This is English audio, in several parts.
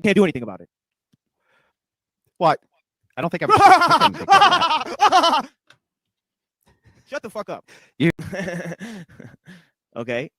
can't do anything about it. What? I don't think I'm. Shut the fuck up. You. Okay.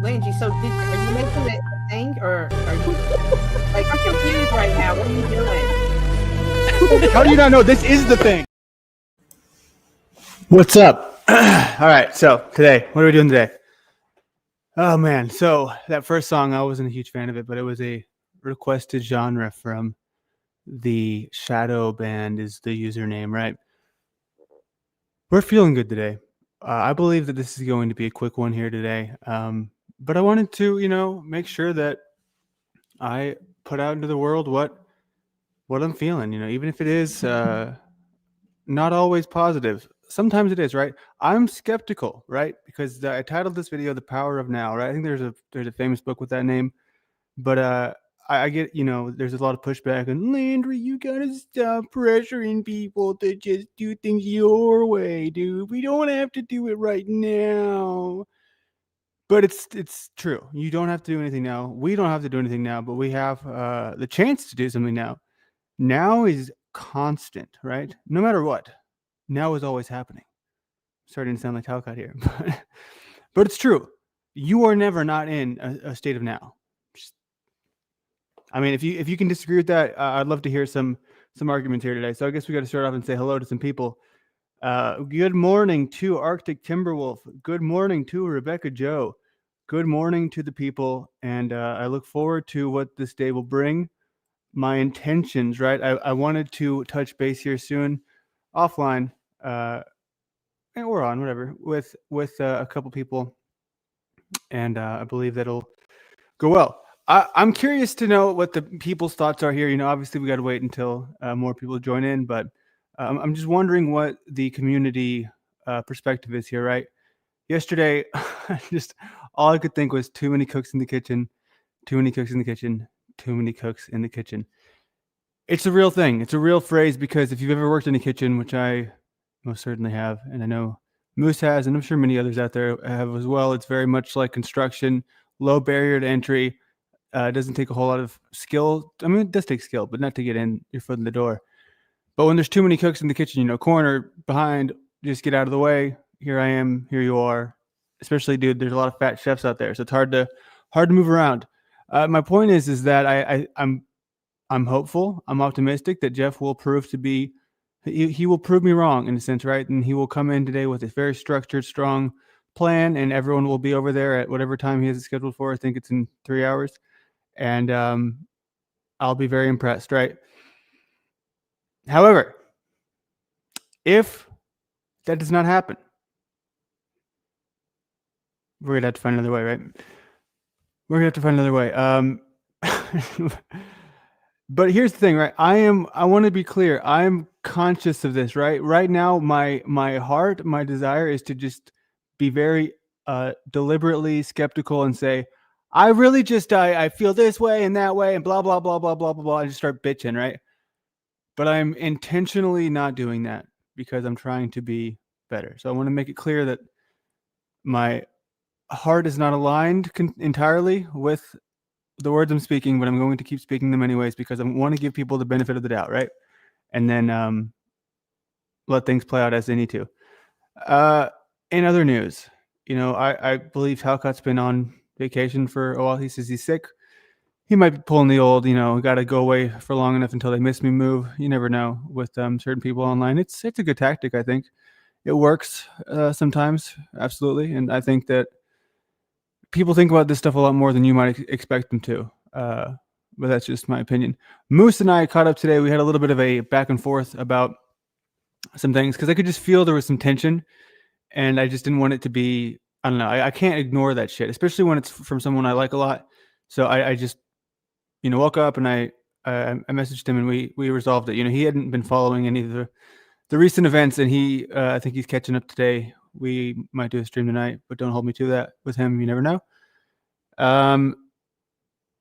Angie, so are you making it a thing, or are you like, I'm confused right now? What are you doing? How do you not know this is the thing? What's up? All right, so today, what are we doing today? Oh man, so that first song, I wasn't a huge fan of it, but it was a requested genre from the Shadow Band is the username, right? We're feeling good today. I believe that this is going to be a quick one here today. But I wanted to, make sure that I put out into the world what I'm feeling, even if it is not always positive. Sometimes it is, right? I'm skeptical, right? Because I titled this video "The Power of Now," right? I think there's a famous book with that name, but I get, there's a lot of pushback, and Landry, you gotta stop pressuring people to just do things your way, dude. We don't have to do it right now. But it's true. You don't have to do anything now. We don't have to do anything now, but we have the chance to do something now. Now is constant, right? No matter what. Now is always happening. Starting to sound like Talcott here. But it's true. You are never not in a state of now. I mean, if you can disagree with that, I'd love to hear some arguments here today. So I guess we got to start off and say hello to some people. Good morning to Arctic Timberwolf. Good morning to Rebecca Joe. Good morning to the people. And I look forward to what this day will bring. My intentions, right? I wanted to touch base here soon, offline, or on, whatever, with a couple people. And I believe that'll go well. I'm curious to know what the people's thoughts are here. Obviously we got to wait until more people join in, but I'm just wondering what the community perspective is here, right? Yesterday, just all I could think was too many cooks in the kitchen, too many cooks in the kitchen, too many cooks in the kitchen. It's a real thing. It's a real phrase, because if you've ever worked in a kitchen, which I most certainly have, and I know Moose has, and I'm sure many others out there have as well, it's very much like construction, low barrier to entry. It doesn't take a whole lot of skill. I mean, it does take skill, but not to get in your foot in the door. But when there's too many cooks in the kitchen, corner, behind, just get out of the way. Here I am. Here you are. Especially, dude, there's a lot of fat chefs out there, so it's hard to move around. My point is that I'm hopeful. I'm optimistic that Jeff will prove to be. He will prove me wrong in a sense, right? And he will come in today with a very structured, strong plan, and everyone will be over there at whatever time he has it scheduled for. I think it's in 3 hours. And I'll be very impressed, right? However, if That does not happen. We're gonna have to find another way, right? We're gonna have to find another way. But here's the thing, right? I want to be clear. I'm conscious of this, right? Right now, my heart, my desire is to just be very deliberately skeptical and say, I really just I feel this way and that way and blah blah blah blah blah blah blah, and just start bitching, right? But I'm intentionally not doing that because I'm trying to be better. So I want to make it clear that my heart is not aligned entirely with the words I'm speaking, but I'm going to keep speaking them anyways because I want to give people the benefit of the doubt, right? And then let things play out as they need to. In other news, I believe Talcott's been on vacation for a while. He says he's sick. He might be pulling the old, got to go away for long enough until they miss me move. You never know with certain people online. It's a good tactic, I think. It works sometimes, absolutely. And I think that people think about this stuff a lot more than you might expect them to. But that's just my opinion. Moose and I caught up today. We had a little bit of a back and forth about some things because I could just feel there was some tension, and I just didn't want it to be. I don't know. I can't ignore that shit, especially when it's from someone I like a lot. So I just, woke up and I messaged him and we resolved it. He hadn't been following any of the recent events, and I think he's catching up today. We might do a stream tonight, but don't hold me to that with him. You never know.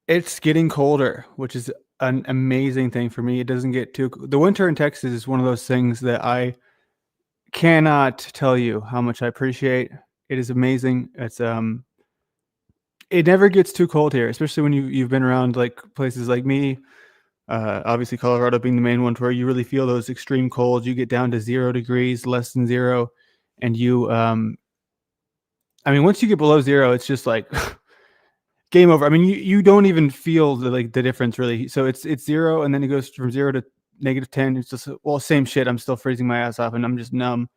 It's getting colder, which is an amazing thing for me. It doesn't get the winter in Texas is one of those things that I cannot tell you how much I appreciate. It is amazing. It's it never gets too cold here, especially when you've been around like places like me. Obviously Colorado being the main one where you really feel those extreme colds. You get down to 0 degrees, less than 0, and you once you get below 0, it's just like game over. You don't even feel the difference really. So it's 0, and then it goes from 0 to -10. It's just same shit. I'm still freezing my ass off, and I'm just numb.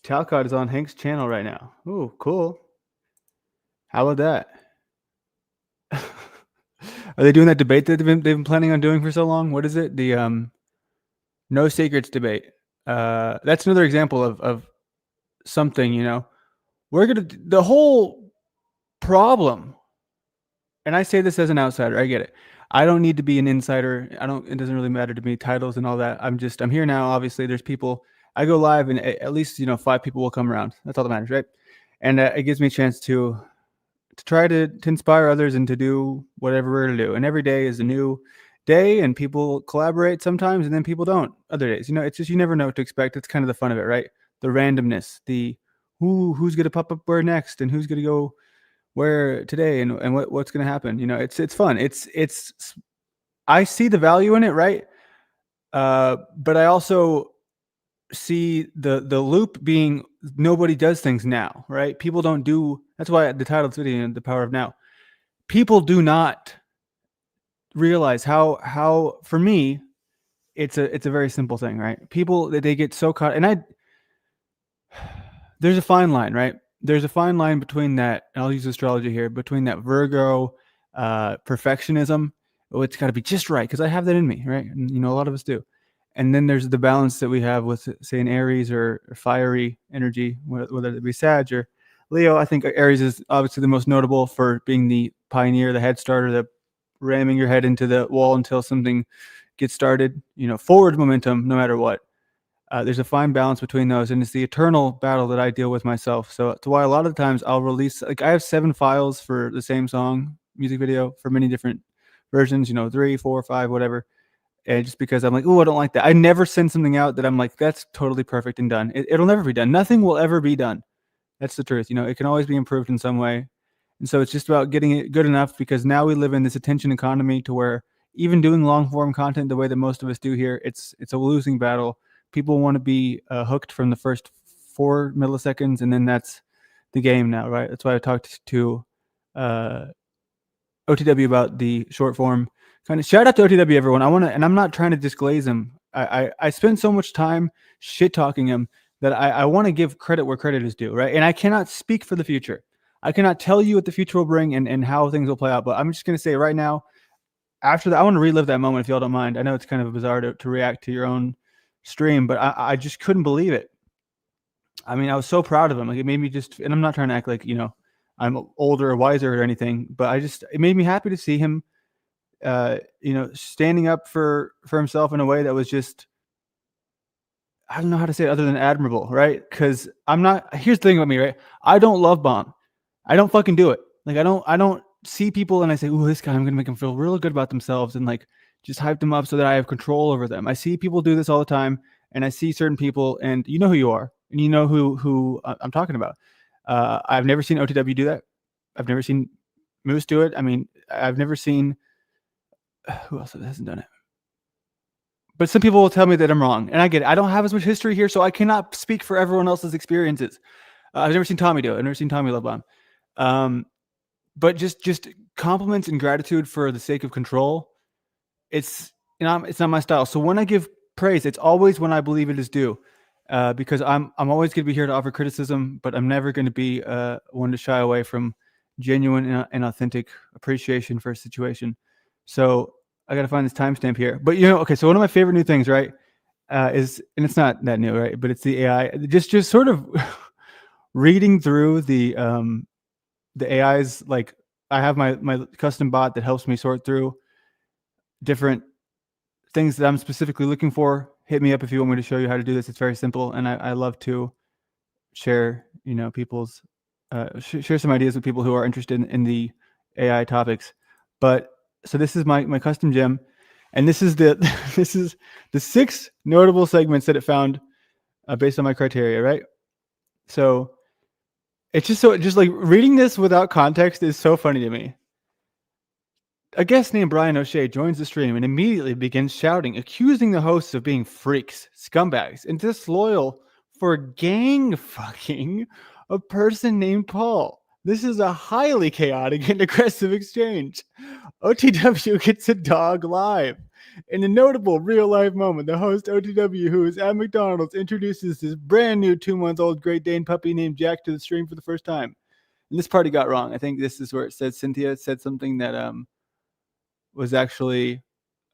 Talcott is on Hank's channel right now. Ooh, cool. How about that? Are they doing that debate that they've been planning on doing for so long? What is it? The no secrets debate. That's another example of something, the whole problem, and I say this as an outsider, I get it. I don't need to be an insider. It doesn't really matter to me, titles and all that. I'm here now. Obviously there's people, I go live and at least, 5 people will come around. That's all that matters, right? And it gives me a chance to try to inspire others and to do whatever we're going to do. And every day is a new day, and people collaborate sometimes and then people don't other days. It's just, you never know what to expect. It's kind of the fun of it, right? The randomness, the who's going to pop up where next, and who's going to go where today, and what's going to happen. It's fun. It's I see the value in it, right? But I also see the loop being nobody does things now, right? People don't do. That's why the title of the video, The Power of Now. People do not realize how for me it's a very simple thing, right? People, they get so caught, and there's a fine line, right? There's a fine line between that, and I'll use astrology here, between that Virgo perfectionism. Oh, it's got to be just right because I have that in me, right? And a lot of us do. And then there's the balance that we have with, say, an Aries or fiery energy, whether it be Sag or Leo. I think Aries is obviously the most notable for being the pioneer, the head starter, the ramming your head into the wall until something gets started, forward momentum, no matter what. There's a fine balance between those, and it's the eternal battle that I deal with myself. So it's why a lot of the times I'll release, I have 7 files for the same song, music video, for many different versions, 3, 4, 5, whatever. And just because I'm like, oh, I don't like that. I never send something out that I'm like, that's totally perfect and done. It'll never be done. Nothing will ever be done. That's the truth. It can always be improved in some way. And so it's just about getting it good enough, because now we live in this attention economy to where even doing long form content the way that most of us do here, it's a losing battle. People want to be hooked from the first 4 milliseconds, and then that's the game now, right? That's why I talked to OTW about the short form. Kind of shout out to OTW, everyone. And I'm not trying to disglaze him. I spend so much time shit talking him that I want to give credit where credit is due, right? And I cannot speak for the future. I cannot tell you what the future will bring and how things will play out. But I'm just going to say right now, after that, I want to relive that moment if y'all don't mind. I know it's kind of bizarre to react to your own stream, but I just couldn't believe it. I mean, I was so proud of him. Like, it made me just, and I'm not trying to act like, I'm older or wiser or anything, but it made me happy to see him, standing up for himself in a way that was just, I don't know how to say it other than admirable, right? Because here's the thing about me, right? I don't love bomb. I don't fucking do it. Like, I don't see people and I say, "Ooh, this guy, I'm gonna make them feel real good about themselves," and like just hype them up so that I have control over them. I see people do this all the time, and I see certain people, and you know who you are, and you know who I'm talking about. I've never seen OTW do that. I've never seen Moose do it. I mean, I've never seen who else hasn't done it. But some people will tell me that I'm wrong, and I get it. I don't have as much history here, so I cannot speak for everyone else's experiences. I've never seen Tommy do it. I've never seen Tommy love bomb. But just compliments and gratitude for the sake of control, it's not my style. So when I give praise, it's always when I believe it is due, because I'm always going to be here to offer criticism, but I'm never going to be one to shy away from genuine and authentic appreciation for a situation. So I got to find this timestamp here. But okay. So one of my favorite new things, right, is, and it's not that new, right, but it's the AI. Just sort of reading through the AIs. Like, I have my custom bot that helps me sort through different things that I'm specifically looking for. Hit me up if you want me to show you how to do this. It's very simple, and I love to share, people's share some ideas with people who are interested in the AI topics. But so this is my custom gem, and this is the 6 notable segments that it found based on my criteria, right? So it's just like reading this without context is so funny to me. A guest named Brian O'Shea joins the stream and immediately begins shouting, accusing the hosts of being freaks, scumbags, and disloyal for gang fucking a person named Paul. This is a highly chaotic and aggressive exchange. OTW gets a dog live. In a notable real-life moment, the host OTW, who is at McDonald's, introduces this brand new 2-month-old Great Dane puppy named Jack to the stream for the first time. And this part he got wrong. I think this is where it said Cynthia said something that was actually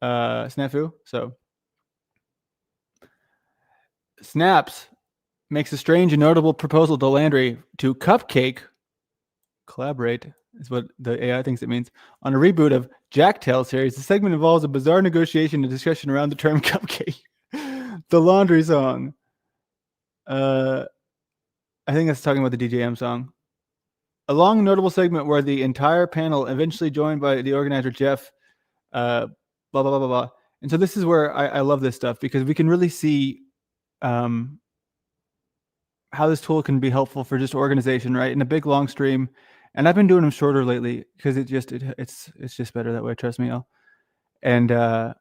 snafu. So Snaps makes a strange and notable proposal to Landry to Cupcake collaborate, is what the AI thinks it means, on a reboot of Jack Tale series. The segment involves a bizarre negotiation and discussion around the term cupcake. The laundry song. I think that's talking about the DJM song. A long notable segment where the entire panel, eventually joined by the organizer Jeff, blah, blah, blah, blah, blah. And so this is where I love this stuff, because we can really see how this tool can be helpful for just organization, right? In a big long stream. And I've been doing them shorter lately because it's just better that way. Trust me, y'all. And oh,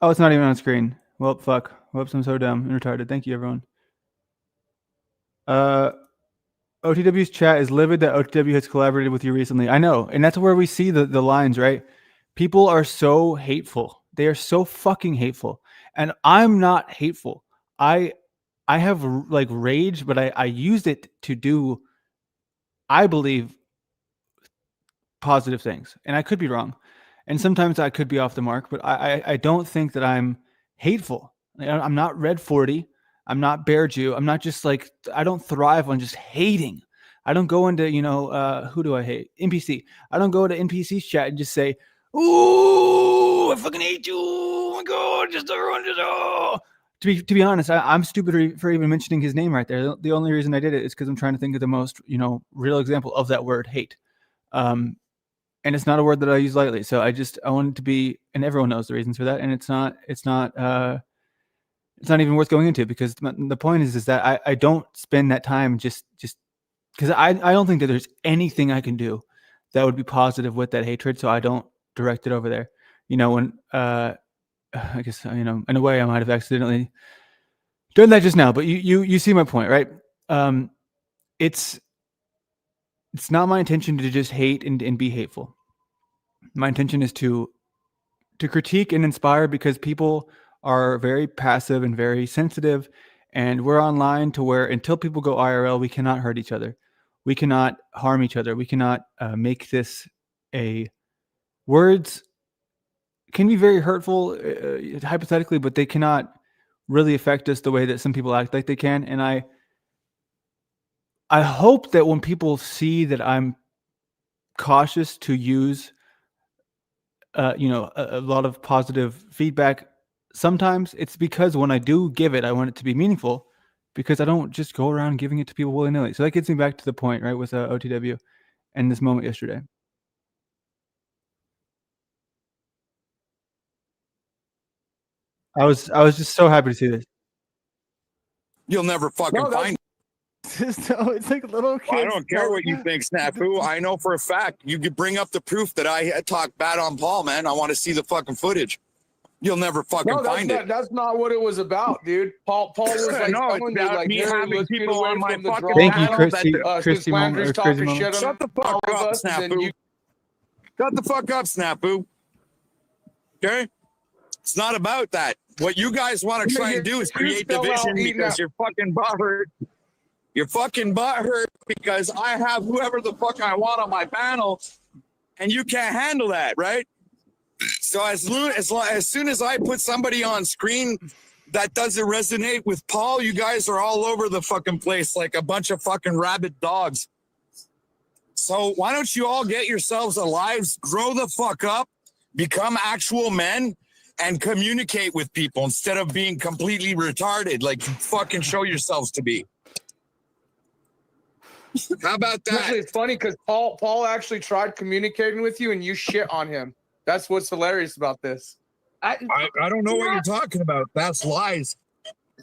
it's not even on screen. Well, fuck. Whoops, I'm so dumb and retarded. Thank you, everyone. OTW's chat is livid that OTW has collaborated with you recently. I know, and that's where we see the lines, right? People are so hateful. They are so fucking hateful. And I'm not hateful. I have like rage, but I used it to do, I believe, positive things. And I could be wrong. And sometimes I could be off the mark, but I don't think that I'm hateful. I'm not Red 40. I'm not Bear Jew. I'm not just like, I don't thrive on just hating. I don't go into, who do I hate? NPC. I don't go to NPC's chat and just say, ooh, I fucking hate you. Oh my God, just everyone just, oh. To be honest, I'm stupid for even mentioning his name right there. The only reason I did it is because I'm trying to think of the most, real example of that word, hate. And it's not a word that I use lightly. So I want it to be, and everyone knows the reasons for that. And it's not even worth going into, because the point is that I don't spend that time just because I don't think that there's anything I can do that would be positive with that hatred. So I don't direct it over there. When I guess, in a way I might have accidentally done that just now, but you see my point, right? It's not my intention to just hate and be hateful. My intention is to critique and inspire, because people are very passive and very sensitive, and we're online to where until people go IRL, we cannot hurt each other. We cannot harm each other. We cannot make this a words can be very hurtful, hypothetically, but they cannot really affect us the way that some people act like they can. And I hope that when people see that I'm cautious to use, a lot of positive feedback, sometimes it's because when I do give it, I want it to be meaningful, because I don't just go around giving it to people willy-nilly. So that gets me back to the point, right, with OTW and this moment yesterday. I was just so happy to see this. You'll never fucking find. So it's like little kids. I don't care what you think, Snafu. I know for a fact you could bring up the proof that I talked bad on Paul, man. I want to see the fucking footage. You'll never fucking find it. That's not what it was about, dude. Paul was like No, telling you, like, me hey, having let's get people away on my from the fucking drama. Thank you, channel Christy moment, Landry's or crazy talking moment. shit on Shut the fuck all of up, us, and then Snafu. Shut the fuck up, Snafu. Okay? It's not about that. What you guys want to try and do is create division because you're fucking butthurt. You're fucking butthurt because I have whoever the fuck I want on my panel, and you can't handle that, right? So as soon as I put somebody on screen that doesn't resonate with Paul, you guys are all over the fucking place like a bunch of fucking rabid dogs. So why don't you all get yourselves alive, grow the fuck up, become actual men, and communicate with people instead of being completely retarded like you fucking show yourselves to be. How about that? Actually, it's funny because Paul actually tried communicating with you and you shit on him. That's what's hilarious about this. I don't know what you're talking about. That's lies.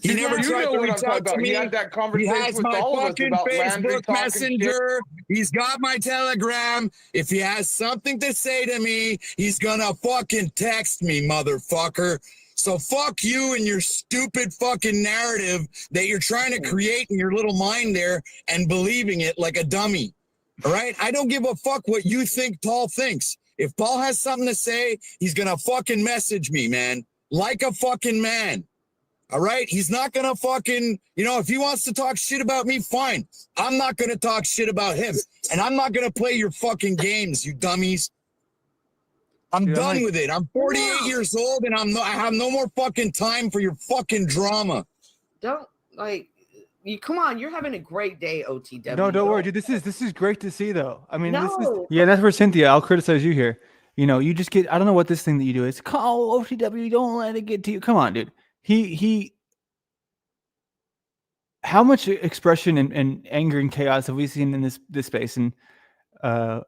He never You tried know to what I'm reach talking out about. to me. He had that He conversation has with my all of us fucking about Landry Facebook talking shit. Messenger. He's got my Telegram. If he has something to say to me, he's gonna fucking text me, motherfucker. So fuck you and your stupid fucking narrative that you're trying to create in your little mind there and believing it like a dummy. All right? I don't give a fuck what you think Paul thinks. If Paul has something to say, he's gonna fucking message me, man. Like a fucking man. All right? He's not going to fucking, if he wants to talk shit about me, fine. I'm not going to talk shit about him. And I'm not going to play your fucking games, you dummies. I'm done with it. I'm 48 years old and I have no more fucking time for your fucking drama. Don't come on, you're having a great day, OTW. No, don't worry, dude. This is great to see, though. I mean, No. that's where Cynthia. I'll criticize you here. You just get. I don't know what this thing that you do is. Call OTW. Don't let it get to you. Come on, dude. He. How much expression and anger and chaos have we seen in this space? And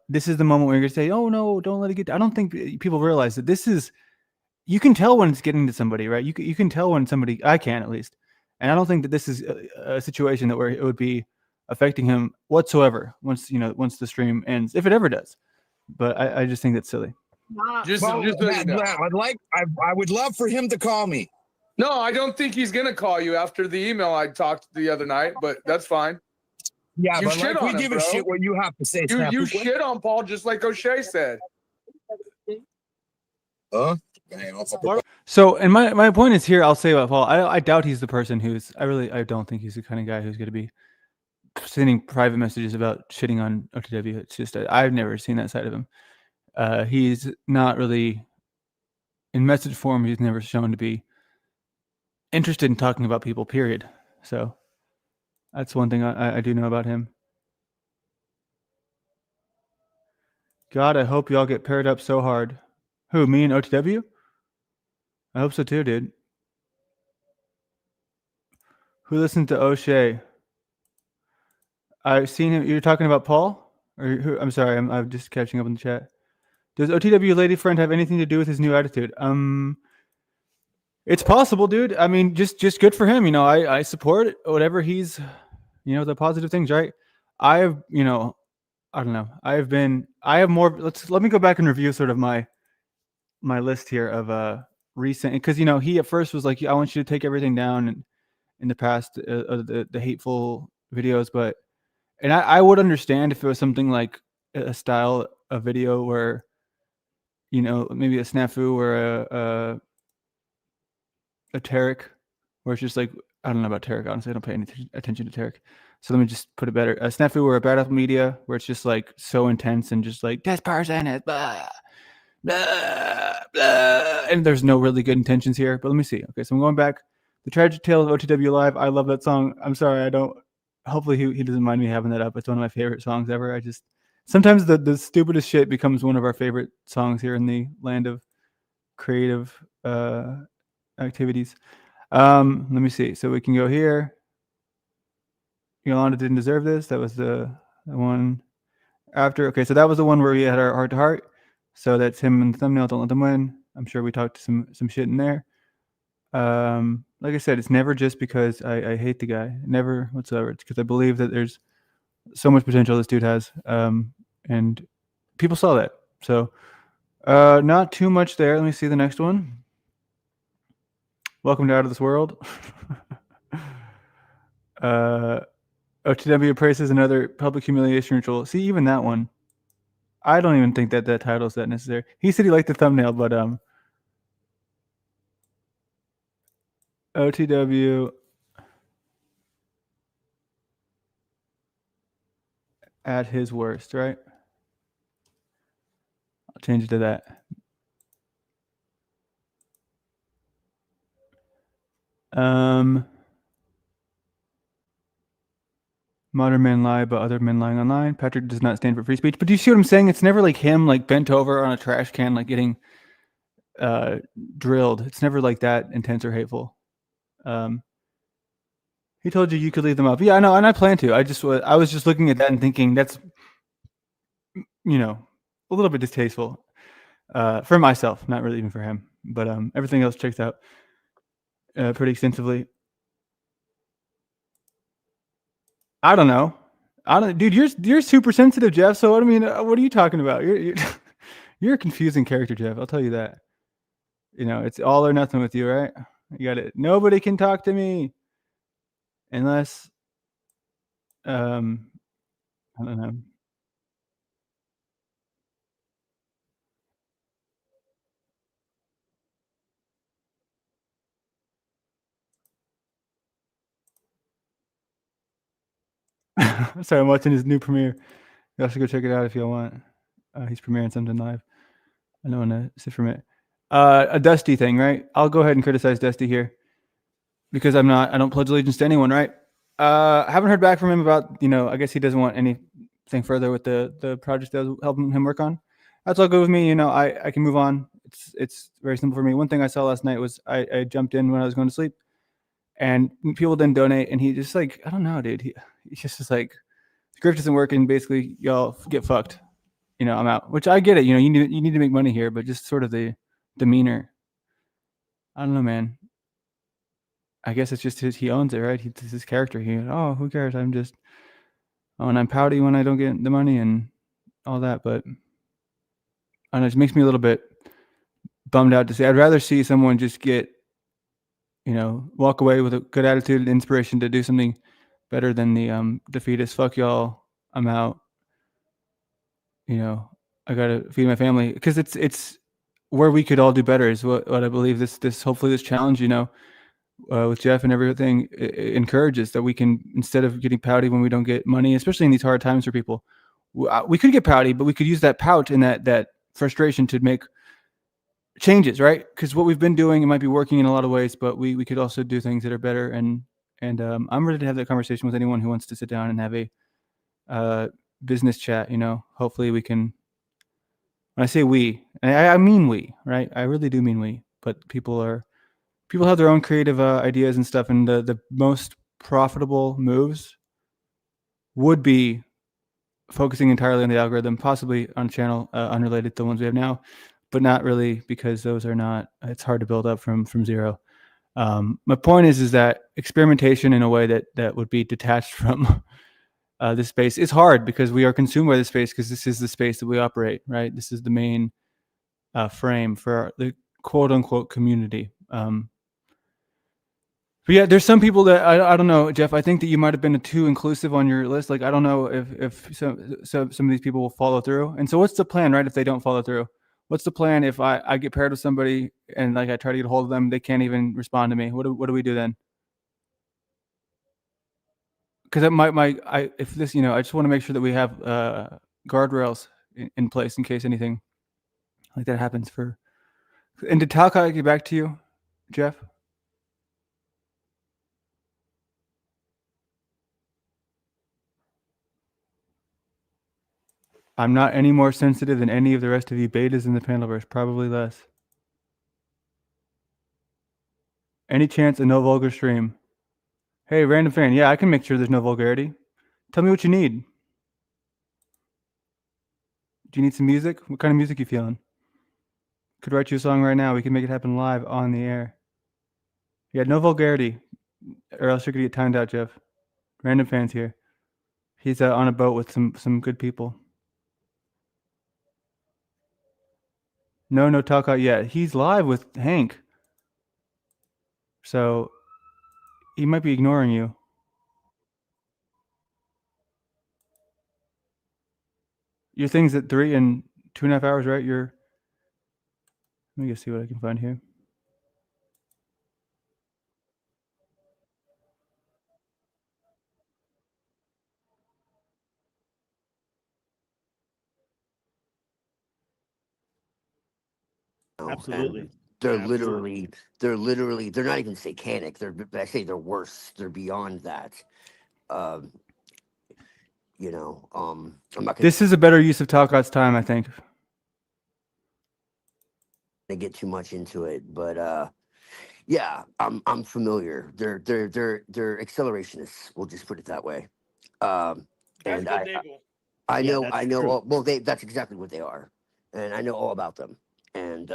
this is the moment where you're gonna say, "Oh no, don't let it get." I don't think people realize that this is. You can tell when it's getting to somebody, right? You can tell when somebody. I can at least, and I don't think that this is a situation where it would be affecting him whatsoever once the stream ends, if it ever does. But I just think that's silly. I would love for him to call me. No, I don't think he's gonna call you after the email I talked the other night, but that's fine. Yeah, you but shit on we him, give bro. a shit what you have to say. You shit on Paul just like O'Shea said. So, and my point is here. I'll say about Paul. I doubt he's the person who's. I don't think he's the kind of guy who's going to be sending private messages about shitting on OTW. It's just I've never seen that side of him. He's not really in message form. He's never shown to be interested in talking about people, period. So that's one thing I do know about him. God, I hope y'all get paired up so hard. Who, me and OTW? I hope so too, dude. Who listened to O'Shea? I've seen him. You're talking about Paul? Or who? I'm sorry, I'm just catching up in the chat. Does OTW lady friend have anything to do with his new attitude? It's possible, dude. I mean, just good for him. I support whatever he's, the positive things, right? I don't know. I have more. Let me go back and review sort of my list here of recent, because he at first was like, I want you to take everything down in the past, the hateful videos, but I would understand if it was something like a style of video where maybe a snafu or a Tarek, where it's just like, I don't know about Tarek, honestly. I don't pay any attention to Tarek. So let me just put it better. A snafu or a bad apple media, where it's just like so intense and just like, this person is blah. blah, blah, and there's no really good intentions here. But let me see. Okay, so I'm going back. The Tragic Tale of OTW Live. I love that song. I'm sorry, I don't. Hopefully he doesn't mind me having that up. It's one of my favorite songs ever. I just sometimes the stupidest shit becomes one of our favorite songs here in the land of creative activities. Let me see. So we can go here. Yolanda didn't deserve this. That was the one after. Okay, so that was the one where we had our heart to heart. So that's him in the thumbnail. Don't let them win. I'm sure we talked some shit in there. Like I said, it's never just because I hate the guy. Never whatsoever. It's because I believe that there's so much potential this dude has. And people saw that. So not too much there. Let me see the next one. Welcome to Out of This World. OTW praises another public humiliation ritual. See, even that one. I don't even think that title is that necessary. He said he liked the thumbnail, but OTW at his worst, right? I'll change it to that. Modern men lie about other men lying online. Patrick does not stand for free speech. But do you see what I'm saying? It's never like him like bent over on a trash can, like getting drilled. It's never like that intense or hateful. He told you could leave them up. Yeah, I know, and I plan to. I was just looking at that and thinking that's, you know, a little bit distasteful for myself, not really even for him. But everything else checks out pretty extensively. I don't know. Dude, you're super sensitive, Jeff. So I mean, what are you talking about? You're a confusing character, Jeff. I'll tell you that. You know, it's all or nothing with you, right? You got it. Nobody can talk to me unless, I don't know. Sorry, I'm watching his new premiere. You also go check it out if you want. He's premiering something live. I don't want to sit from it. A Dusty thing, right? I'll go ahead and criticize Dusty here because I don't pledge allegiance to anyone, right? I haven't heard back from him about, I guess he doesn't want anything further with the project that I was helping him work on. That's all good with me. I can move on. It's very simple for me. One thing I saw last night was I jumped in when I was going to sleep and people didn't donate. And he just like, I don't know, dude. He's just like, the grift isn't working. Basically, y'all get fucked. I'm out, which I get it. You need to make money here, but just sort of the demeanor. I don't know, man. I guess it's just he owns it, right? It's his character. Who cares? And I'm pouty when I don't get the money and all that. But I don't know, it just makes me a little bit bummed out to see. I'd rather see someone just get, walk away with a good attitude and inspiration to do something better than the defeatist. Fuck y'all. I'm out. I gotta feed my family because it's where we could all do better is what I believe this hopefully this challenge, with Jeff and everything encourages that we can, instead of getting pouty when we don't get money, especially in these hard times for people, we could get pouty, but we could use that pout and that frustration to make changes, right? Because what we've been doing, it might be working in a lot of ways, but we could also do things that are better. And I'm ready to have that conversation with anyone who wants to sit down and have a business chat. Hopefully we can. When I say we, I mean we, right? I really do mean we. But people have their own creative ideas and stuff, and the most profitable moves would be focusing entirely on the algorithm, possibly on a channel unrelated to the ones we have now, but not really, because those are not. It's hard to build up from zero. My point is that experimentation in a way that would be detached from this space is hard because we are consumed by this space, because this is the space that we operate, right? This is the main frame for the quote unquote community. But yeah, there's some people that I don't know, Jeff. I think that you might have been too inclusive on your list. Like, I don't know if some of these people will follow through. And so, what's the plan, right? If they don't follow through, what's the plan? If I get paired with somebody and like I try to get a hold of them, they can't even respond to me. What do we do then? Because if this, I just want to make sure that we have guardrails in place in case anything Like that happens for. And did Talcott get back to you, Jeff? I'm not any more sensitive than any of the rest of you betas in the panelverse. Probably less. Any chance of no vulgar stream? Hey, random fan. Yeah, I can make sure there's no vulgarity. Tell me what you need. Do you need some music? What kind of music you feeling? Could write you a song right now. We can make it happen live on the air. Yeah, no vulgarity, or else you're gonna get timed out, Jeff. Random fans here. He's on a boat with some good people. No Talcott yet. He's live with Hank. So he might be ignoring you. Your thing's at 3 and 2.5 hours, right? Let me just see what I can find here. Absolutely. And they're Absolutely. literally, they're not even satanic. I say they're worse. They're beyond that. I'm not This is a better use of Talcott's time, I think. gonna get too much into it, but yeah, I'm familiar. They're accelerationists. We'll just put it that way. And I Yeah, know, that's I know. true. Well, that's exactly what they are, and I know all about them. And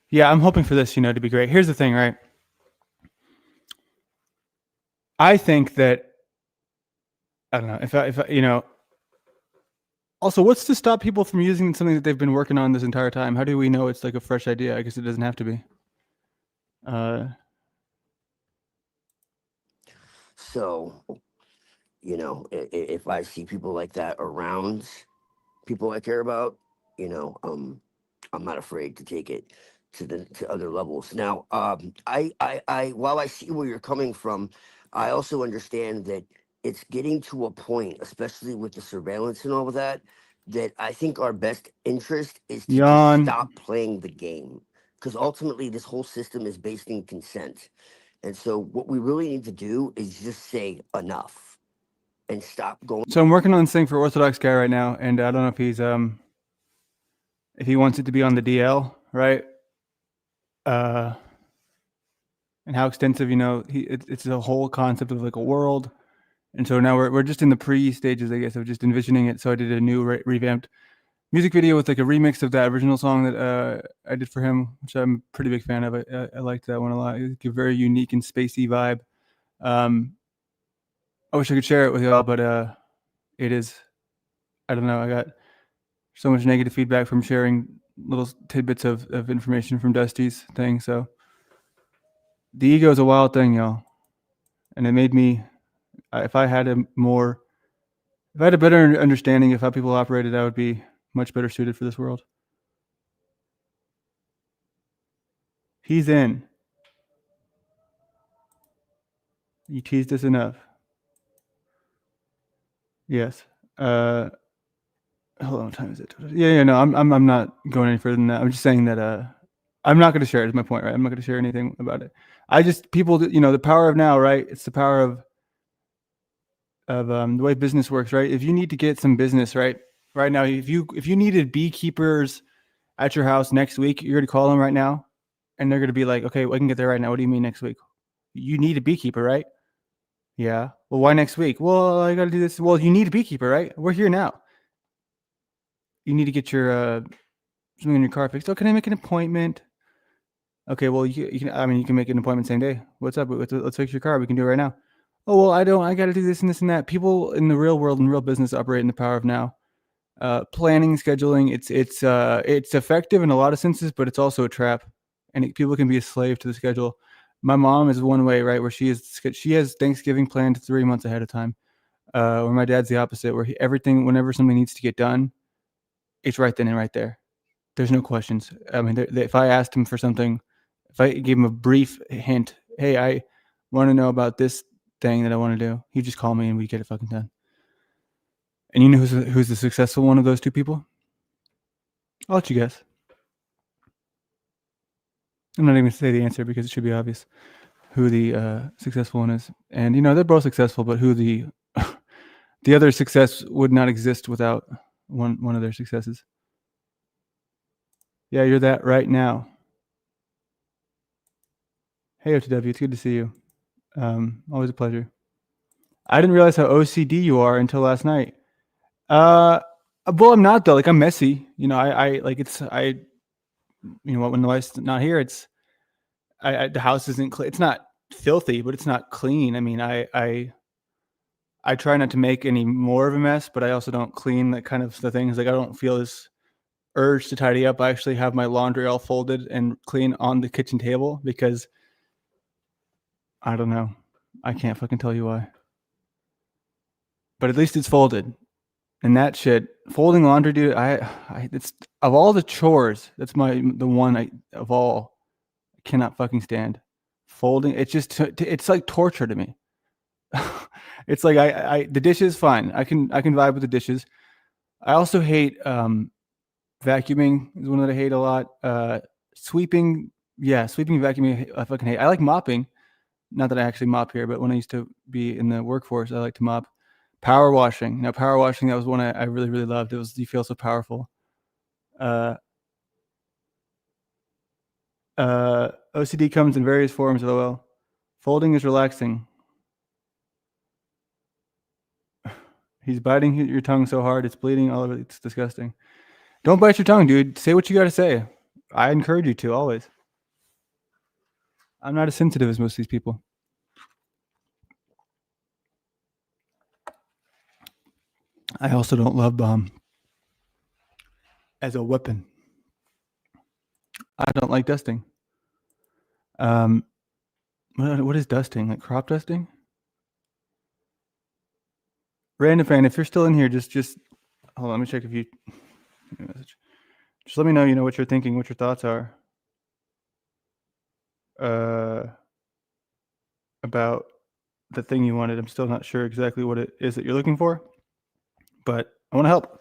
Yeah, I'm hoping for this, to be great. Here's the thing, right? I think that I don't know if I also, what's to stop people from using something that they've been working on this entire time? How do we know it's like a fresh idea? I guess it doesn't have to be. so, if I see people like that around people I care about, I'm not afraid to take it to other levels. Now, I while I see where you're coming from, I also understand that it's getting to a point, especially with the surveillance and all of that, that I think our best interest is to Yawn. just stop playing the game, because ultimately this whole system is based in consent. And so what we really need to do is just say enough and stop going. So I'm working on this thing for Orthodox Guy right now, and I don't know if he's if he wants it to be on the DL, right? And how extensive, it's a whole concept of like a world. And so now we're just in the pre-stages, I guess, of just envisioning it. So I did a new revamped music video with like a remix of that original song that I did for him, which I'm a pretty big fan of. I liked that one a lot. It's a very unique and spacey vibe. I wish I could share it with y'all, but it is, I don't know. I got so much negative feedback from sharing little tidbits of information from Dusty's thing. So the ego is a wild thing, y'all. And it made me, if I had a better understanding of how people operated, I would be much better suited for this world. He's in. You teased us enough. Yes. Hold on, what time is it? Yeah. No, I'm not going any further than that. I'm just saying that I'm not going to share it. Is my point, right? I'm not going to share anything about it. People, the power of now, right? It's the power of the way business works, right? If you need to get some business, right now, if you needed beekeepers at your house next week, you're going to call them right now, and they're going to be like, okay, I can get there right now. What do you mean next week? You need a beekeeper, right? Yeah. Well, why next week? Well, I got to do this. Well, you need a beekeeper, right? We're here now. You need to get your something in your car fixed. Oh, can I make an appointment? Okay, well, you can. I mean, you can make an appointment same day. What's up? Let's fix your car. We can do it right now. Oh, well, I don't. I got to do this and this and that. People in the real world and real business operate in the power of now. Planning, scheduling. It's effective in a lot of senses, but it's also a trap, and people can be a slave to the schedule. My mom is one way, right, where she has Thanksgiving planned 3 months ahead of time. Where my dad's the opposite, where everything, whenever something needs to get done, it's right then and right there. There's no questions. I mean, if I asked him for something, if I gave him a brief hint, hey, I want to know about this thing that I want to do, he'd just call me and we'd get it fucking done. And you know who's the successful one of those two people? I'll let you guess. I'm not even going to say the answer because it should be obvious who the successful one is. And, they're both successful, but who the the other success would not exist without one of their successes. Yeah, you're that right now. Hey, OTW, it's good to see you. Always a pleasure. I didn't realize how OCD you are until last night. Well, I'm not though. Like I'm messy. When the wife's not here, the house isn't clean. It's not filthy, but it's not clean. I mean, I try not to make any more of a mess, but I also don't clean the kind of the things. Like I don't feel this urge to tidy up. I actually have my laundry all folded and clean on the kitchen table because I don't know. I can't fucking tell you why. But at least it's folded. And that shit, folding laundry, dude, it's of all the chores, that's the one of all I cannot fucking stand. Folding, it's like torture to me. It's like the dishes, fine. I can vibe with the dishes. I also hate vacuuming is one that I hate a lot. Sweeping, vacuuming, I fucking hate. I like mopping. Not that I actually mop here, but when I used to be in the workforce, I like to mop. Power washing. Now, power washing, that was one I really, really loved. You feel so powerful. OCD comes in various forms, LOL. Folding is relaxing. He's biting your tongue so hard, it's bleeding all over. It's disgusting. Don't bite your tongue, dude. Say what you got to say. I encourage you to, always. I'm not as sensitive as most of these people. I also don't love bomb as a weapon. I don't like dusting. What is dusting? Like crop dusting? Random fan, if you're still in here, just hold on. Let me check if you message. Just let me know, what you're thinking, what your thoughts are about the thing you wanted. I'm still not sure exactly what it is that you're looking for, but I want to help.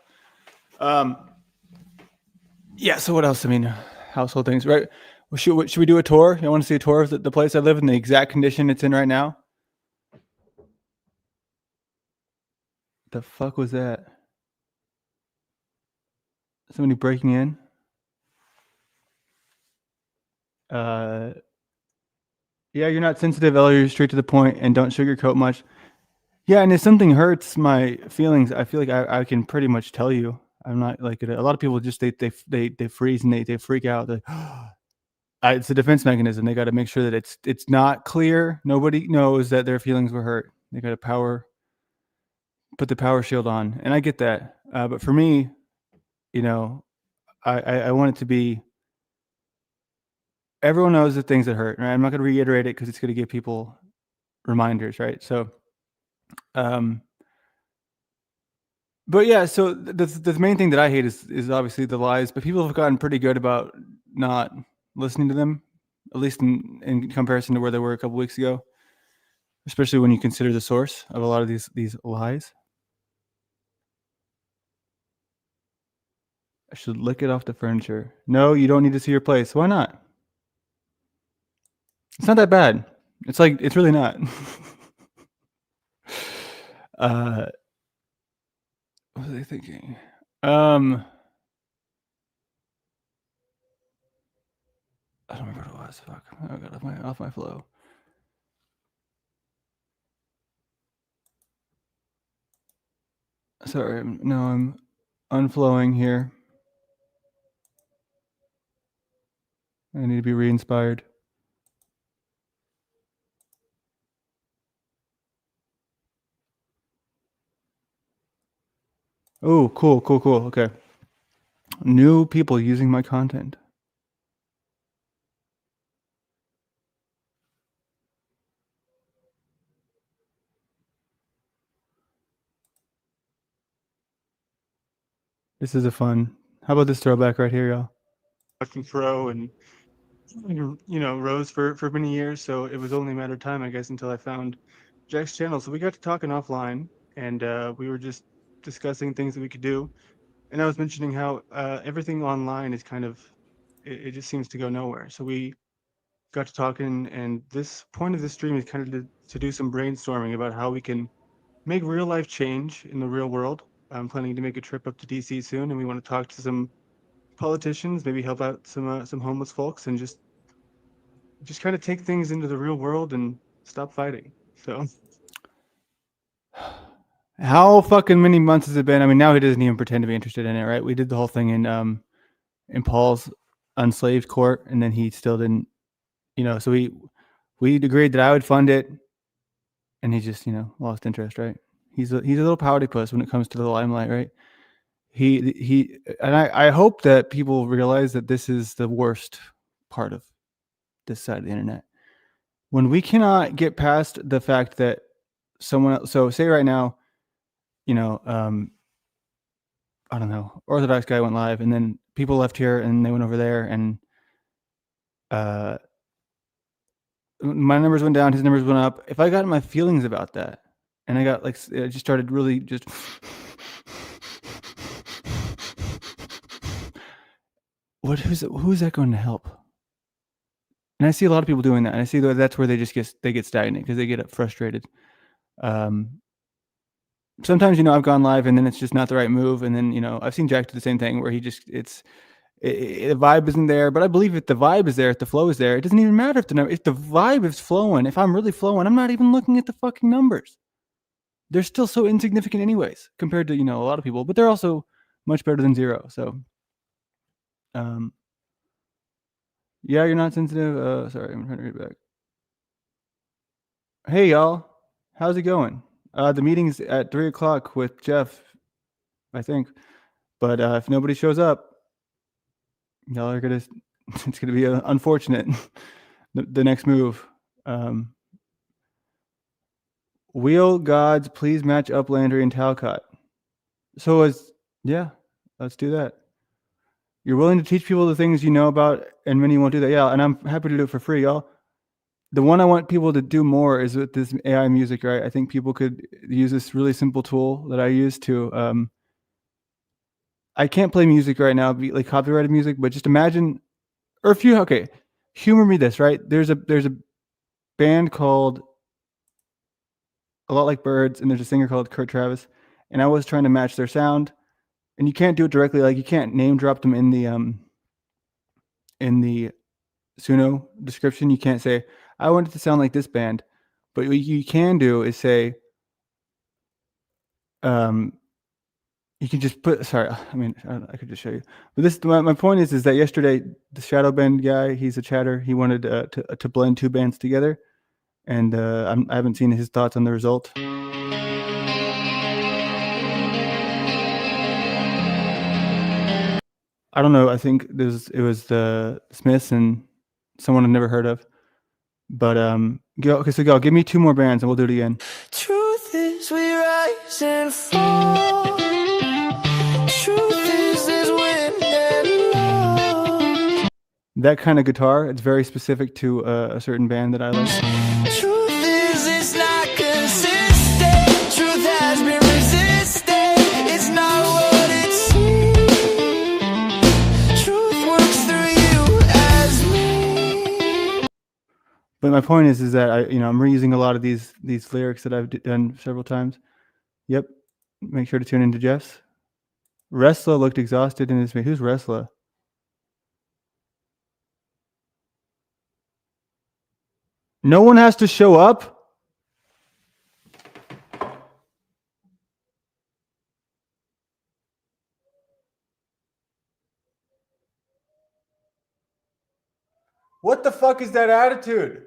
Yeah. So what else? I mean, household things, right? Should we do a tour? I want to see a tour of the place I live in, the exact condition it's in right now. The fuck was that? Somebody breaking in? Yeah, you're not sensitive, Ellie. You're straight to the point and don't sugarcoat much. Yeah, and if something hurts my feelings, I feel like I can pretty much tell you. I'm not like it. A lot of people just they freeze and they freak out. It's a defense mechanism. They got to make sure that it's not clear. Nobody knows that their feelings were hurt. They got to put the power shield on, and I get that. But for me, I want it to be. Everyone knows the things that hurt, right? I'm not going to reiterate it because it's going to give people reminders, right? So, but yeah, so the main thing that I hate is obviously the lies, but people have gotten pretty good about not listening to them, at least in comparison to where they were a couple weeks ago, especially when you consider the source of a lot of these lies. I should lick it off the furniture. No, you don't need to see your place. Why not? It's not that bad. It's really not. What was I thinking? I don't remember what it was. Fuck. I got off my flow. Sorry. I'm unflowing here. I need to be re-inspired. Oh, cool. Okay. New people using my content. This is a fun. How about this throwback right here, y'all? Fucking throw and Rose for many years, so it was only a matter of time, I guess, until I found Jack's channel. So we got to talking offline, and we were just discussing things that we could do. And I was mentioning how everything online is kind of, it just seems to go nowhere. So we got to talking, and this point of this stream is kind of to do some brainstorming about how we can make real life change in the real world. I'm planning to make a trip up to DC soon, and we want to talk to some politicians, maybe help out some homeless folks, and just kind of take things into the real world and stop fighting. So, how fucking many months has it been? I mean, now he doesn't even pretend to be interested in it, right? We did the whole thing in Paul's unslaved court, and then he still didn't, you know. So we agreed that I would fund it, and he just, you know, lost interest, right? He's a little pouty puss when it comes to the limelight, right? He and I hope that people realize that this is the worst part of this side of the internet. When we cannot get past the fact that someone else, so say right now, you know, I don't know, Orthodox guy went live, and then people left here and they went over there, and my numbers went down, his numbers went up. If I got my feelings about that, and I got like, I just started really just who's that going to help? And I see a lot of people doing that, and I see that that's where they just get stagnant because they get frustrated. Sometimes, you know, I've gone live and then it's just not the right move, and then, you know, I've seen Jack do the same thing where he just the vibe isn't there. But I believe if the vibe is there, if the flow is there, it doesn't even matter if the vibe is flowing. If I'm really flowing, I'm not even looking at the fucking numbers. They're still so insignificant anyways compared to, you know, a lot of people, but they're also much better than zero. So, yeah, you're not sensitive. Sorry, I'm trying to read it back. Hey, y'all. How's it going? The meeting's at 3:00 with Jeff, I think. But if nobody shows up, y'all are gonna. It's gonna be unfortunate. the next move. Wheel gods, please match up Landry and Talcott. So yeah, let's do that. You're willing to teach people the things you know about, and many won't do that. Yeah, and I'm happy to do it for free, y'all. The one I want people to do more is with this AI music, right? I think people could use this really simple tool that I use to. I can't play music right now, like copyrighted music, but just imagine, or if you, okay, humor me this, right? There's a band called A Lot Like Birds, and there's a singer called Kurt Travis, and I was trying to match their sound, and you can't do it directly. Like you can't name drop them in the Suno description. You can't say, I want it to sound like this band. But what you can do is say, you can just put, sorry, I mean, I could just show you. But this, my point is that yesterday, the Shadow Band guy, he's a chatter. He wanted to blend two bands together. And I haven't seen his thoughts on the result. I don't know. I think it was the Smiths and someone I've never heard of. But okay, so go. Give me two more bands and we'll do it again. Truth is we rise and fall. Truth is there's wind and low. That kind of guitar, it's very specific to a certain band that I like. Truth is it's not consistent. Truth has been resisted. It's not what it seems. Truth works through you as me. But my point is that I'm reusing a lot of these lyrics that I've done several times. Yep. Make sure to tune into Jeff's. Wrestler looked exhausted in his face. Who's Wrestler? No one has to show up? What the fuck is that attitude?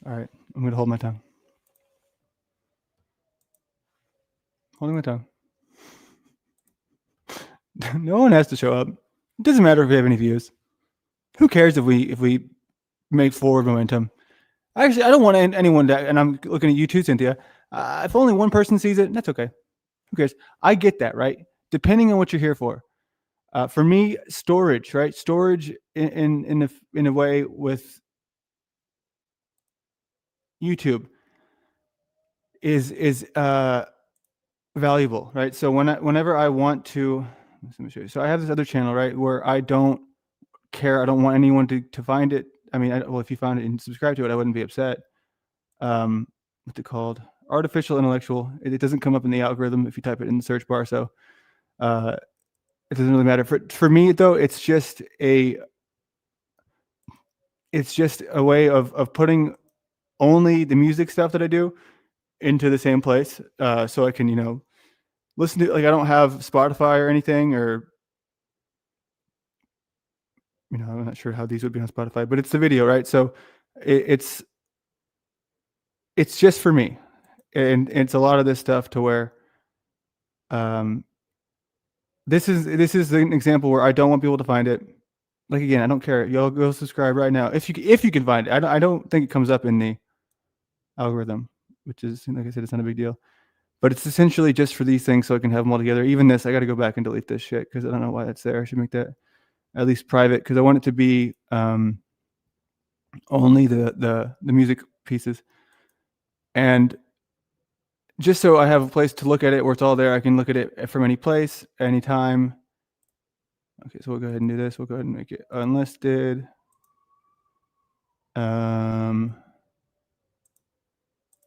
All right, I'm going to hold my tongue. Holding my tongue. No one has to show up. It doesn't matter if we have any views. Who cares if we make forward momentum? Actually, I don't want anyone to, and I'm looking at you too, Cynthia. If only one person sees it, that's okay. Who cares? I get that, right? Depending on what you're here for. For me, storage, right? Storage in a way with YouTube is valuable, right? So whenever I want to, let me show you. So I have this other channel, right, where I don't care. I don't want anyone to find it. I mean, well, if you found it and subscribe to it, I wouldn't be upset. What's it called? Artificial intellectual. It doesn't come up in the algorithm if you type it in the search bar. So it doesn't really matter. For me, though, it's just a way of putting only the music stuff that I do into the same place. So I can, listen to, like, I don't have Spotify or anything, or, I'm not sure how these would be on Spotify, but it's the video, right? So it's just for me. And it's a lot of this stuff to where, this is an example where I don't want people to find it. Like, again, I don't care. Y'all go subscribe right now if you can find it. I don't think it comes up in the algorithm, which is, like I said, it's not a big deal. But it's essentially just for these things, so I can have them all together. Even this, I got to go back and delete this shit because I don't know why that's there. I should make that at least private because I want it to be only the music pieces. And just so I have a place to look at it where it's all there, I can look at it from any place, anytime. Okay, so we'll go ahead and do this. We'll go ahead and make it unlisted.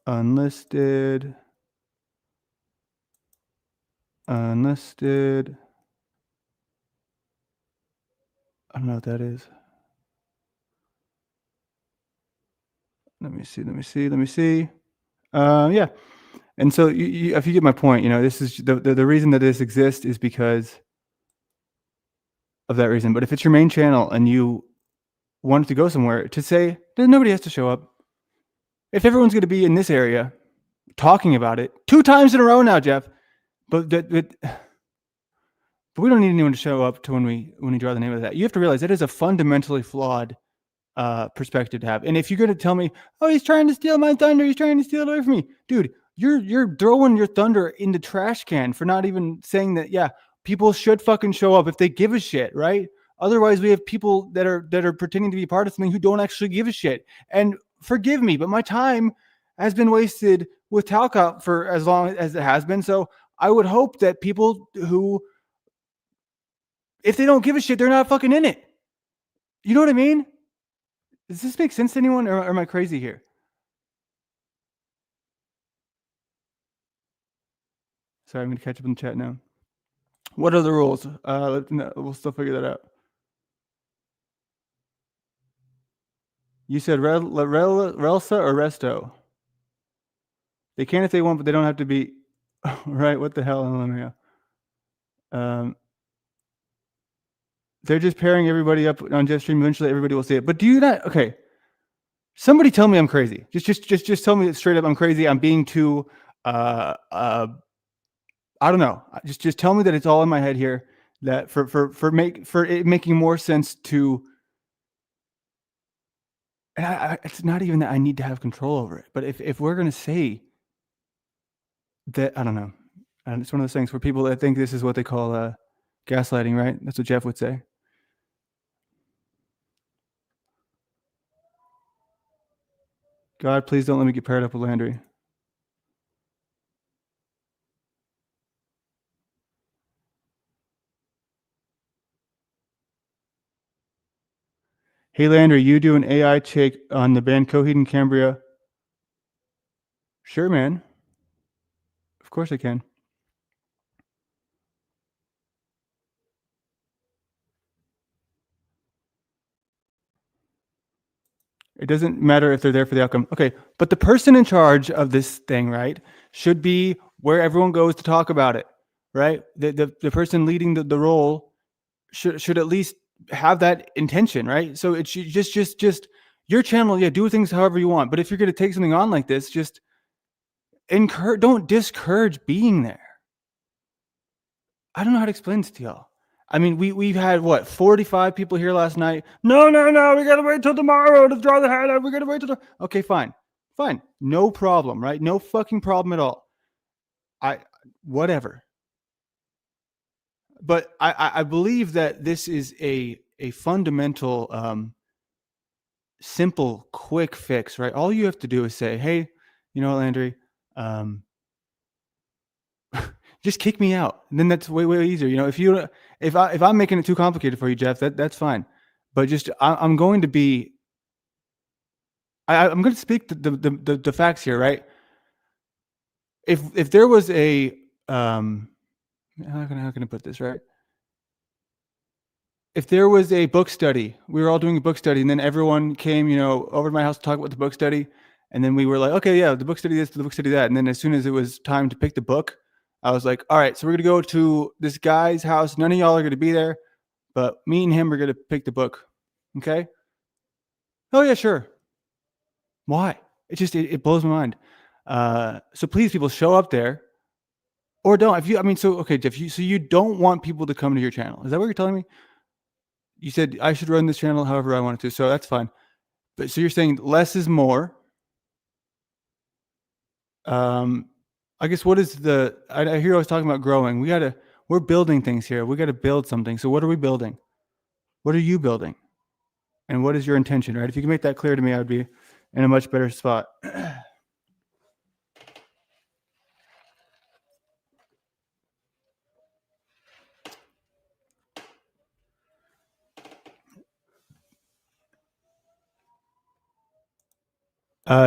Unlisted. Unlisted. I don't know what that is. Let me see. Yeah. And so if you get my point, this is the reason that this exists is because of that reason. But if it's your main channel and you want it to go somewhere, to say that nobody has to show up. If everyone's going to be in this area talking about it 2 times in a row now, Jeff, but we don't need anyone to show up to when we draw the name of that. You have to realize that is a fundamentally flawed perspective to have. And if you're going to tell me, oh, he's trying to steal my thunder, he's trying to steal it away from me, dude, you're throwing your thunder in the trash can for not even saying that. Yeah, people should fucking show up if they give a shit, right? Otherwise, we have people that are pretending to be part of something who don't actually give a shit. And forgive me, but my time has been wasted with Talcott for as long as it has been. So I would hope that people who, if they don't give a shit, they're not fucking in it. You know what I mean? Does this make sense to anyone, or am I crazy here? Sorry, I'm going to catch up in the chat now. What are the rules? We'll still figure that out. You said Relsa or Resto? They can if they want, but they don't have to be. Right? What the hell? They're just pairing everybody up on Jetstream. Eventually, everybody will see it. But do you not? Okay. Somebody tell me I'm crazy. Just tell me straight up I'm crazy. I'm being too. I don't know. Just tell me that it's all in my head here. That for it making more sense to. And it's not even that I need to have control over it. But if we're going to say that, I don't know. And it's one of those things for people that think this is what they call gaslighting, right? That's what Jeff would say. God, please don't let me get paired up with Landry. Hey, Landry, you do an AI check on the band Coheed and Cambria? Sure, man. Of course I can. It doesn't matter if they're there for the outcome. Okay, but the person in charge of this thing, right, should be where everyone goes to talk about it, right? The person leading the role should at least have that intention, right? So it should just your channel, yeah, do things however you want. But if you're going to take something on like this, just don't discourage being there. I don't know how to explain this to y'all. I mean, we've had 45 people here last night. No, we gotta wait till tomorrow to draw the hat out. We gotta wait till okay, fine, no problem, right? No fucking problem at all. Whatever. But I believe that this is a fundamental, simple, quick fix, right? All you have to do is say, hey, you know what, Landry, just kick me out. And then that's way easier. If I'm making it too complicated for you, Jeff, that's fine. but just I'm going to be. I'm going to speak the facts here, right? If there was a how can I put this, right? If there was a book study, we were all doing a book study, and then everyone came, over to my house to talk about the book study, and then we were like, okay, yeah, the book study this, the book study that, and then as soon as it was time to pick the book, I was like, all right, so we're gonna go to this guy's house. None of y'all are gonna be there, but me and him are gonna pick the book. Okay? Oh yeah, sure. Why? It blows my mind. So please, people, show up there, or don't. Okay, Jeff. So you don't want people to come to your channel? Is that what you're telling me? You said I should run this channel however I wanted to, so that's fine. But so you're saying less is more. I guess what is I hear I was talking about growing. We're building things here. We got to build something. So what are we building? What are you building? And what is your intention, right? If you can make that clear to me, I would be in a much better spot.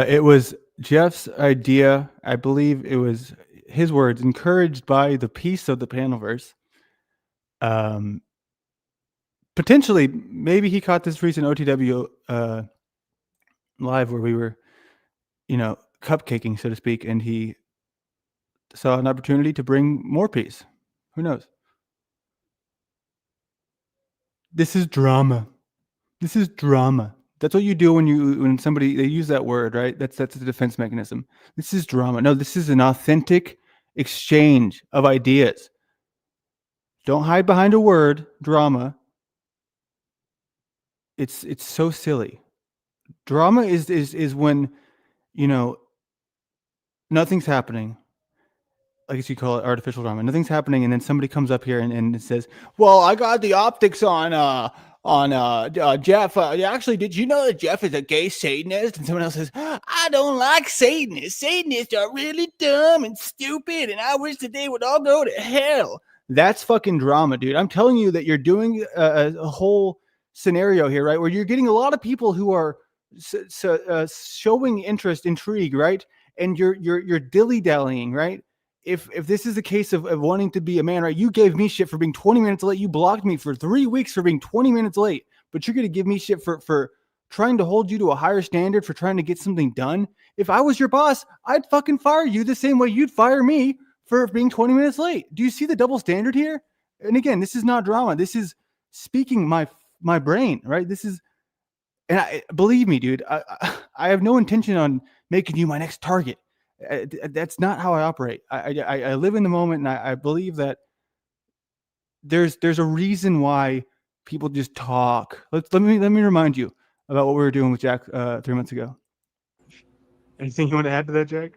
It was Jeff's idea. I believe it was his words, encouraged by the piece of the Panelverse. Potentially, maybe he caught this recent OTW live where we were, cupcaking, so to speak, and he saw an opportunity to bring more peace. Who knows? This is drama. This is drama. That's what you do when somebody, they use that word, right? That's a defense mechanism. This is drama. No, this is an authentic exchange of ideas. Don't hide behind a word, drama. It's so silly. Drama is when, nothing's happening. I guess you call it artificial drama. Nothing's happening, and then somebody comes up here and it says, "Well, I got the optics on Jeff. Actually, did you know that Jeff is a gay Satanist?" And someone else says, "I don't like Satanists. Satanists are really dumb and stupid, and I wish that they would all go to hell." That's fucking drama, dude. I'm telling you that you're doing a whole scenario here, right? Where you're getting a lot of people who are showing interest, intrigue, right? And you're dilly-dallying, right? If this is a case of wanting to be a man, right? You gave me shit for being 20 minutes late. You blocked me for 3 weeks for being 20 minutes late, but you're going to give me shit for trying to hold you to a higher standard, for trying to get something done. If I was your boss, I'd fucking fire you the same way you'd fire me for being 20 minutes late. Do you see the double standard here? And again, this is not drama. This is speaking my brain, right? This is, and believe me, dude, I have no intention on making you my next target. That's not how I operate. I live in the moment, and I believe that there's a reason why people just talk. Let me remind you about what we were doing with Jack 3 months ago. Anything you want to add to that, Jack?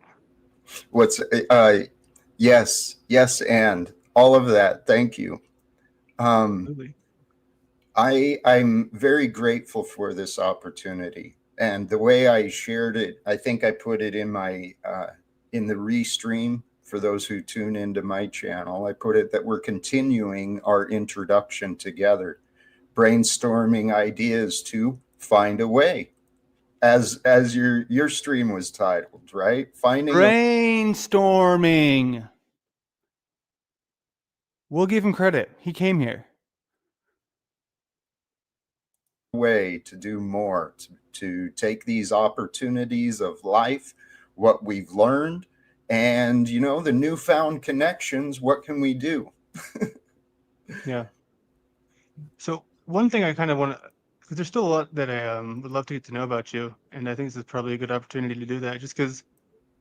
Yes, and all of that. Thank you. Absolutely. I'm very grateful for this opportunity. And the way I shared it, I think I put it in my in the restream for those who tune into my channel. I put it that we're continuing our introduction together, brainstorming ideas to find a way, as your stream was titled, right? Brainstorming. We'll give him credit. He came here. Way to do more, to take these opportunities of life, what we've learned, and the newfound connections. What can we do? Yeah. So one thing I kind of want to, because there's still a lot that I would love to get to know about you, and I think this is probably a good opportunity to do that, just because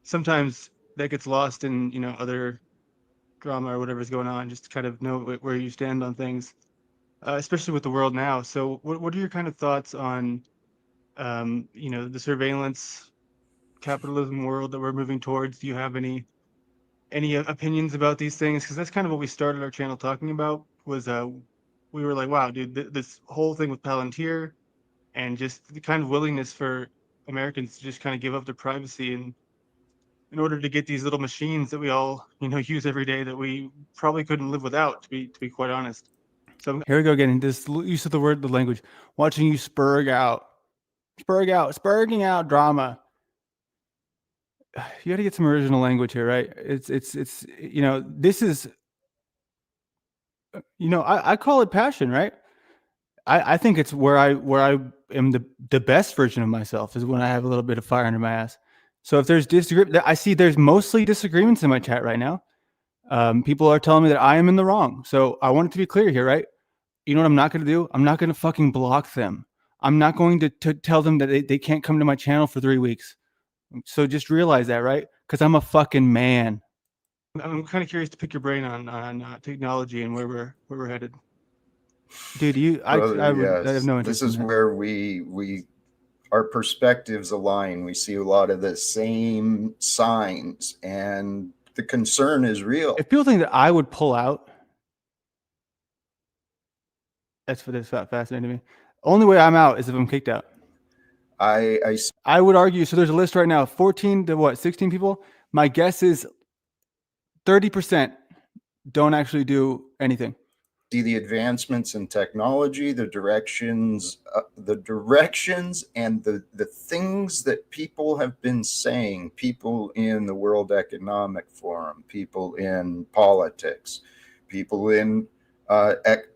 sometimes that gets lost in other drama or whatever's going on, just to kind of know where you stand on things. Especially with the world now. So what are your kind of thoughts on, the surveillance capitalism world that we're moving towards? Do you have any opinions about these things? Because that's kind of what we started our channel talking about, was we were like, wow, dude, this whole thing with Palantir and just the kind of willingness for Americans to just kind of give up their privacy and in order to get these little machines that we all, use every day that we probably couldn't live without, to be quite honest. So here we go again. This use of the language, watching you spurging out drama. You got to get some original language here, right? It's this is, I call it passion, right? I think it's where I am the best version of myself is when I have a little bit of fire under my ass. So if there's disagreement, I see there's mostly disagreements in my chat right now. People are telling me that I am in the wrong. So I want it to be clear here, right? You know what I'm not going to do? I'm not going to fucking block them. I'm not going to tell them that they can't come to my channel for 3 weeks. So just realize that, right? Because I'm a fucking man. I'm kind of curious to pick your brain on technology and where we're headed. Dude, I have no interest. This is where our perspectives align. We see a lot of the same signs, and the concern is real. If people think that I would pull out, that's fascinating to me. Only way I'm out is if I'm kicked out. I would argue. So there's a list right now, 14 to 16 people. My guess is 30% don't actually do anything. See the advancements in technology, the directions and the things that people have been saying, people in the World Economic Forum, people in politics, people in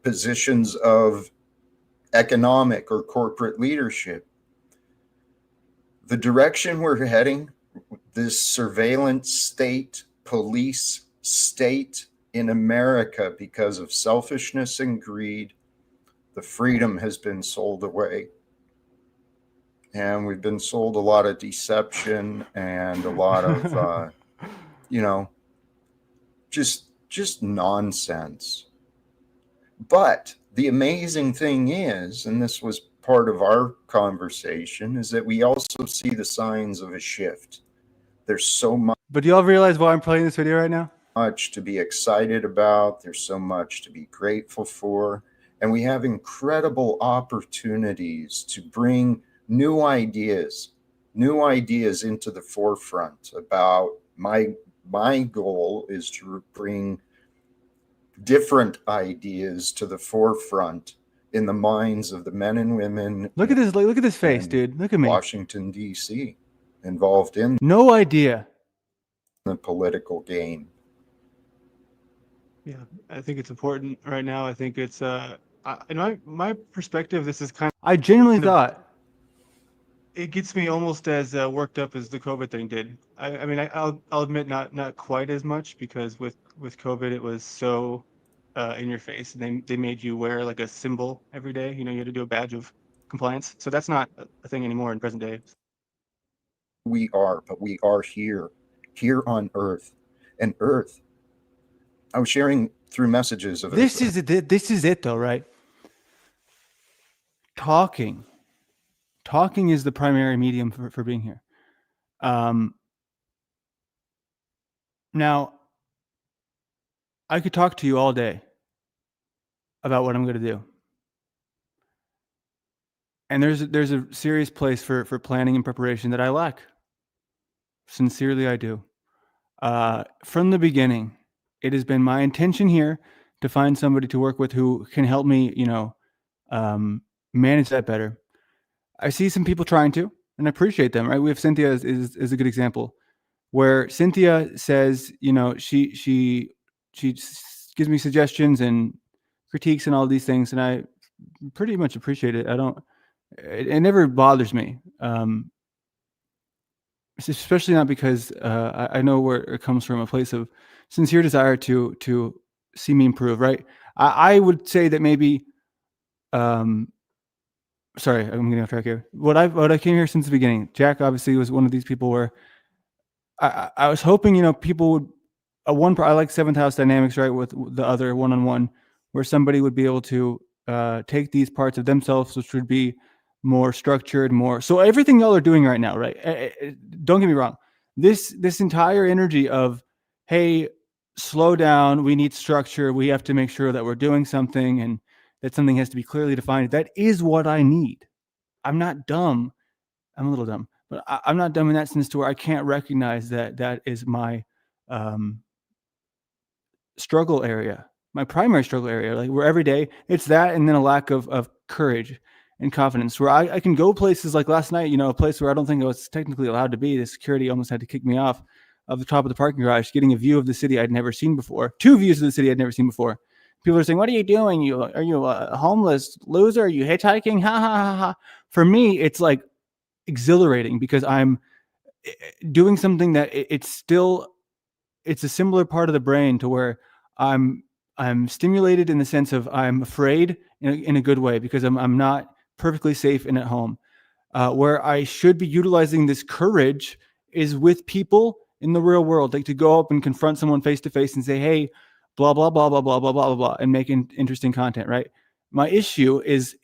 positions of economic or corporate leadership. The direction we're heading, this surveillance state, police state in America, because of selfishness and greed, the freedom has been sold away. And we've been sold a lot of deception and a lot of, just nonsense. But the amazing thing is, and this was part of our conversation, is that we also see the signs of a shift. There's so much. But do y'all realize why I'm playing this video right now? Much to be excited about. There's so much to be grateful for. And we have incredible opportunities to bring new ideas into the forefront. About my goal is to bring different ideas to the forefront in the minds of the men and women. Look at this face, dude. Look at me. Washington, D.C. involved in no idea the political game. Yeah, I think it's important right now. I think it's in my perspective, this is kind of, I genuinely thought it gets me almost as worked up as the COVID thing did. I mean, I'll admit not quite as much, because with COVID it was so in your face. They made you wear like a symbol every day. You had to do a badge of compliance. So that's not a thing anymore in present day. We are here on Earth, and Earth. I was sharing through messages of this is it though, right? Talking is the primary medium for being here. Now I could talk to you all day about what I'm going to do, and there's a serious place for planning and preparation that I lack. Sincerely, I do. From the beginning, it has been my intention here to find somebody to work with who can help me, manage that better. I see some people trying to, and I appreciate them, right? We have Cynthia is a good example, where Cynthia says, she gives me suggestions and critiques and all these things, and I pretty much appreciate it. It never bothers me. Especially not because I know where it comes from, a place of sincere desire to see me improve, right? I would say that maybe, sorry, I'm getting off track here. What I came here since the beginning, Jack obviously was one of these people where I was hoping, people would, I like 7th house dynamics, right? With the other one-on-one, where somebody would be able to take these parts of themselves, which would be more structured, so everything y'all are doing right now, right? Don't get me wrong. This entire energy of, hey, slow down, we need structure, we have to make sure that we're doing something and that something has to be clearly defined. That is what I need. I'm not dumb. I'm a little dumb, but I'm not dumb in that sense to where I can't recognize that is my struggle area. my primary struggle area. Like where every day it's that, and then a lack of courage and confidence. Where I can go places like last night, a place where I don't think I was technically allowed to be. The security almost had to kick me off of the top of the parking garage, getting a view of the city I'd never seen before. 2 views of the city I'd never seen before. People are saying, "What are you doing? Are you a homeless loser? Are you hitchhiking?" Ha ha ha ha. For me, it's like exhilarating because I'm doing something that it's a similar part of the brain to where I'm stimulated in the sense of I'm afraid in a good way because I'm not perfectly safe and at home. Where I should be utilizing this courage is with people in the real world, like to go up and confront someone face to face and say, "Hey, blah blah blah blah blah blah blah blah," and make interesting content. Right. My issue is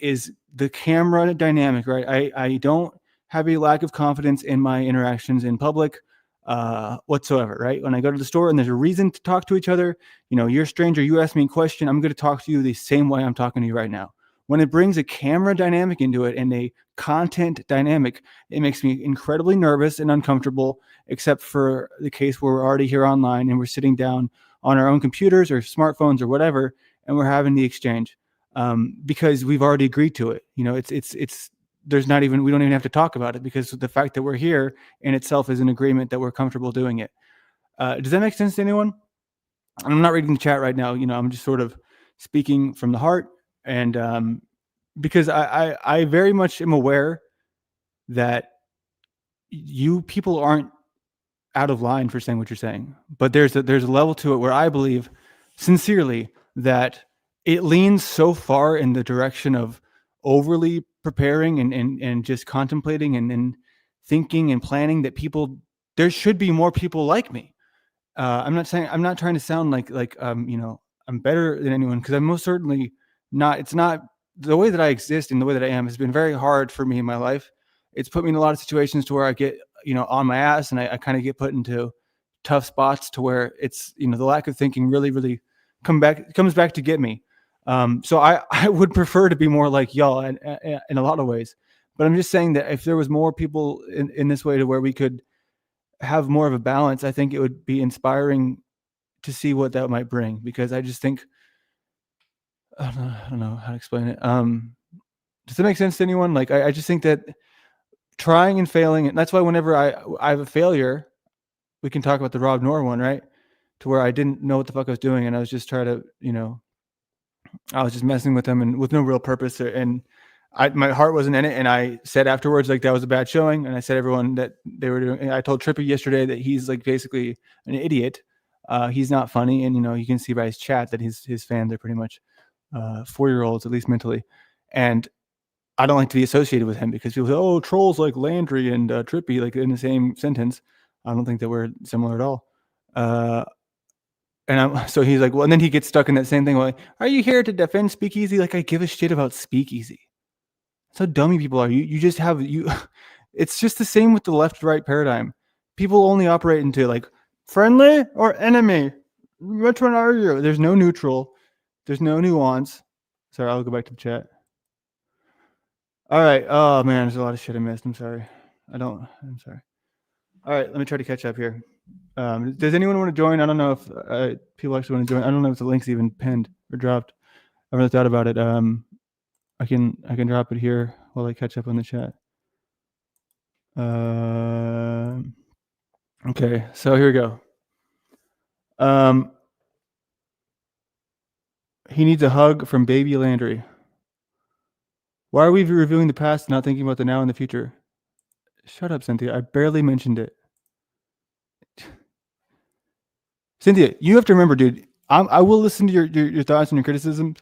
the camera dynamic. Right. I don't have a lack of confidence in my interactions in public whatsoever. Right. When I go to the store and there's a reason to talk to each other, you're a stranger, you ask me a question, I'm going to talk to you the same way I'm talking to you right now. When it brings a camera dynamic into it and a content dynamic, it makes me incredibly nervous and uncomfortable, except for the case where we're already here online and we're sitting down on our own computers or smartphones or whatever, and we're having the exchange because we've already agreed to it. It's there's not even, we don't even have to talk about it because the fact that we're here in itself is an agreement that we're comfortable doing it. Does that make sense to anyone? I'm not reading the chat right now. I'm just sort of speaking from the heart. And because I very much am aware that you people aren't out of line for saying what you're saying, but there's a level to it where I believe sincerely that it leans so far in the direction of overly preparing and just contemplating and thinking and planning that there should be more people like me. I'm not trying to sound like I'm better than anyone, because I'm most certainly not. It's not the way that I exist and the way that I am has been very hard for me in my life. It's put me in a lot of situations to where I get, on my ass, and I kind of get put into tough spots to where it's, the lack of thinking really, really comes back to get me. So I would prefer to be more like y'all in a lot of ways, but I'm just saying that if there was more people in this way to where we could have more of a balance, I think it would be inspiring to see what that might bring, because I just think, I don't know how to explain it. Does that make sense to anyone? Like, I just think that trying and failing, and that's why whenever I have a failure, we can talk about the Rob Noor one, right? To where I didn't know what the fuck I was doing, and I was just trying to, I was just messing with them and with no real purpose, and my heart wasn't in it. And I said afterwards, like, that was a bad showing. And I said everyone that they were doing, I told Trippy yesterday that he's like basically an idiot. He's not funny. And, you can see by his chat that his fans are pretty much 4-year-olds, at least mentally. And I don't like to be associated with him because people say, "Oh, trolls like Landry and Trippy," like in the same sentence. I don't think that we're similar at all. So he's like, well, and then he gets stuck in that same thing. Like, are you here to defend Speakeasy? Like, I give a shit about Speakeasy. That's how dummy people are. You just have it's just the same with the left-right paradigm. People only operate into like friendly or enemy. Which one are you? There's no neutral. There's no nuance. Sorry, I'll go back to the chat. All right. Oh man, there's a lot of shit I missed. I'm sorry. I'm sorry. All right, let me try to catch up here. Does anyone want to join? I don't know if people actually want to join. I don't know if the link's even pinned or dropped. I haven't thought about it. I can drop it here while I catch up on the chat. Okay, so here we go. He needs a hug from Baby Landry. Why are we reviewing the past and not thinking about the now and the future? Shut up, Cynthia. I barely mentioned it. Cynthia, you have to remember, dude, I will listen to your thoughts and your criticisms.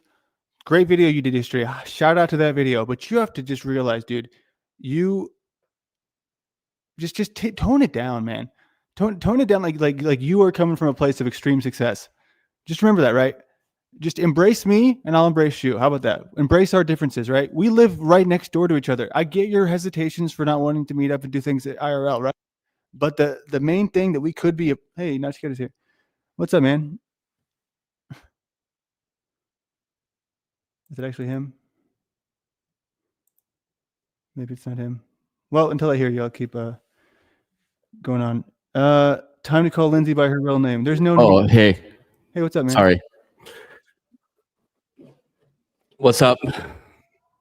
Great video you did yesterday. Shout out to that video. But you have to just realize, dude, you just tone it down, man. Tone it down like you are coming from a place of extreme success. Just remember that, right? Just embrace me and I'll embrace you. How about that? Embrace our differences, right? We live right next door to each other. I get your hesitations for not wanting to meet up and do things at IRL, right? But the main thing that we could be, hey, Nachiketa is here. What's up, man? Is it actually him? Maybe it's not him. Well, until I hear you, I'll keep going on. Time to call Lindsay by her real name. There's no Oh, need. hey. Hey, what's up, man? Sorry. What's up?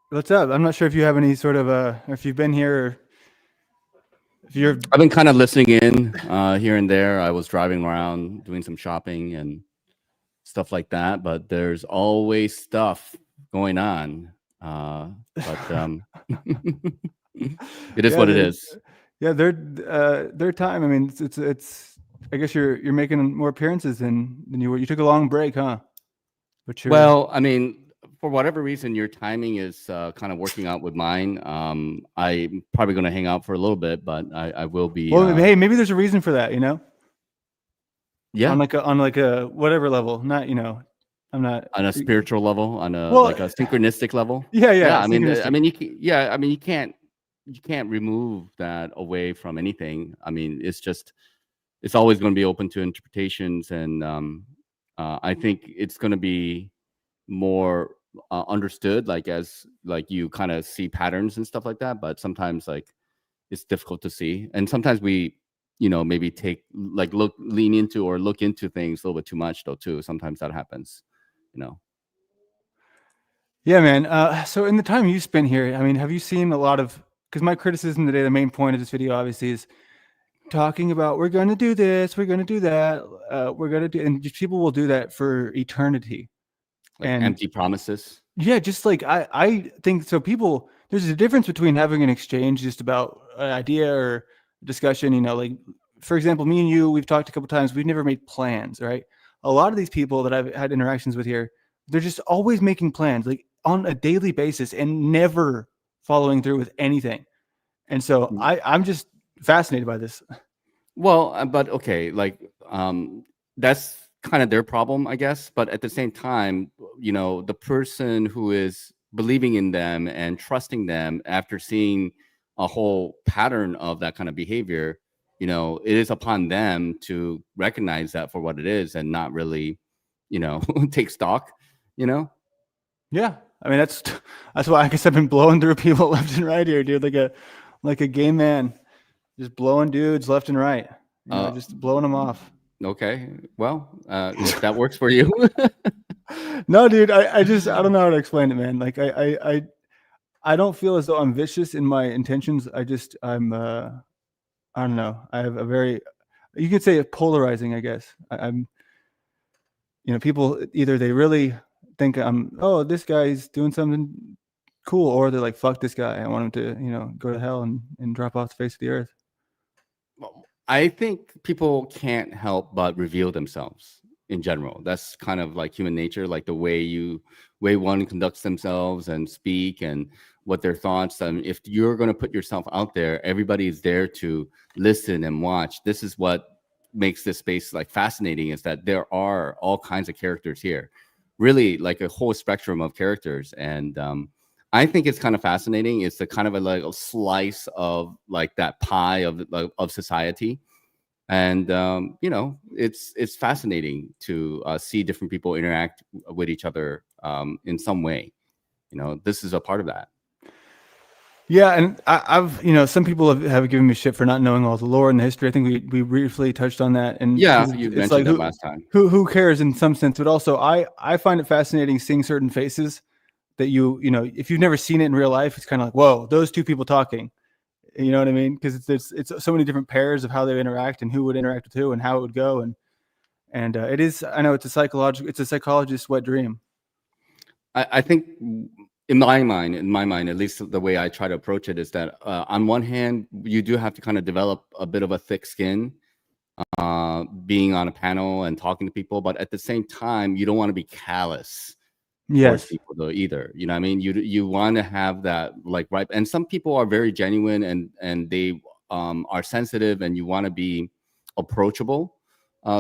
What's up? I'm not sure if you have any sort of or if you've been here, or if you're. I've been kind of listening in here and there. I was driving around doing some shopping and stuff like that, but there's always stuff going on. But it is what it is. Yeah, their time. I mean, it's. I guess you're making more appearances than you were. You took a long break, huh? But well, I mean, for whatever reason, your timing is kind of working out with mine. I'm probably going to hang out for a little bit, but I will be. Well, hey, maybe there's a reason for that, you know. Yeah. On like a whatever level, not, you know, I'm not on a spiritual level, on a like a synchronistic level. Yeah. I mean, you can't remove that away from anything. I mean, it's always going to be open to interpretations, and I think it's going to be more understood, like as like you kind of see patterns and stuff like that. But sometimes like it's difficult to see, and sometimes we, you know, maybe lean into or look into things a little bit too much though too. Sometimes that happens, you know. Yeah, man. So in the time you spent here, I mean, have you seen a lot of? Because my criticism today, the main point of this video, obviously, is talking about we're going to do this, we're going to do that, we're going to do, and just people will do that for eternity. Like and empty promises. Yeah, just like I think so. People, there's a difference between having an exchange just about an idea or discussion. You know, like for example, me and you, we've talked a couple times. We've never made plans, right? A lot of these people that I've had interactions with here, they're just always making plans, like on a daily basis, and never following through with anything. And so I'm just fascinated by this. Well, but okay, like that's kind of their problem, I guess. But at the same time, you know, the person who is believing in them and trusting them after seeing a whole pattern of that kind of behavior, you know, it is upon them to recognize that for what it is and not really, you know, take stock, you know? Yeah. I mean, that's why I guess I've been blowing through people left and right here, dude. Like a gay man, just blowing dudes left and right, you know, just blowing them off. Okay. Well, if that works for you. No, dude, I don't know how to explain it, man. Like I don't feel as though I'm vicious in my intentions. I don't know. I have a very, you could say polarizing, I guess. I'm, you know, people either they really think oh, this guy's doing something cool, or they're like, fuck this guy, I want him to, you know, go to hell and drop off the face of the earth. Well, I think people can't help but reveal themselves in general. That's kind of like human nature, like the way one conducts themselves and speak and what their thoughts. If you're going to put yourself out there, everybody is there to listen and watch. This is what makes this space like fascinating, is that there are all kinds of characters here, really like a whole spectrum of characters. And I think it's kind of fascinating. It's a kind of like a slice of like that pie of society. And, you know, it's fascinating to see different people interact with each other in some way. You know, this is a part of that. Yeah, and I've, you know, some people have given me shit for not knowing all the lore and the history. I think we briefly touched on that. And yeah, you mentioned like, that last time. Who cares in some sense? But also, I find it fascinating seeing certain faces that you know, if you've never seen it in real life, it's kind of like, whoa, those two people talking. You know what I mean? Because it's so many different pairs of how they interact and who would interact with who and how it would go. And it is, I know it's a psychologist's wet dream. I think in my mind, at least the way I try to approach it is that on one hand, you do have to kind of develop a bit of a thick skin, being on a panel and talking to people. But at the same time, you don't want to be callous. Towards people though either, you know what I mean? You want to have that like right, and some people are very genuine and they are sensitive, and you want to be approachable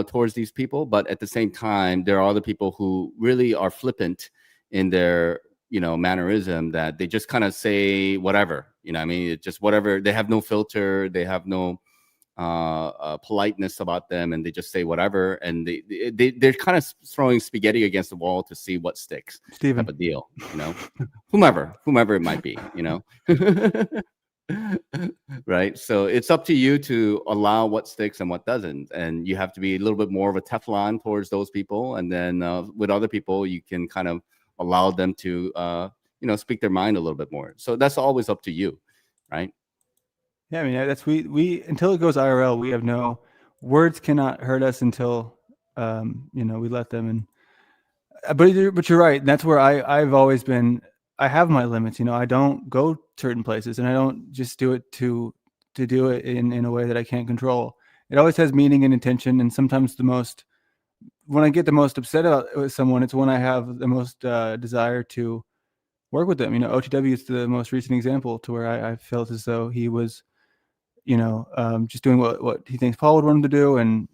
towards these people. But at the same time, there are other people who really are flippant in their, you know, mannerism, that they just kind of say whatever, you know what I mean? It's just whatever. They have no filter, they have no politeness about them, and they just say whatever, and they're kind of throwing spaghetti against the wall to see what sticks. Steven. Type of deal, you know. whomever it might be, you know. Right, so it's up to you to allow what sticks and what doesn't, and you have to be a little bit more of a Teflon towards those people, and then with other people you can kind of allow them to speak their mind a little bit more. So that's always up to you, right? Yeah, I mean, that's we until it goes IRL, we have no words cannot hurt us until we let them. And but you're right. That's where I've always been. I have my limits. I don't go certain places, and I don't just do it to do it in a way that I can't control. It always has meaning and intention, and sometimes when I get the most upset with someone, it's when I have the most desire to work with them. OTW is the most recent example to where I felt as though he was, just doing what he thinks Paul would want him to do, and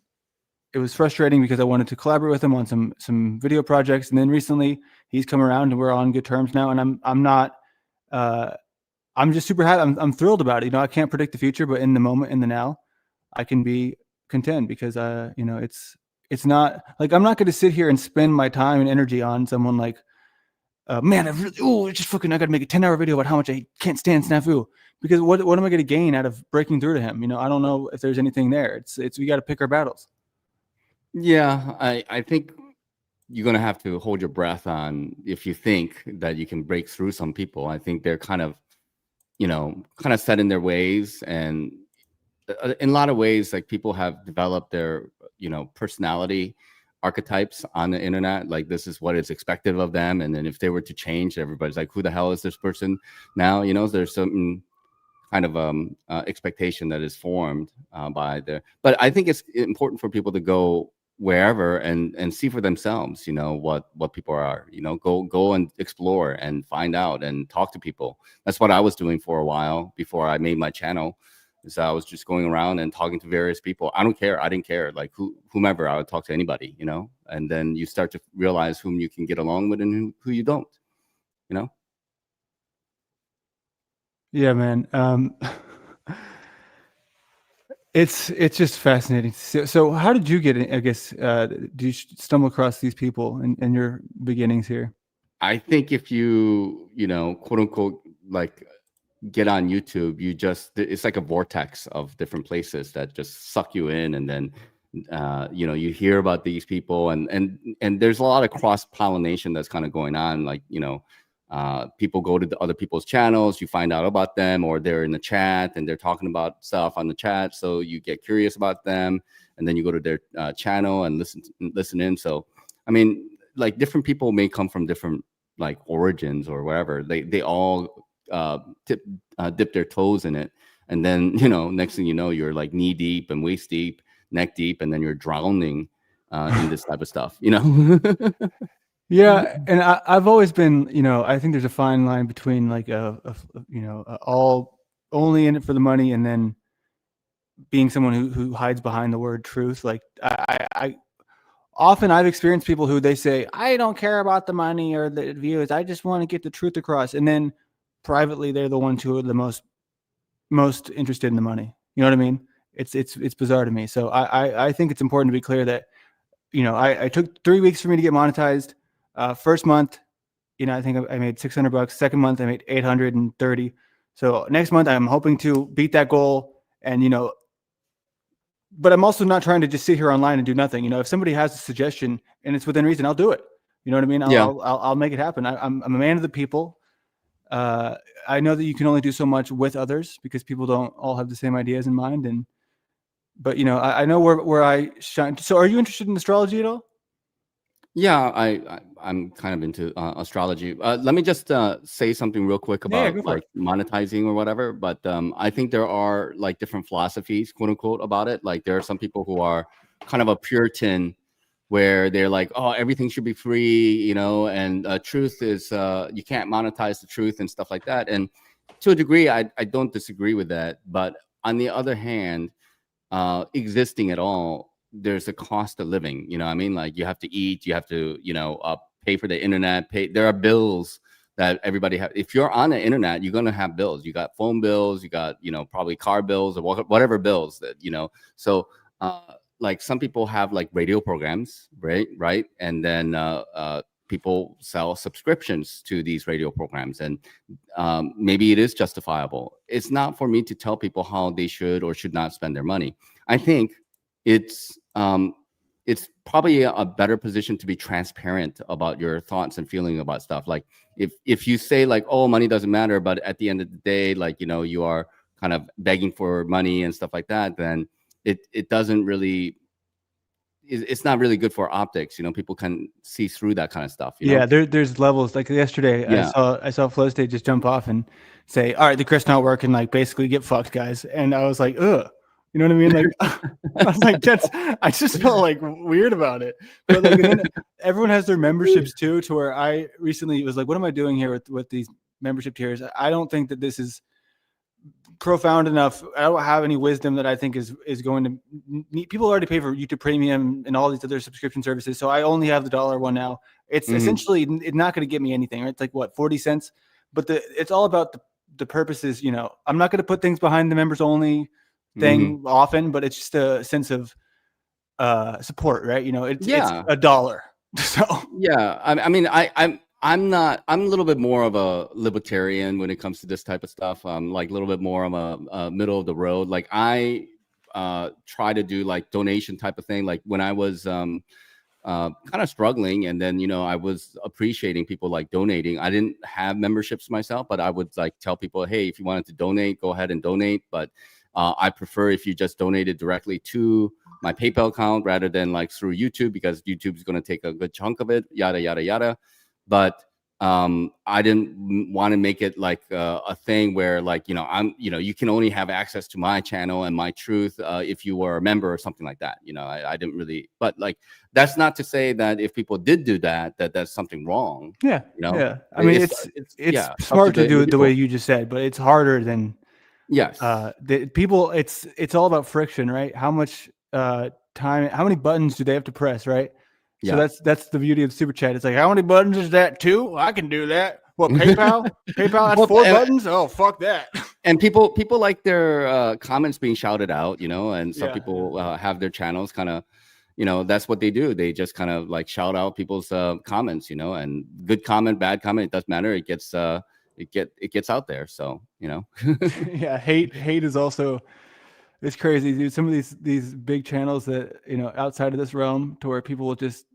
it was frustrating because I wanted to collaborate with him on some video projects. And then recently he's come around and we're on good terms now. And I'm just super happy. I'm thrilled about it. I can't predict the future, but in the moment, in the now, I can be content because, it's not like, I'm not going to sit here and spend my time and energy on someone like, man, I got to make a 10-hour video about how much I can't stand Snafu, because what am I going to gain out of breaking through to him? I don't know if there's anything there. We got to pick our battles. Yeah, I think you're going to have to hold your breath on if you think that you can break through some people. I think they're kind of set in their ways. And in a lot of ways, like, people have developed their, personality archetypes on the internet. Like, this is what is expected of them. And then if they were to change, everybody's like, who the hell is this person now? There's certain kind of expectation that is formed by but I think it's important for people to go wherever and see for themselves, what people are, go and explore and find out and talk to people. That's what I was doing for a while before I made my channel. So I was just going around and talking to various people. I didn't care, like whomever. I would talk to anybody, and then you start to realize whom you can get along with and who you don't, Yeah, man. It's just fascinating. So how did you get in? I guess, did you stumble across these people in your beginnings here? I think if you, quote unquote, like, get on YouTube, it's like a vortex of different places that just suck you in. And then, you hear about these people and there's a lot of cross-pollination that's kind of going on. Like, people go to the other people's channels, you find out about them, or they're in the chat and they're talking about stuff on the chat. So you get curious about them, and then you go to their channel and listen in. So, I mean, like, different people may come from different, like, origins or whatever. They all dip their toes in it. And then, next thing you know, you're like knee deep and waist deep, neck deep, and then you're drowning in this type of stuff, Yeah, and I've always been, I think there's a fine line between like all only in it for the money, and then being someone who hides behind the word truth. Like, I often I've experienced people who they say, I don't care about the money or the views, I just want to get the truth across, and then privately they're the ones who are the most interested in the money. You know what I mean? It's bizarre to me. So I think it's important to be clear that, I took 3 weeks for me to get monetized. First month, I think I made $600. Second month, I made 830. So next month, I'm hoping to beat that goal. And, but I'm also not trying to just sit here online and do nothing. If somebody has a suggestion and it's within reason, I'll do it. You know what I mean? I'll make it happen. I'm a man of the people. I know that you can only do so much with others because people don't all have the same ideas in mind. But I know where I shine. So are you interested in astrology at all? Yeah, I'm kind of into astrology. Let me just say something real quick about like monetizing or whatever. But I think there are like different philosophies, quote unquote, about it. Like, there are some people who are kind of a Puritan, where they're like, oh, everything should be free, and truth is you can't monetize the truth and stuff like that. And to a degree, I don't disagree with that. But on the other hand, existing at all, there's a cost of living. You know what I mean? Like, you have to eat, you have to, pay for the internet, there are bills that everybody have. If you're on the internet, you're going to have bills. You got phone bills, you got, probably car bills or whatever bills that, so like, some people have like radio programs, right? And then people sell subscriptions to these radio programs, and maybe it is justifiable. It's not for me to tell people how they should or should not spend their money. I think it's probably a better position to be transparent about your thoughts and feeling about stuff. Like if you say like, oh, money doesn't matter, but at the end of the day, like, you know, you are kind of begging for money and stuff like that, then it doesn't really, it's not really good for optics. You know, people can see through that kind of stuff. You know? Yeah, there's levels. Like yesterday, Yeah. I saw Flow State just jump off and say, "All right, the Chris not working." Like basically, get fucked, guys. And I was like, ugh. You know what I mean? Like, I was like, I just felt like weird about it. But like, and then everyone has their memberships too. To where I recently was like, what am I doing here with these membership tiers? I don't think that this is profound enough. I don't have any wisdom that I think is going to need. People already pay for YouTube Premium and all these other subscription services, so I only have the $1 one now. It's essentially it's not going to get me anything. Right? It's like what, 40 cents, but it's all about the purposes. You know, I'm not going to put things behind the members only thing often, but it's just a sense of support, right? You know, it's $1. So yeah, I mean, I'm a little bit more of a libertarian when it comes to this type of stuff. I'm like a little bit more of a middle of the road. Like I try to do like donation type of thing. Like when I was kind of struggling, and then, you know, I was appreciating people like donating. I didn't have memberships myself, but I would like tell people, hey, if you wanted to donate, go ahead and donate. But I prefer if you just donated directly to my PayPal account rather than like through YouTube, because YouTube is going to take a good chunk of it, yada, yada, yada. But I didn't want to make it like a thing where like, you know, you can only have access to my channel and my truth if you were a member or something like that. You know, I didn't really, but like, that's not to say that if people did do that, that's something wrong. yeah, you know? yeah. I mean, it's smart to do it the way you just said, but it's harder than the people. It's all about friction, right? How much time, how many buttons do they have to press, right? So that's the beauty of Super Chat. It's like, how many buttons is that? 2? I can do that. What, PayPal? PayPal has 4 buttons? Oh, fuck that. And people like their comments being shouted out, you know, and some people have their channels kind of, you know, that's what they do. They just kind of like shout out people's comments, you know, and good comment, bad comment, it doesn't matter. It gets out there. So, you know. Yeah, hate is also, it's crazy, dude. Some of these big channels that, you know, outside of this realm, to where people will just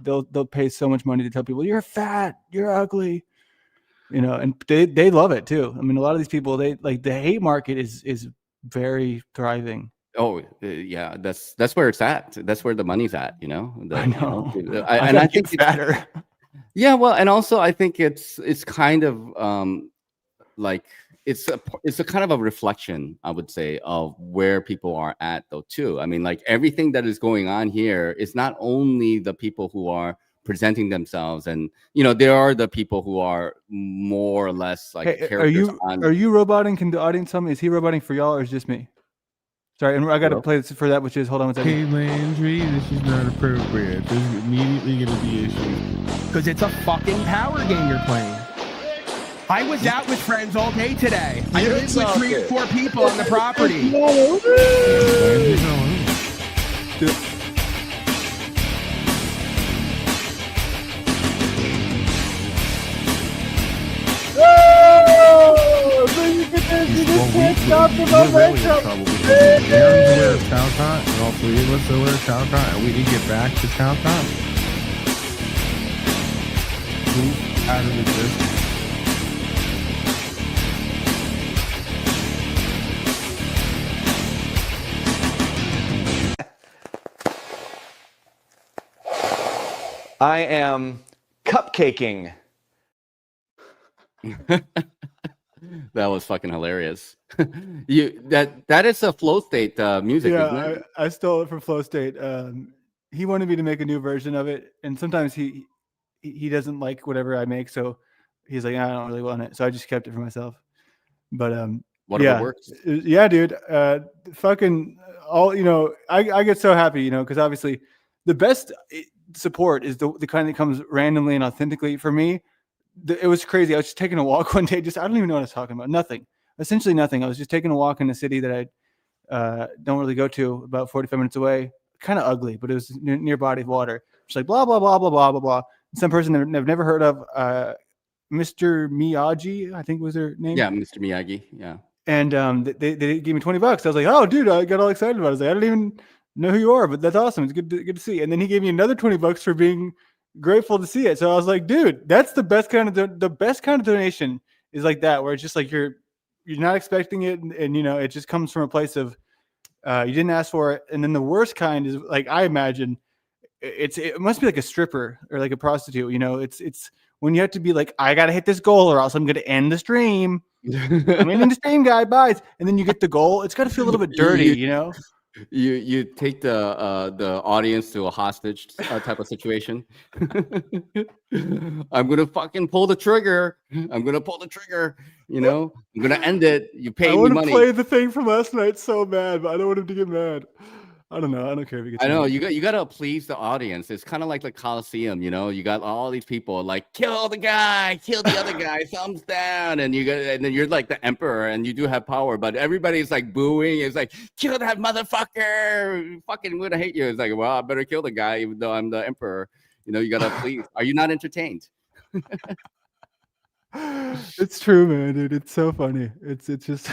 they'll pay so much money to tell people you're fat, you're ugly, you know, and they love it too. I mean, a lot of these people, they like, the hate market is very thriving. Oh yeah, that's where it's at. That's where the money's at, you know. I know. You know? I think it's fatter. Yeah, well, and also I think it's kind of like it's a kind of a reflection, I would say, of where people are at though too. I mean, like everything that is going on here is not only the people who are presenting themselves, and you know, there are the people who are more or less like are you roboting? Can the audience tell me, is he roboting for y'all or is just me? Sorry, and I got to play this for that, which is, hold on one second. Hey Landry, this is not appropriate. There's immediately going to be issues. Because it's a fucking power game you're playing. I was out with friends all day today. I lived with 3 or 4 people on the property. We're really in trouble because Aaron's aware of Talcott, and all 3 of us are aware of Talcott, and we didn't get back to Talcott. Who's out of existence? I am cupcaking. That was fucking hilarious. That is a Flow State music. Yeah, isn't it? I stole it from Flow State. He wanted me to make a new version of it, and sometimes he doesn't like whatever I make, so he's like, I don't really want it, so I just kept it for myself. But whatever works. Yeah, dude. Fucking all, you know, I get so happy, you know, because obviously the best support is the kind that comes randomly and authentically. For me, it was crazy. I was just taking a walk one day. I don't even know what I was talking about. Essentially nothing. I was just taking a walk in a city that I don't really go to, about 45 minutes away. Kind of ugly, but it was near body of water. Just like blah blah blah blah blah blah blah. Some person I've never heard of, Mr. Miyagi, I think was their name. Yeah, Mr. Miyagi. Yeah. And they gave me $20. I was like, oh, dude, I got all excited about it. I was like, I don't even know who you are, but that's awesome. It's good to see. And then he gave me another $20 for being grateful to see it. So I was like, dude, that's the best kind of the best kind of donation is like that, where it's just like you're not expecting it, and you know, it just comes from a place of you didn't ask for it. And then the worst kind is like, I imagine it must be like a stripper or like a prostitute. You know, it's when you have to be like, I gotta hit this goal or else I'm gonna end the stream. I'm ending the stream, guy. Bye. And then you get the goal. It's got to feel a little bit dirty, you know. You take the audience to a hostage type of situation. I'm gonna fucking pull the trigger. I'm gonna pull the trigger. You know, I'm gonna end it. You pay me money. I want to play the thing from last night so bad, but I don't want him to get mad. I don't know. I don't care if he gets I know mad. you got to please the audience. It's kind of like the Coliseum, you know. You got all these people like kill the guy, kill the other guy, thumbs down, and then you're like the emperor, and you do have power, but everybody's like booing. It's like kill that motherfucker, fucking would hate you. It's like, well, I better kill the guy even though I'm the emperor. You know, you gotta please. Are you not entertained? It's true, man, dude. It's so funny. It's just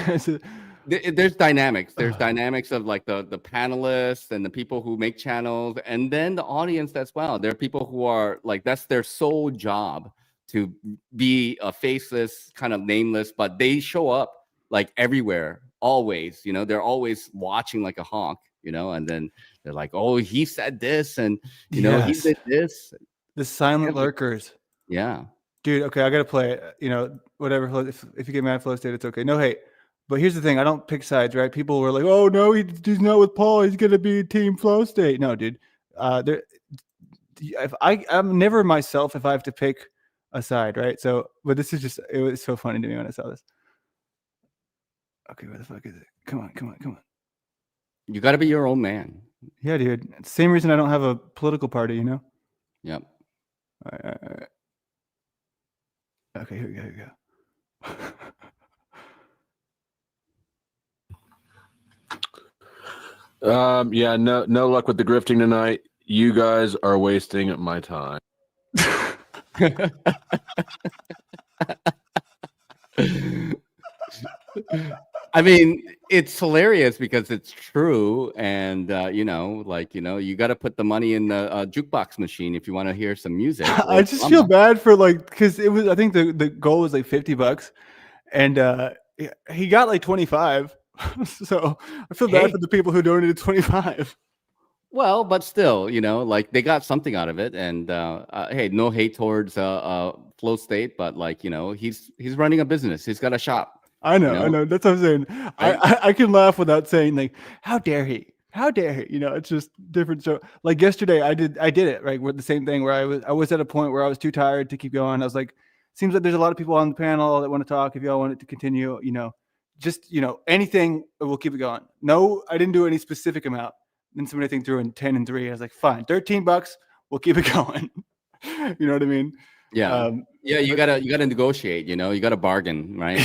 there's dynamics. There's dynamics of like the panelists and the people who make channels, and then the audience as well. There are people who are like, that's their sole job, to be a faceless, kind of nameless, but they show up like everywhere, always. You know, they're always watching like a hawk. You know, and then they're like, oh, he said this, and you know, he did this. The silent lurkers. Yeah. Dude, okay, I gotta play it. You know, whatever. If you get mad at Flow State, it's okay. No hate. But here's the thing: I don't pick sides, right? People were like, "Oh no, he's not with Paul. He's gonna be Team Flow State." No, dude. I'm never myself if I have to pick a side, right? So, but this is just—it was so funny to me when I saw this. Okay, where the fuck is it? Come on. You got to be your own man. Yeah, dude. It's the same reason I don't have a political party, you know. Yep. All right. Okay, here we go. Yeah, no luck with the grifting tonight. You guys are wasting my time. I mean, it's hilarious because it's true, and you know, you got to put the money in the jukebox machine if you want to hear some music. I just feel bad for because it was. I think the goal was like $50, and he got like 25. So I feel bad for the people who donated 25. Well, but still, you know, like they got something out of it, and hey, no hate towards Flow State, but like, you know, he's running a business. He's got a shop. I know, you know? I know. That's what I'm saying. I can laugh without saying like, how dare he? How dare he? You know, it's just different. So like yesterday, I did it right with the same thing where I was at a point where I was too tired to keep going. I was like, seems like there's a lot of people on the panel that want to talk. If y'all want it to continue, you know, just, you know, anything, we'll keep it going. No, I didn't do any specific amount. Then somebody think threw in 10 and 3. I was like, fine, $13, we'll keep it going. You know what I mean? Yeah. Yeah, you gotta negotiate, you know, you gotta bargain, right?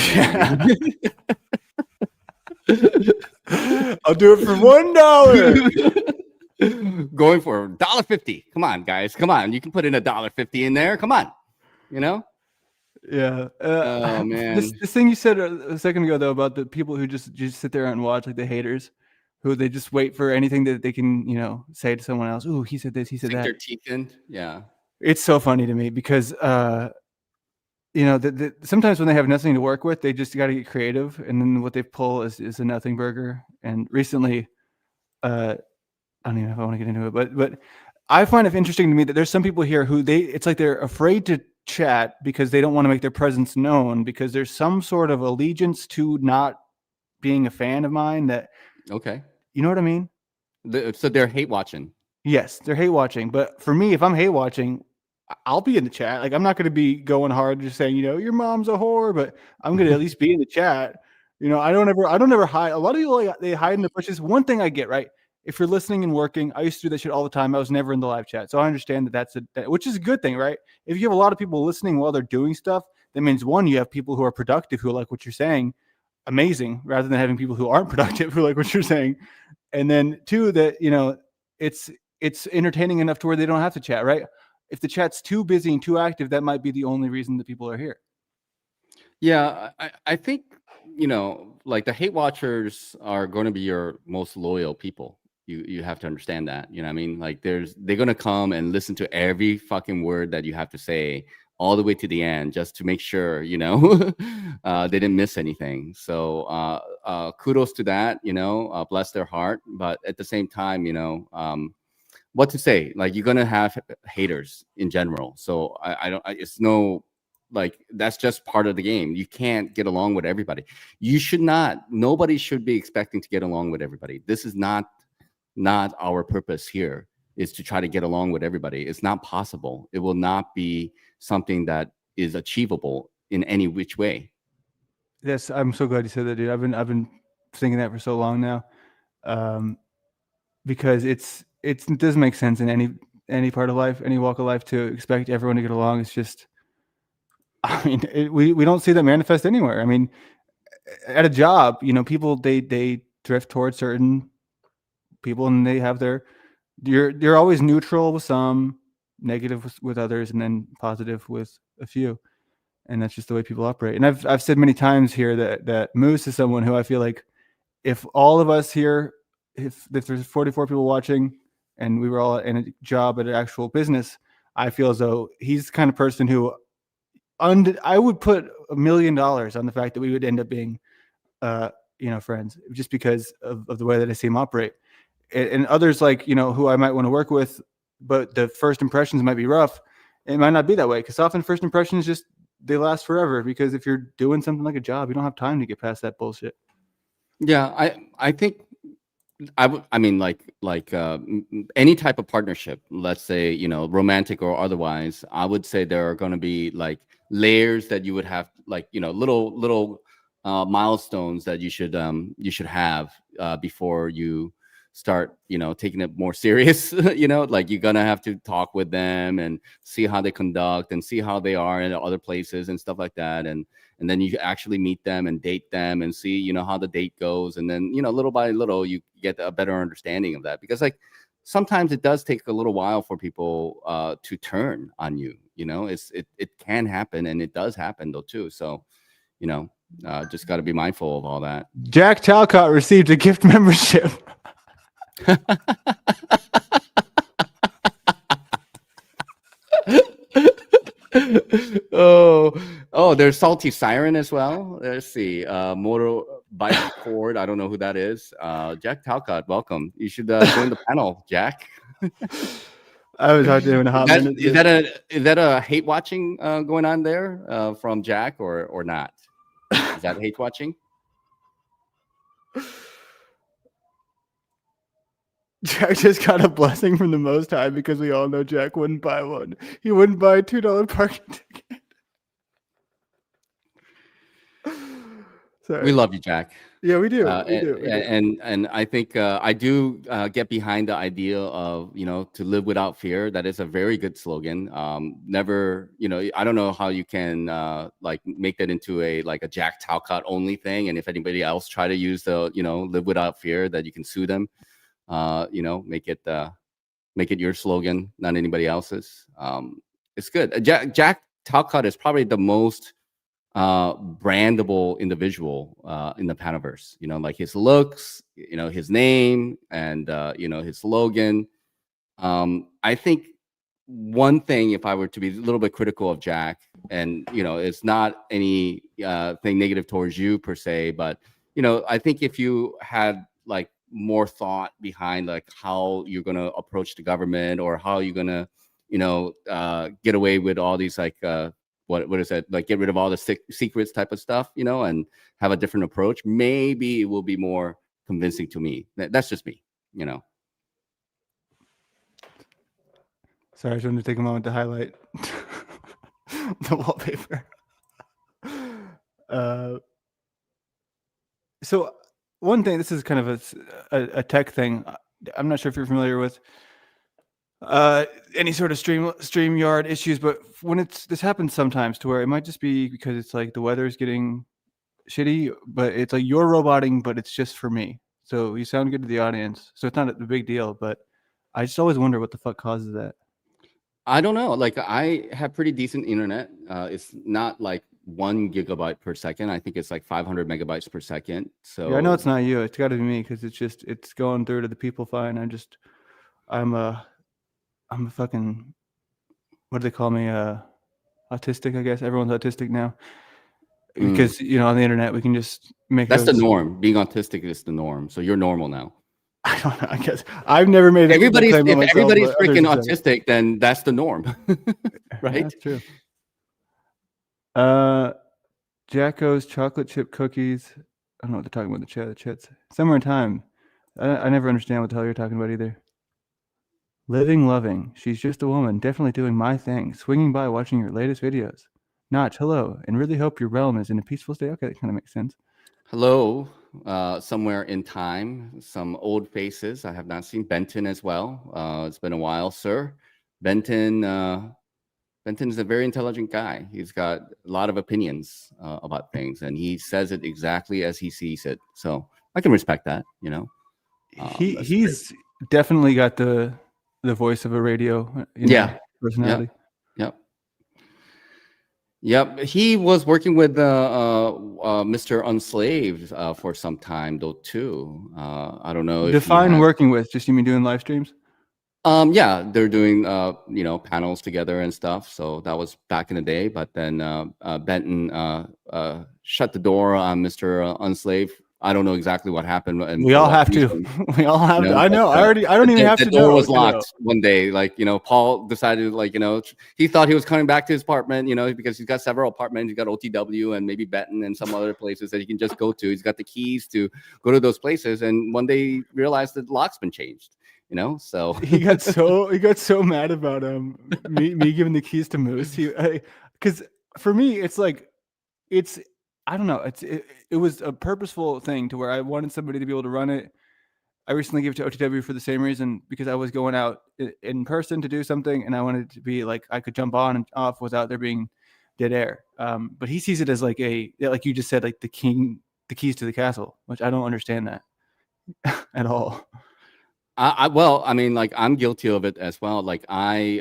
I'll do it for $1. Going for $1.50. Come on, guys. Come on. You can put in $1.50 in there. Come on. You know? Yeah. Oh man. This thing you said a second ago though about the people who just sit there and watch, like the haters, who they just wait for anything that they can, you know, say to someone else. Ooh, he said this, he said that. Their teeth in. Yeah. It's so funny to me because you know, sometimes when they have nothing to work with, they just got to get creative, and then what they pull is a nothing burger. And recently, I don't even know if I want to get into it, but I find it interesting to me that there's some people here who it's like they're afraid to chat because they don't want to make their presence known because there's some sort of allegiance to not being a fan of mine that. Okay. You know what I mean? So they're hate watching. Yes, they're hate watching. But for me, if I'm hate watching, I'll be in the chat. Like, I'm not going to be going hard just saying, you know, your mom's a whore, but I'm going to at least be in the chat. You know, I don't ever hide. A lot of people, they hide in the bushes. One thing I get, right? If you're listening and working, I used to do that shit all the time. I was never in the live chat. So I understand which is a good thing, right? If you have a lot of people listening while they're doing stuff, that means one, you have people who are productive, who like what you're saying. Amazing, rather than having people who aren't productive, who like what you're saying. And then two, that, you know, it's entertaining enough to where they don't have to chat, right? If the chat's too busy and too active, that might be the only reason that people are here. Yeah, I think, you know, like the hate watchers are going to be your most loyal people. You have to understand that. You know what I mean? Like they're gonna come and listen to every fucking word that you have to say all the way to the end just to make sure, you know, they didn't miss anything. So kudos to that, you know, bless their heart. But at the same time, you know, what to say? Like you're gonna have haters in general. So I don't. It's no, like that's just part of the game. You can't get along with everybody. You should not. Nobody should be expecting to get along with everybody. This is not our purpose here. Is to try to get along with everybody. It's not possible. It will not be something that is achievable in any which way. Yes, I'm so glad you said that, dude. I've been thinking that for so long now, because it doesn't make sense in any part of life, any walk of life, to expect everyone to get along. It's just, I mean, we don't see that manifest anywhere. I mean, at a job, you know, people they drift towards certain people, and they have their you're always neutral with some, negative with others, and then positive with a few. And that's just the way people operate. And I've said many times here that Moose is someone who I feel like if all of us here, if there's 44 people watching and we were all in a job at an actual business, I feel as though he's the kind of person who I would put $1 million on the fact that we would end up being, you know, friends, just because of the way that I see him operate. And others, like, you know, who I might want to work with, but the first impressions might be rough. It might not be that way, because often first impressions just, they last forever, because if you're doing something like a job, you don't have time to get past that bullshit. Yeah, I think I mean like any type of partnership, let's say, you know, romantic or otherwise, I would say there are going to be like layers that you would have, like, you know, little milestones that you should have before you start, you know, taking it more serious. You know, like you're gonna have to talk with them and see how they conduct and see how they are in other places and stuff like that, and then you actually meet them and date them and see, you know, how the date goes, and then, you know, little by little you get a better understanding of that, because like sometimes it does take a little while for people to turn on you. You know, it can happen, and it does happen though too. So, you know, just got to be mindful of all that. Jack Talcott received a gift membership. oh, there's Salty Siren as well. Let's see. Moto Bike Ford. I don't know who that is. Jack Talcott, welcome. You should join the panel, Jack. I was talking to him in a hot minute. Is that a hate watching going on there from Jack, or not? Is that hate watching? Jack just got a blessing from the Most High, because we all know Jack wouldn't buy one. He wouldn't buy a $2 parking ticket. Sorry. We love you, Jack. Yeah, we do. And I think I do get behind the idea of, you know, to live without fear. That is a very good slogan. Never, you know, I don't know how you can like make that into a Jack Talcott only thing. And if anybody else try to use the, you know, live without fear, that you can sue them. You know, make it your slogan, not anybody else's. It's good. Jack Talcott is probably the most brandable individual in the Panaverse. You know, like his looks, you know, his name, and you know, his slogan. I think one thing, if I were to be a little bit critical of Jack, and you know, it's not any thing negative towards you per se, but you know, I think if you had like more thought behind like how you're going to approach the government, or how you're going to, you know, get away with all these like what is that, like get rid of all the secrets type of stuff, you know, and have a different approach, maybe it will be more convincing to me. That's just me, you know. Sorry, I just wanted to take a moment to highlight the wallpaper. So one thing, this is kind of a tech thing. I'm not sure if you're familiar with any sort of StreamYard issues, but when this happens sometimes, to where it might just be because it's like the weather is getting shitty, but it's like you're roboting, but it's just for me. So you sound good to the audience, so it's not a big deal. But I just always wonder what the fuck causes that. I don't know. Like I have pretty decent internet. It's not like 1 gigabyte per second. I think it's like 500 megabytes per second. So Yeah, I know it's not you. It's got to be me because it's going through to the people fine. I'm a fucking, what do they call me? Autistic, I guess. Everyone's autistic now because on the internet we can just make that's the norm. Being autistic is the norm. So you're normal now. I don't know. I guess I've never made if everybody's freaking autistic, then that's the norm, right? That's true. Jacko's chocolate chip cookies. I don't know what they're talking about. The chats. Somewhere in time. I never understand what the hell you're talking about either. Living, loving. She's just a woman. Definitely doing my thing. Swinging by, watching your latest videos. Notch, hello, and really hope your realm is in a peaceful state. Okay, that kind of makes sense. Hello, somewhere in time. Some old faces I have not seen. Benton as well. It's been a while, sir. Benton is a very intelligent guy. He's got a lot of opinions about things, and he says it exactly as he sees it. So I can respect that, He's definitely got the voice of a radio personality. Yep. He was working with Mr. Unslaved for some time though too. I don't know. Define working with. Just you mean doing live streams? Yeah, they're doing panels together and stuff. So that was back in the day. But then Benton shut the door on Mr. Unslaved. I don't know exactly what happened. And we all have to. We all have to. I know. I don't even have to know. The door was locked one day. Like, Paul decided, like, he thought he was coming back to his apartment, because he's got several apartments. He's got OTW and maybe Benton and some other places that he can just go to. He's got the keys to go to those places. And one day he realized that the lock's been changed. So he got so mad about me giving the keys to Moose. Because for me, it's like I don't know. It was a purposeful thing to where I wanted somebody to be able to run it. I recently gave it to OTW for the same reason, because I was going out in person to do something, and I wanted it to be like I could jump on and off without there being dead air. But he sees it as like like you just said, like the keys to the castle, which I don't understand that at all. Well, I mean, like, I'm guilty of it as well. Like, I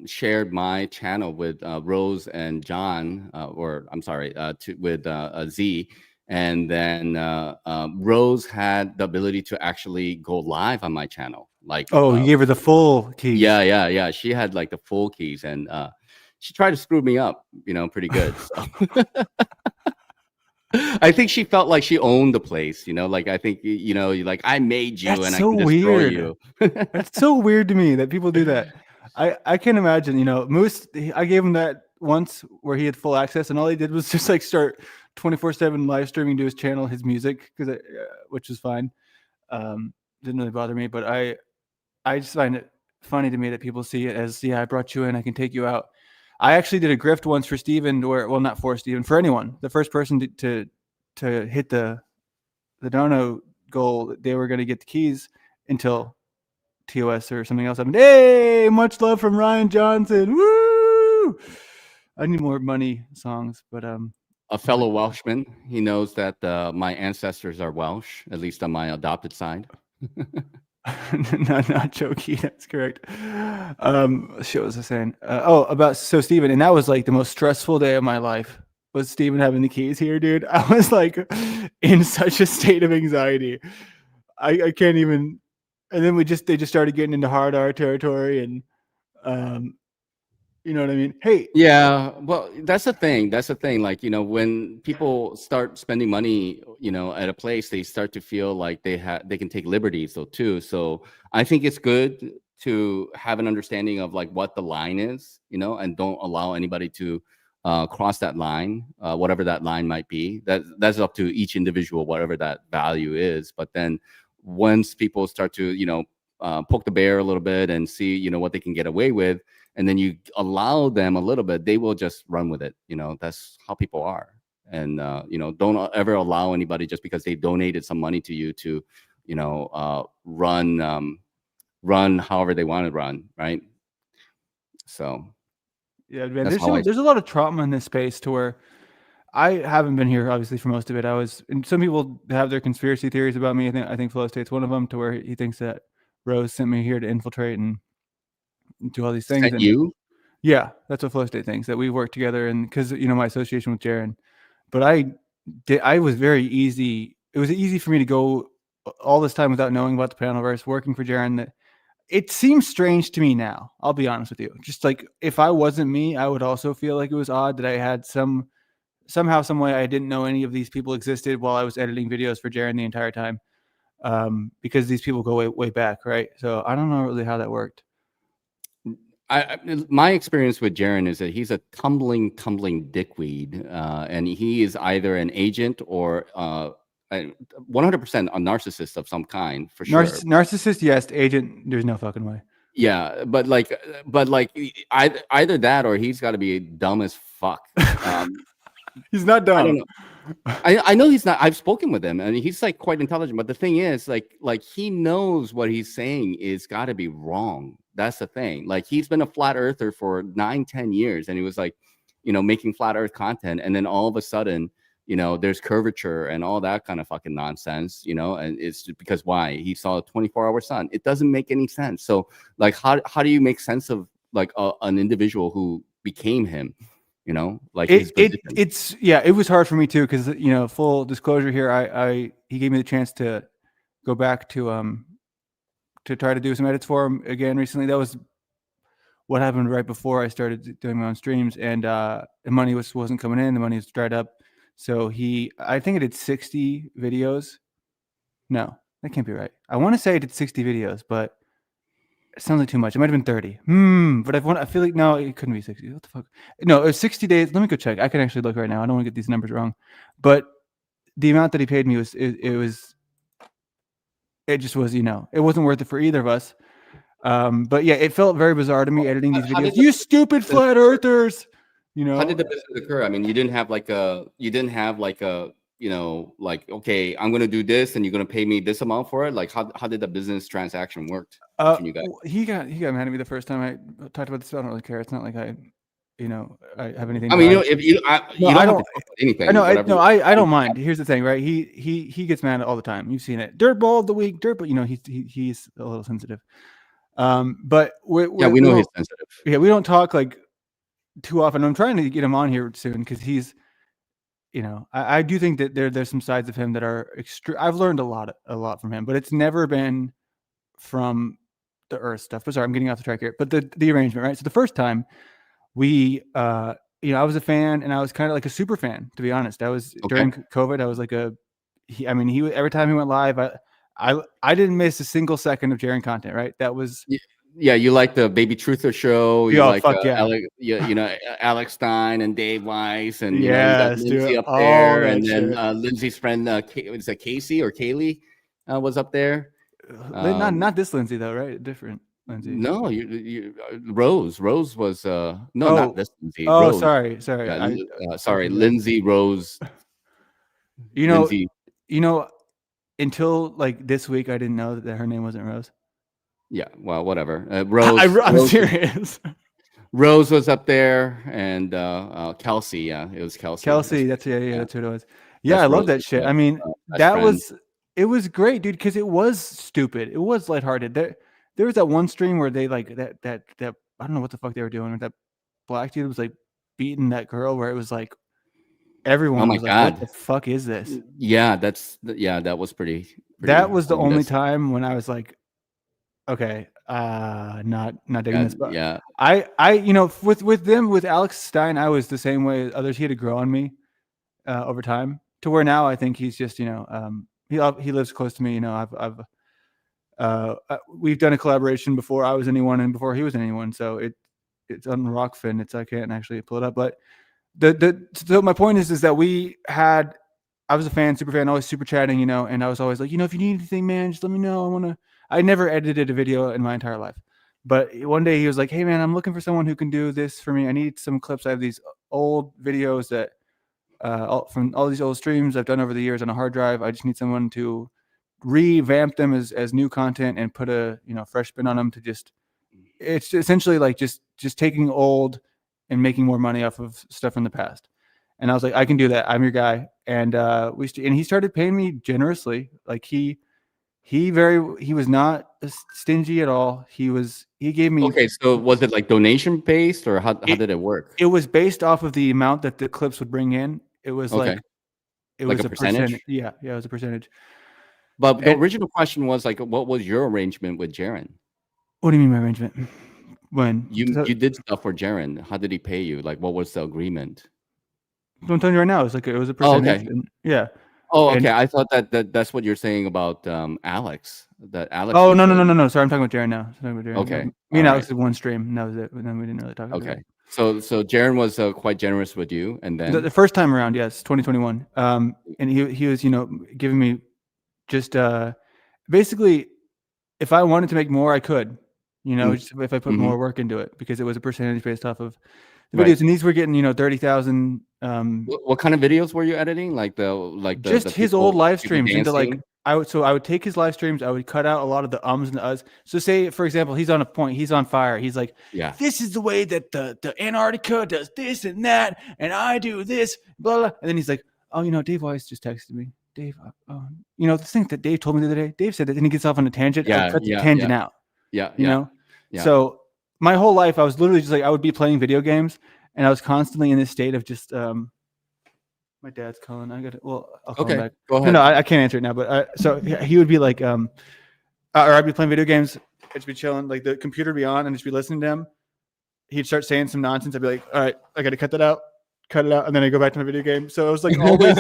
shared my channel with Rose and John, with Z, and then Rose had the ability to actually go live on my channel. Like, you gave her the full keys. Yeah. She had like the full keys, and she tried to screw me up, pretty good. So. I think she felt like she owned the place, like, I think, like, I made you. That's and so I can destroy weird. You. That's so weird to me that people do that. I can't imagine, Moose, I gave him that once where he had full access, and all he did was just like start 24/7 live streaming to his channel, his music, which is fine. Didn't really bother me, but I just find it funny to me that people see it as, I brought you in, I can take you out. I actually did a grift once for Steven, not for Steven, for anyone. The first person to hit the dono goal, they were going to get the keys until TOS or something else happened. Hey, much love from Ryan Johnson. Woo! I need more money songs, but a fellow Welshman, he knows that my ancestors are Welsh, at least on my adopted side. not jokey, that's correct. Shit, what was I saying? So Steven, and that was like the most stressful day of my life, was Steven having the keys here, dude. I was like in such a state of anxiety. I can't even. And then they just started getting into hard R territory, and you know what I mean? Hey. Yeah, well, that's the thing. Like, when people start spending money, at a place, they start to feel like they can take liberties though too. So I think it's good to have an understanding of like what the line is, and don't allow anybody to cross that line, whatever that line might be. That's up to each individual, whatever that value is. But then once people start to, poke the bear a little bit and see, what they can get away with, and then you allow them a little bit, they will just run with it. That's how people are. And, don't ever allow anybody just because they donated some money to you to, run however they want to run. Right. So. Yeah, man, there's a lot of trauma in this space to where I haven't been here, obviously, for most of it. And some people have their conspiracy theories about me. I think Flow State's one of them, to where he thinks that Rose sent me here to infiltrate and do all these things. You? Yeah, that's what Flow State thinks, that we work together, and because my association with Jaron. But I was very easy. It was easy for me to go all this time without knowing about the Panelverse, working for Jaron. That it seems strange to me now. I'll be honest with you. Just like if I wasn't me, I would also feel like it was odd that I had somehow, some way I didn't know any of these people existed while I was editing videos for Jaron the entire time. Because these people go way back, right? So I don't know really how that worked. My experience with Jaron is that he's a tumbling dickweed, and he is either an agent or 100% a narcissist of some kind, for sure. Narcissist, yes. Agent, there's no fucking way. Yeah, but either that or he's got to be dumb as fuck. He's not dumb. I don't know. I know he's not. I've spoken with him, and he's like quite intelligent. But the thing is, like he knows what he's saying is got to be wrong. That's the thing. Like he's been a flat earther for 9-10 years, and he was like, making flat Earth content, and then all of a sudden, there's curvature and all that kind of fucking nonsense, and it's just because why? He saw a 24-hour sun. It doesn't make any sense. So like, how do you make sense of like an individual who became him? Like it was hard for me too, because full disclosure here, he gave me the chance to go back to try to do some edits for him again recently. That was what happened right before I started doing my own streams, and the money wasn't coming in. The money was dried up. So I think I did 60 videos. No, that can't be right. I want to say I did 60 videos, but it sounds like too much. It might have been 30. But I feel like, no, it couldn't be 60. What the fuck? No, it was 60 days. Let me go check. I can actually look right now. I don't want to get these numbers wrong. But the amount that he paid me it just was, it wasn't worth it for either of us. But yeah, it felt very bizarre to me editing these videos. You stupid flat earthers. How did the business occur? I mean, you didn't have like a, like, okay, I'm going to do this and you're going to pay me this amount for it. Like how did the business transaction work between you guys? He got mad at me the first time I talked about this. I don't really care. It's not like I have anything. I mean, if you don't have to talk about anything. I don't mind. Here's the thing, right? He gets mad all the time. You've seen it. Dirtball of the week, he's a little sensitive. But we know he's sensitive. Yeah, we don't talk like too often. I'm trying to get him on here soon because he's, I do think that there's some sides of him that are extreme. I've learned a lot from him, but it's never been from the Earth stuff. But sorry, I'm getting off the track here. But the arrangement, right? So the first time we, I was a fan, and I was kind of like a super fan, to be honest. I was during COVID. I was like he every time he went live, I didn't miss a single second of Jaron content. Right? That was. Yeah, you like the Baby Truther show. You like yeah. Alex Stein and Dave Weiss, and Lindsay up there, and then Lindsay's friend, is that Casey or Kaylee, was up there. Not this Lindsay though, right? Different Lindsay. No, Rose. Rose was not this Lindsay. Oh, Rose. sorry. Sorry, Lindsay Rose. Lindsay. Until like this week, I didn't know that her name wasn't Rose. Yeah, well, whatever. Rose. I'm serious. Rose was up there, and Kelsey. Yeah, it was Kelsey. Kelsey, that's what it was. Yeah, I love that shit. I mean, it was great, dude, because it was stupid. It was lighthearted. There was that one stream where they like that I don't know what the fuck they were doing. That black dude was like beating that girl, where it was like everyone was like, what the fuck is this? Yeah, that was pretty that was the only time when I was like, okay, not digging this. But yeah, I with them, with Alex Stein, I was the same way as others. He had to grow on me over time to where now I think he's just he lives close to me. We've done a collaboration before I was anyone and before he was anyone. So it's on Rockfin. I can't actually pull it up, but so my point is that I was a fan, super fan, always super chatting, and I was always like, if you need anything, man, just let me know. I never edited a video in my entire life. But one day he was like, hey man, I'm looking for someone who can do this for me. I need some clips. I have these old videos that from all these old streams I've done over the years on a hard drive. I just need someone to revamp them as new content and put a fresh spin on them it's essentially like just taking old and making more money off of stuff from the past. And I was like, I can do that. I'm your guy. And he started paying me generously. Like he He was not stingy at all. He gave me. Okay, so was it like donation based, or how did it work? It was based off of the amount that the clips would bring in. It was Okay. it Like was a a percentage? Yeah, it was a percentage. But the And original question was like, what was your arrangement with Jaren? what do you mean my arrangement? When You did stuff for Jaren. How did he pay you? Like, what was the agreement? I'm telling you right now, it was a Oh, percentage. okay. And, yeah. Oh, And okay. I thought that's what you're saying about Alex. That Alex. oh was no. the- Sorry, I'm talking about Jaren now. Okay. Me and All Alex right. did one stream, and that was it. And then we didn't really talk about Okay. it. So Jaren was quite generous with you, and then The first time around, yes, 2021. And he was, giving me just basically, if I wanted to make more, I could, just if I put more work into it, because it was a percentage based off of the videos, and these were getting 30,000. What kind of videos were you editing? Like Just the his old live people streams into like dancing? I would take his live streams, I would cut out a lot of the ums and the uhs. So say, for example, he's on a point, he's on fire. He's like, Yeah. this is the way that the Antarctica does this and that, and I do this, blah, blah. And then he's like, oh, Dave Weiss just texted me. Dave, the thing that Dave told me the other day, Dave said that, then he gets off on a tangent. I cut the tangent out. Yeah. So my whole life, I was literally just like, I would be playing video games, and I was constantly in this state of just my dad's calling. I'll call him back. Go ahead. No, I can't answer it now. But so he would be like, or I'd be playing video games. I'd just be chilling, like the computer would be on, and just be listening to him. He'd start saying some nonsense. I'd be like, all right, I got to cut it out, and then I go back to my video game. So it was like always,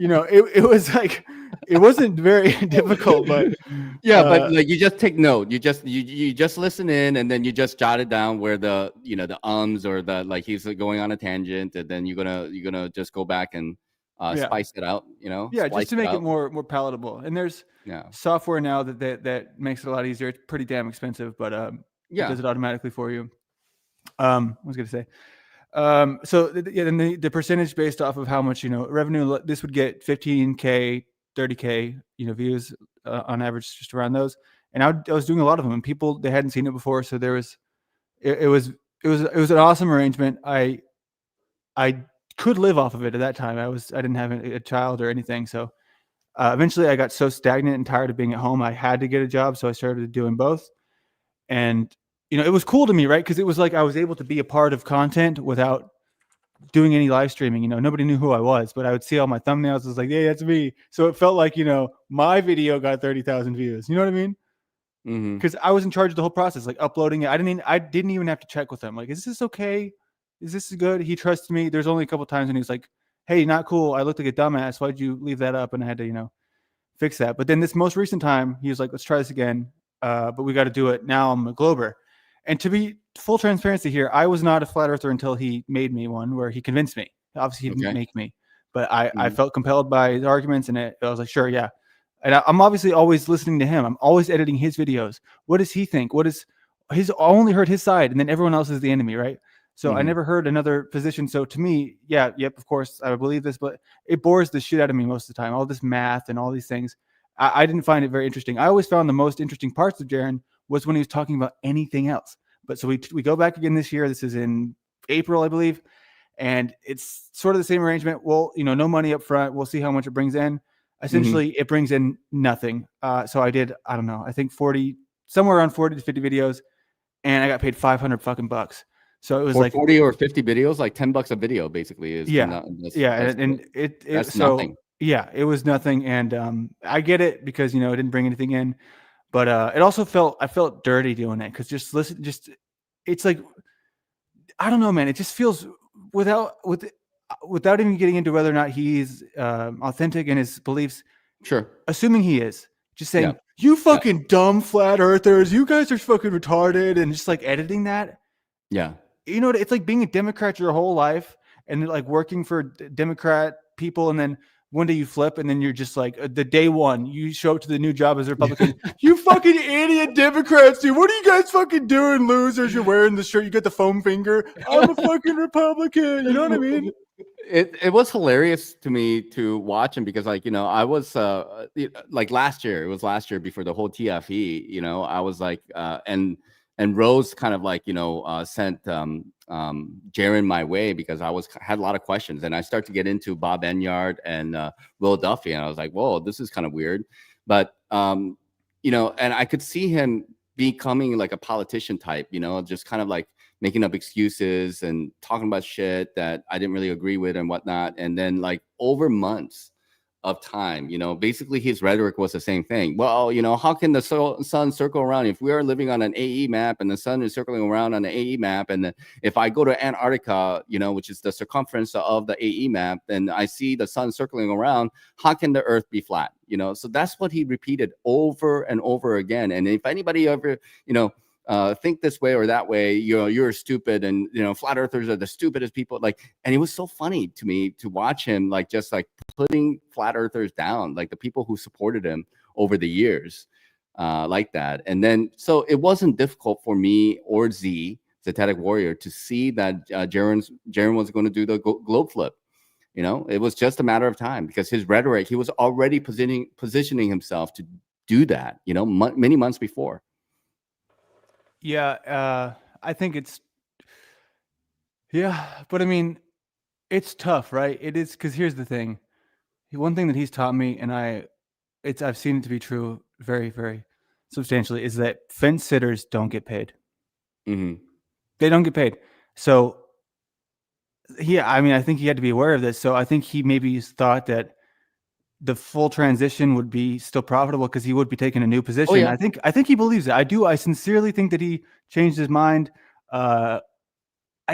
it was like, it wasn't very difficult, but yeah, but like you just take note. You just listen in, and then you just jot it down where the the ums or the like he's going on a tangent, and then you're gonna just go back and spice it out. Yeah, just to make it more palatable. And there's software now that makes it a lot easier. It's pretty damn expensive, but it does it automatically for you. I was gonna say. So then the percentage based off of how much revenue this would get, 15K, 30K views on average, just around those. And I was doing a lot of them, and people, they hadn't seen it before, so there was it was an awesome arrangement. I could live off of it at that time. I didn't have a child or anything, so eventually I got so stagnant and tired of being at home, I had to get a job, so I started doing both. And it was cool to me, right? Because it was like I was able to be a part of content without doing any live streaming. Nobody knew who I was, but I would see all my thumbnails. It was like, yeah, that's me. So it felt like, my video got 30,000 views. You know what I mean? Because I was in charge of the whole process, like uploading it. I didn't even have to check with him. Like, is this okay? Is this good? He trusted me. There's only a couple times when he was like, hey, not cool. I looked like a dumbass. Why'd you leave that up? And I had to, fix that. But then this most recent time, he was like, let's try this again. But we got to do it. Now I'm a Glober. And to be full transparency here, I was not a flat earther until he made me one, where he convinced me. Obviously, he didn't make me, but I felt compelled by his arguments, and I was like, sure, yeah. And I'm obviously always listening to him. I'm always editing his videos. What does he think? What is his? I only heard his side, and then everyone else is the enemy, right? So I never heard another position. So to me, of course, I believe this, but it bores the shit out of me most of the time. All this math and all these things, I didn't find it very interesting. I always found the most interesting parts of Jaren was when he was talking about anything else. But so we go back again this year. This is in April, I believe. And it's sort of the same arrangement. Well, no money up front. We'll see how much it brings in. Essentially, it brings in nothing. So I did, I don't know, I think somewhere around 40 to 50 videos, and I got paid 500 fucking bucks. So it was like 40 or 50 videos, like $10 a video, basically is. That's nothing. Yeah, it was nothing. And I get it, because, it didn't bring anything in. But it also I felt dirty doing it, because it's like, I don't know, man. It just feels without even getting into whether or not he's authentic in his beliefs. Sure. Assuming he is, just saying, you fucking dumb flat earthers, you guys are fucking retarded, and just like editing that. Yeah. It's like being a Democrat your whole life, and like working for Democrat people, and then one day you flip, and then you're just like, the day one you show up to the new job as a Republican. You fucking idiot Democrats, dude. What are you guys fucking doing, losers? You're wearing the shirt. You got the foam finger. I'm a fucking Republican. You know what I mean? It was hilarious to me to watch him, because I was like last year. It was last year before the whole TFE. I was like, and Rose kind of like sent Jaren my way, because I had a lot of questions, and I started to get into Bob Enyard and Will Duffy, and I was like, whoa, this is kind of weird. But you know, and I could see him becoming like a politician type, you know, just kind of like making up excuses and talking about shit that I didn't really agree with and whatnot. And then like over months of time, you know, basically his rhetoric was the same thing. Well, you know, how can the sun circle around if we are living on an AE map and the sun is circling around on an AE map? And then if I go to Antarctica, you know, which is the circumference of the AE map, and I see the sun circling around, how can the earth be flat? You know, so that's what he repeated over and over again. And if anybody ever, you know, think this way or that way, you know, you're stupid, and you know, flat earthers are the stupidest people. Like, and it was so funny to me to watch him like just like putting flat earthers down, like the people who supported him over the years, like that. And then so it wasn't difficult for me or Zetetic Warrior to see that Jaren was going to do the globe flip. You know, it was just a matter of time because his rhetoric, he was already positioning himself to do that, you know, many months before. Yeah, I think it's, yeah, but I mean, it's tough, right? It is, because here's the thing. One thing that he's taught me, and I've seen it to be true very, very substantially, is that fence sitters don't get paid. Mm-hmm. They don't get paid. So, yeah, I mean, I think he had to be aware of this. So I think he maybe thought that the full transition would be still profitable because he would be taking a new position. Oh, yeah. I think he believes it. I sincerely think that he changed his mind. I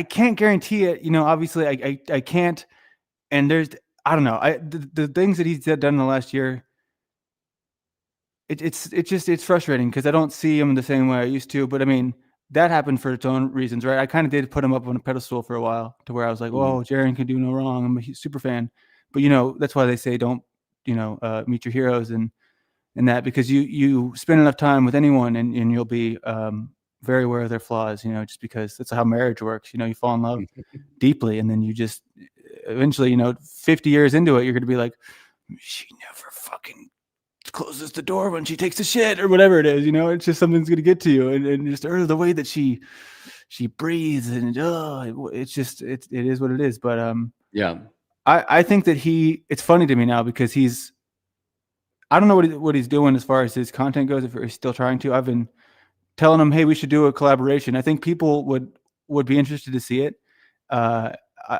can't guarantee it. You know, obviously I can't. And there's, I don't know. The things that he's done in the last year, it's frustrating because I don't see him the same way I used to. But I mean, that happened for its own reasons, right? I kind of did put him up on a pedestal for a while to where I was like, "Whoa, Jaren can do no wrong." I'm a super fan. But you know, that's why they say don't, you know, meet your heroes and that, because you spend enough time with anyone and you'll be very aware of their flaws. You know, just because that's how marriage works. You know, you fall in love deeply, and then you just eventually, you know, 50 years into it, you're going to be like, she never fucking closes the door when she takes a shit or whatever it is. You know, it's just something's going to get to you, and just the way that she breathes, and it's just it is what it is. But yeah, I think that it's funny to me now because I don't know what he's doing as far as his content goes, if he's still trying to. I've been telling him, hey, we should do a collaboration. I think people would be interested to see it,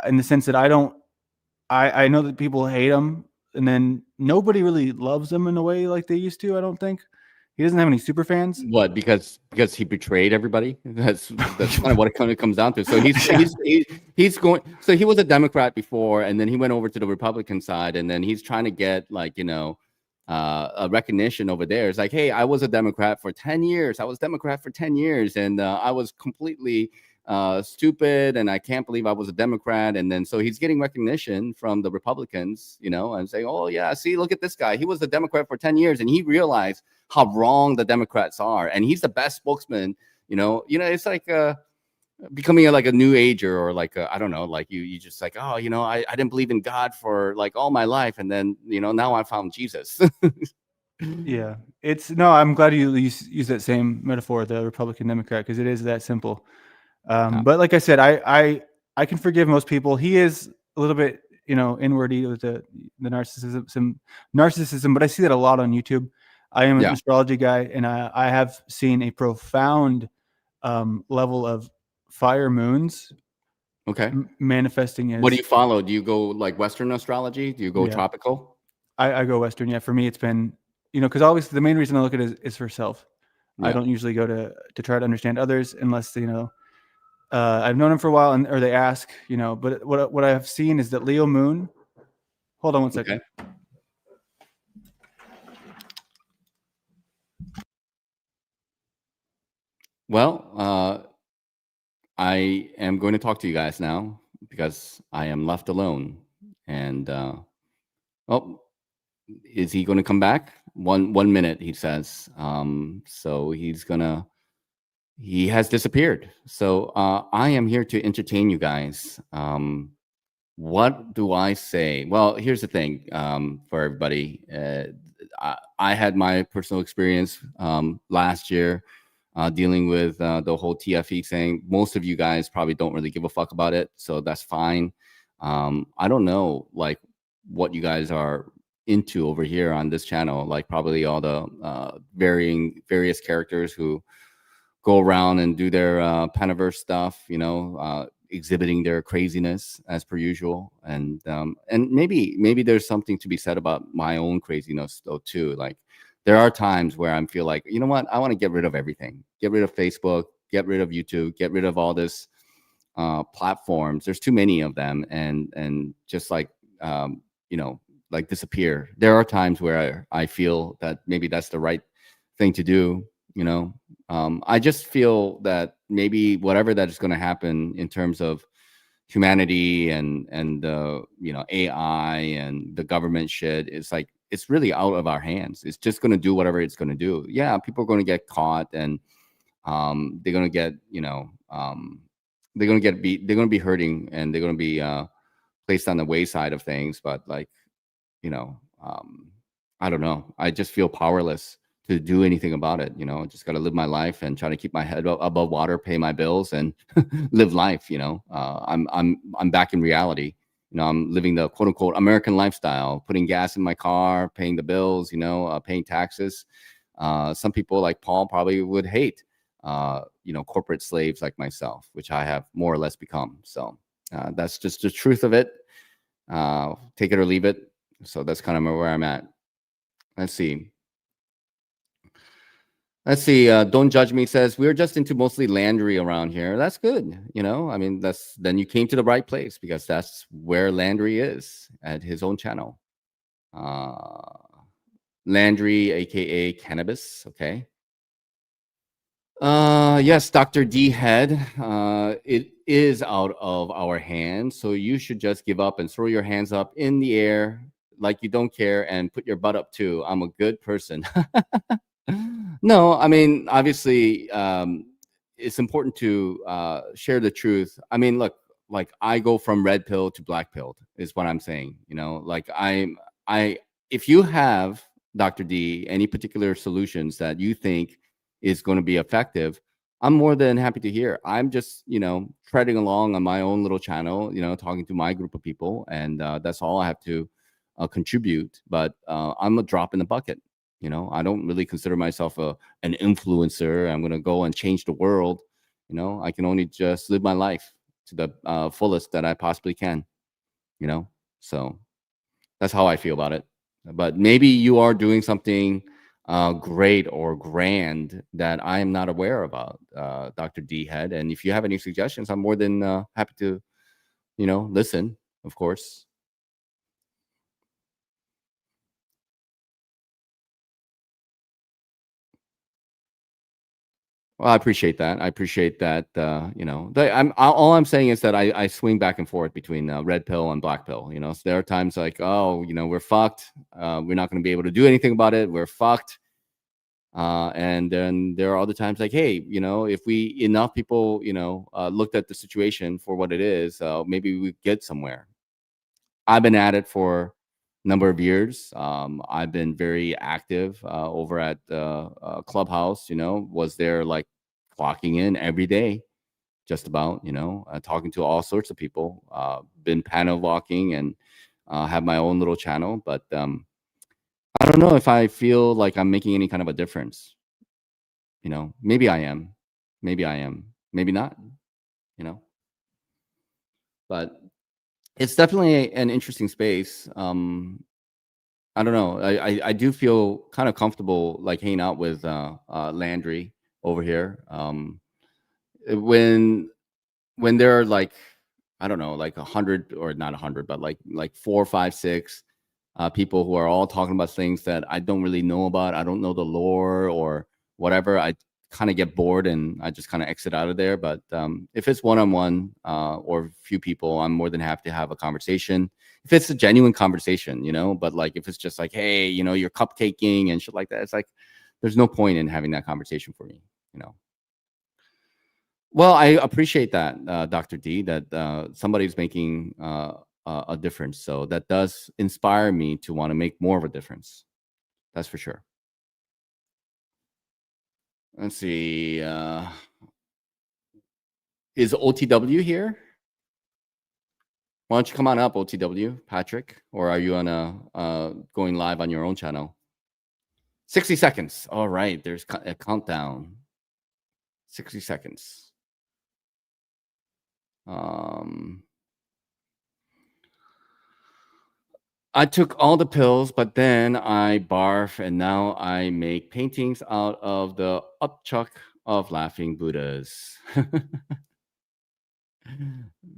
in the sense that I know that people hate him, and then nobody really loves him in a way like they used to. I don't think he doesn't have any super fans. What? Because he betrayed everybody. That's kind of what it kind of comes down to. So he's going. So he was a Democrat before, and then he went over to the Republican side, and then he's trying to get, like, you know, a recognition over there. It's like, hey, I was a Democrat for 10 years. I was Democrat for 10 years, and I was completely stupid, and I can't believe I was a Democrat. And then so he's getting recognition from the Republicans, you know, and saying, oh yeah, see, look at this guy. He was a Democrat for 10 years, and he realized how wrong the Democrats are, and he's the best spokesman. You know, it's like becoming like a new ager, or like I don't know, like you just like, oh, you know, I didn't believe in God for like all my life, and then, you know, now I found Jesus. Yeah, I'm glad you use that same metaphor, the Republican Democrat, because it is that simple. But like I said, I can forgive most people. He is a little bit, you know, inwardy with the narcissism, but I see that a lot on YouTube. I am an astrology guy, and I have seen a profound level of fire moons. Okay. Manifesting as. What do you follow? Do you go like Western astrology? Do you go tropical? I go Western. Yeah, for me, it's been, you know, because always the main reason I look at it is for self. Yeah. I don't usually go to try to understand others unless, you know, I've known them for a while, or they ask, you know. But what I have seen is that Leo Moon. Hold on one second. Okay. Well, I am going to talk to you guys now because I am left alone. And is he going to come back? One minute, he says. So he has disappeared. So I am here to entertain you guys. What do I say? Well, here's the thing, for everybody. I had my personal experience last year dealing with the whole TFE thing. Most of you guys probably don't really give a fuck about it, so that's fine. I don't know, like, what you guys are into over here on this channel, like probably all the various characters who go around and do their Panaverse stuff, you know, exhibiting their craziness as per usual. And maybe there's something to be said about my own craziness though too. Like there are times where I feel like, you know what, I want to get rid of everything, get rid of Facebook, get rid of YouTube, get rid of all this platforms. There's too many of them, and just like you know, like disappear. There are times where I feel that maybe that's the right thing to do. You know, I just feel that maybe whatever that is going to happen in terms of humanity and you know, AI and the government shit, is like, it's really out of our hands. It's just going to do whatever it's going to do. Yeah, people are going to get caught, and they're going to get, you know, they're going to get beat. They're going to be hurting, and they're going to be placed on the wayside of things. But like, you know, I don't know. I just feel powerless to do anything about it. You know, I just got to live my life and try to keep my head above water, pay my bills, and live life. You know, I'm back in reality. You know, I'm living the quote unquote American lifestyle, putting gas in my car, paying the bills, you know, paying taxes. Some people like Paul probably would hate, you know, corporate slaves like myself, which I have more or less become. So that's just the truth of it. Take it or leave it. So that's kind of where I'm at. Let's see. Don't Judge Me says, we're just into mostly Landry around here. That's good. You know, I mean, then you came to the right place, because that's where Landry is, at his own channel. Landry, aka Cannabis. Okay. Yes, Dr. D Head. It is out of our hands, so you should just give up and throw your hands up in the air like you don't care, and put your butt up too. I'm a good person. No, I mean, obviously, it's important to share the truth. I mean, look, like I go from red pill to black pill is what I'm saying. You know, like if you have, Dr. D, any particular solutions that you think is going to be effective, I'm more than happy to hear. I'm just, you know, treading along on my own little channel, you know, talking to my group of people, and that's all I have to contribute. But I'm a drop in the bucket. You know, I don't really consider myself an influencer. I'm going to go and change the world. You know, I can only just live my life to the fullest that I possibly can. You know, so that's how I feel about it. But maybe you are doing something great or grand that I am not aware about, Dr. D Head. And if you have any suggestions, I'm more than happy to, you know, listen, of course. Well, I appreciate that. I appreciate that. You know, all I'm saying is that I swing back and forth between red pill and black pill. You know, so there are times like, oh, you know, we're fucked. We're not going to be able to do anything about it. We're fucked. And then there are other times like, hey, you know, if enough people, you know, looked at the situation for what it is, maybe we get somewhere. I've been at it for a number of years. I've been very active over at Clubhouse. You know, was there like clocking in every day, just about. You know, talking to all sorts of people. Been panel walking and have my own little channel, but I don't know if I feel like I'm making any kind of a difference. You know, maybe I am, maybe not. You know, but it's definitely an interesting space. I don't know. I do feel kind of comfortable like hanging out with Landry over here. When there are like, I don't know, like 100, or not 100, but like 4, 5, 6 people who are all talking about things that I don't really know about. I don't know the lore or whatever. I kind of get bored and I just kind of exit out of there. But if it's one-on-one or a few people, I'm more than happy to have a conversation. If it's a genuine conversation, you know, but like if it's just like, hey, you know, you're cupcaking and shit like that, it's like, there's no point in having that conversation for me, you know. Well, I appreciate that, Dr. D, that somebody's making a difference. So that does inspire me to want to make more of a difference. That's for sure. Let's see. Is OTW here? Why don't you come on up, OTW, Patrick? Or are you on a going live on your own channel? 60 seconds. All right, there's a countdown. 60 seconds. I took all the pills, but then I barf, and now I make paintings out of the upchuck of laughing Buddhas.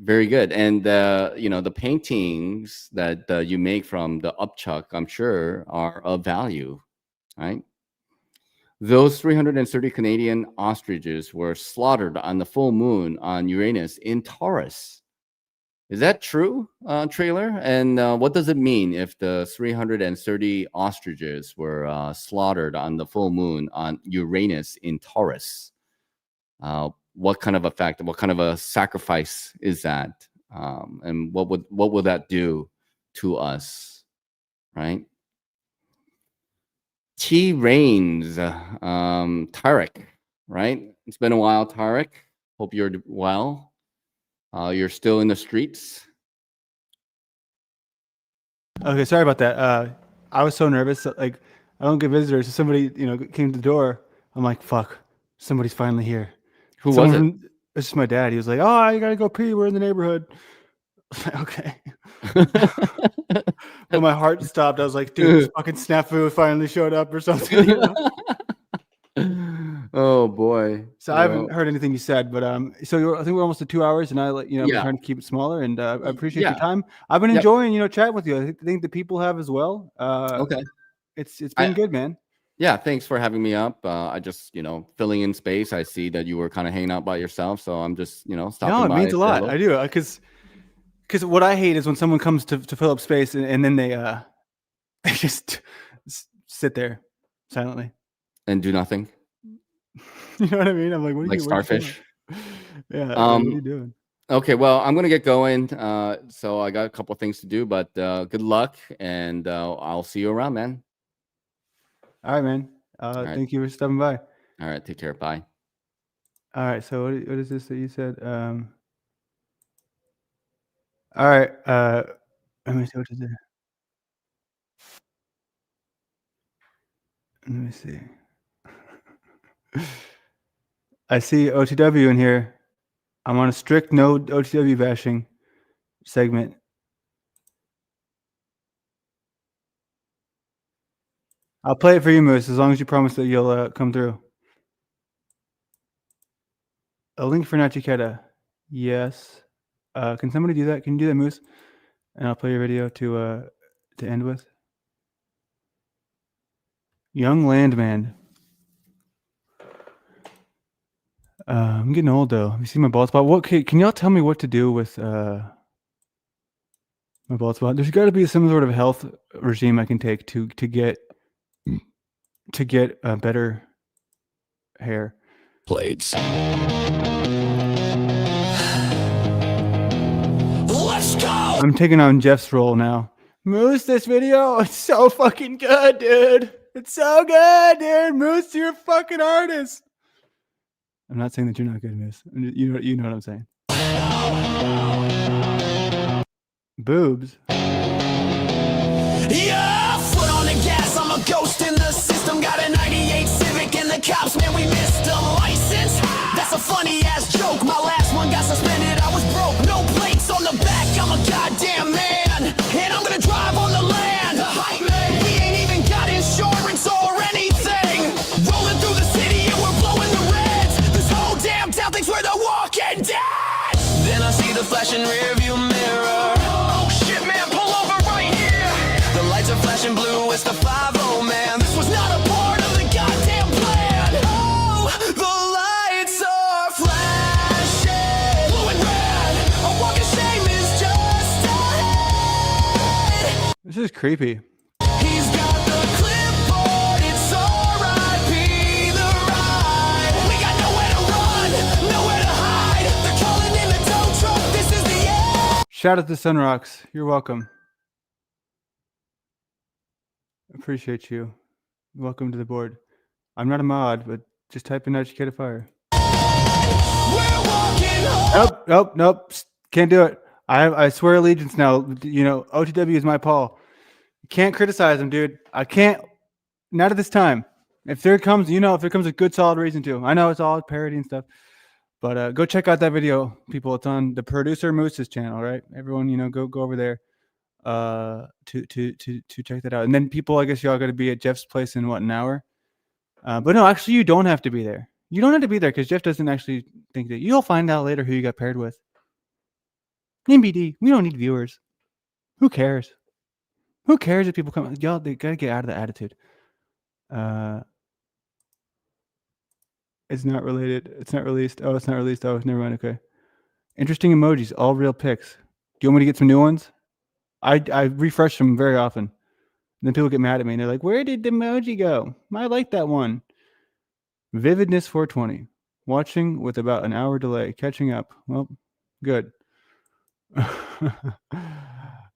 Very good. And the paintings that you make from the upchuck, I'm sure, are of value, right? Those 330 Canadian ostriches were slaughtered on the full moon on Uranus in Taurus. Is that true, Trailer? And what does it mean if the 330 ostriches were slaughtered on the full moon on Uranus in Taurus? What kind of effect, what kind of a sacrifice is that? And what would that do to us, right? T Reigns, Tarek, right? It's been a while, Tarek. Hope you're well. You're still in the streets. Okay, sorry about that. I was so nervous. Like, I don't get visitors. So somebody, came to the door. I'm like, fuck, somebody's finally here. Who was it? It's just my dad. He was like, "Oh, I gotta go pee. We're in the neighborhood." Okay. But my heart stopped. I was like, dude, this fucking snafu finally showed up or something. Oh boy. So I haven't heard anything you said, but I think we're almost at 2 hours, and I'm trying to keep it smaller, and I appreciate your time. I've been enjoying, chatting with you. I think the people have as well. Okay. It's been good, man. Yeah, thanks for having me up. I just, filling in space. I see that you were kind of hanging out by yourself, so I'm just, stopping by. No, it means a lot. I do, because what I hate is when someone comes to fill up space and then they just sit there silently and do nothing. You know what I mean? I'm like, what are like you starfish? Yeah. What are you doing? Okay, well, I'm gonna get going. So I got a couple of things to do, but good luck, and I'll see you around, man. All right, man. right. Thank you for stopping by. All right, take care. Bye. All right. So what is this that you said? All right. Let me see what is it. Let me see. I see OTW in here. I'm on a strict no OTW bashing segment. I'll play it for you, Moose, as long as you promise that you'll come through. A link for Nachiketa. Yes. Can somebody do that? Can you do that, Moose? And I'll play your video to end with. Young Landman. I'm getting old though. You see my bald spot? Can y'all tell me what to do with my bald spot? There's got to be some sort of health regime I can take to get better hair. Blades. Let's go. I'm taking on Jeff's role now. Moose, this video, it's so fucking good, dude. It's so good, dude. Moose, you're a fucking artist. I'm not saying that you're not good, Moose. You know what I'm saying. Boobs. Yeah, foot on the gas. I'm a ghost in the system. Got a 98 Civic and the cops, man, we missed a license. That's a funny ass joke. My last one got suspended. I was broke. No plates on the back. I'm a goddamn man. And I'm gonna drive on the land. The hype man. We ain't even got insurance or anything. Rolling through the city and we're blowing the reds. This whole damn town thinks we're the Walking Dead. Then I see the flashing rearview mirror. Oh shit, man, pull over right here. The lights are flashing blue. It's the 5-0, man. This was not a part of the goddamn plan. Oh, the lights are flashing blue and red. A walk of shame is just ahead. This is creepy. He's got the clipboard. It's R.I.P. the ride. We got nowhere to run, nowhere to hide. They're calling in the tow truck. This is the end. Shout out to Sunrocks. You're welcome. Appreciate you. Welcome to the board. I'm not a mod, but just type in Educate a Fire. We're walking home. Nope. Can't do it. I swear allegiance now. You know, OTW is my Paul. You can't criticize him, dude. I can't. Not at this time. If there comes a good solid reason to. I know it's all parody and stuff, but go check out that video, people. It's on the producer Moose's channel, right? Everyone, go over there to check that out. And then people, I guess y'all got to be at Jeff's place in an hour. But no, actually, you don't have to be there. You don't have to be there because Jeff doesn't actually think that. You'll find out later who you got paired with. NBD, we don't need viewers. Who cares? Who cares if people come? Y'all, they gotta get out of the attitude. It's not related. It's not released. Oh, it's not released. Oh, never mind. Okay. Interesting emojis. All real pics. Do you want me to get some new ones? I refresh them very often. And then people get mad at me and they're like, "Where did the emoji go? I like that one." Vividness 420. Watching with about an hour delay. Catching up. Well, good.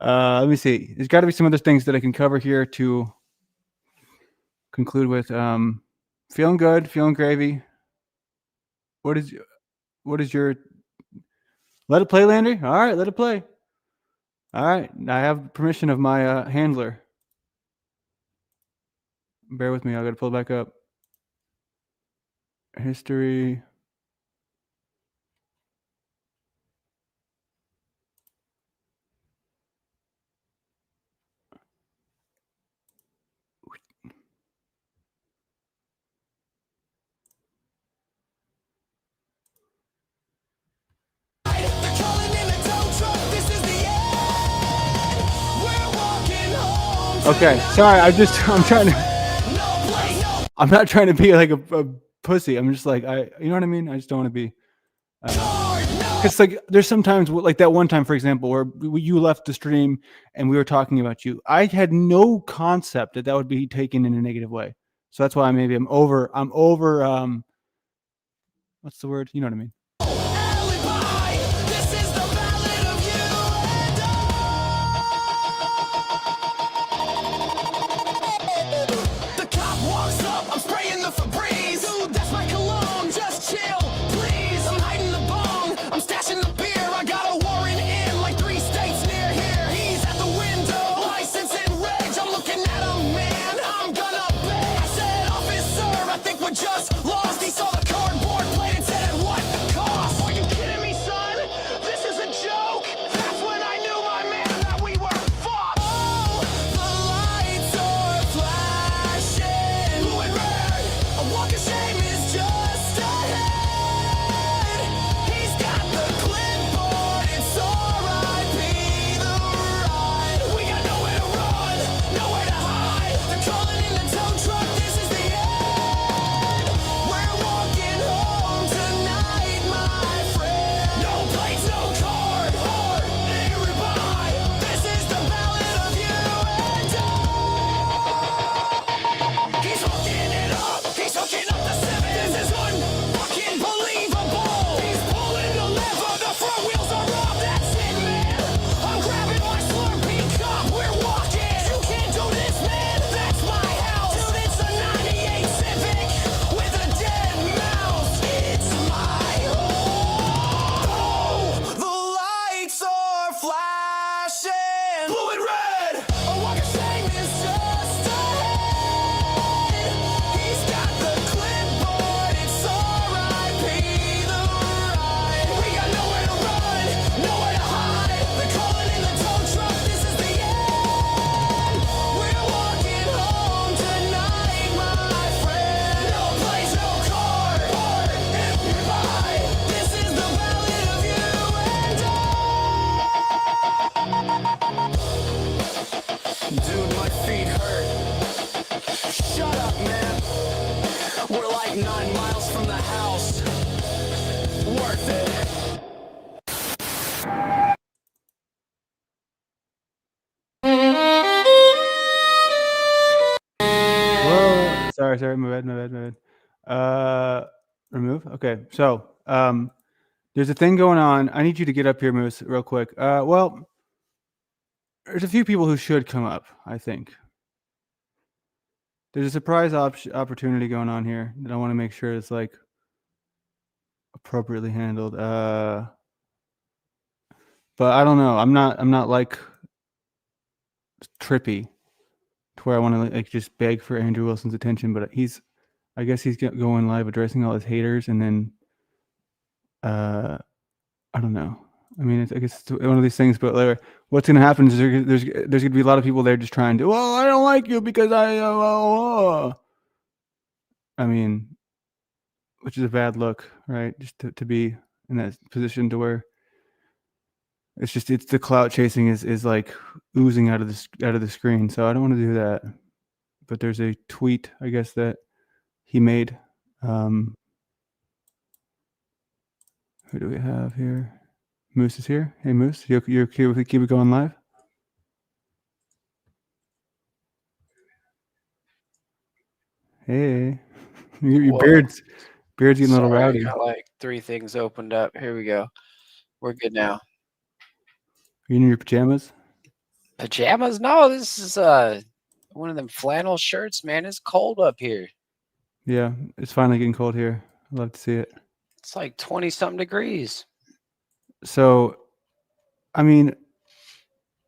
Let me see. There's got to be some other things that I can cover here to conclude with. Feeling good, feeling gravy. What is your let it play, Landry? All right, let it play. All right, I have permission of my handler. Bear with me. I got to pull it back up. History. Okay, sorry. I'm not trying to be like a pussy. I'm just like you know what I mean. I just don't want to be. Because like there's sometimes like that one time, for example, where you left the stream and we were talking about you. I had no concept that would be taken in a negative way. So that's why I'm over. What's the word? You know what I mean. Sorry, my bad. Remove. Okay, so there's a thing going on. I need you to get up here, Moose, real quick. Well, there's a few people who should come up, I think. There's a surprise opportunity going on here that I want to make sure is like appropriately handled. but I don't know. I'm not like trippy to where I want to like just beg for Andrew Wilson's attention. But I guess he's going live addressing all his haters, and then I don't know. I mean, I guess it's one of these things. But like, what's going to happen is there's going to be a lot of people there just trying to. Well, I don't like you because I mean, which is a bad look, right? Just to be in that position to where it's the clout chasing is like oozing out of the screen. So I don't want to do that. But there's a tweet, I guess, that he made. Who do we have here? Moose is here. Hey, Moose, you're okay with keep it going live? Hey, your beard's getting a little rowdy. I got like 3 things opened up. Here we go. We're good now. Are you in your pajamas? Pajamas? No, this is one of them flannel shirts, man. It's cold up here. Yeah, it's finally getting cold here. I'd love to see it. It's like 20-something degrees. So, I mean,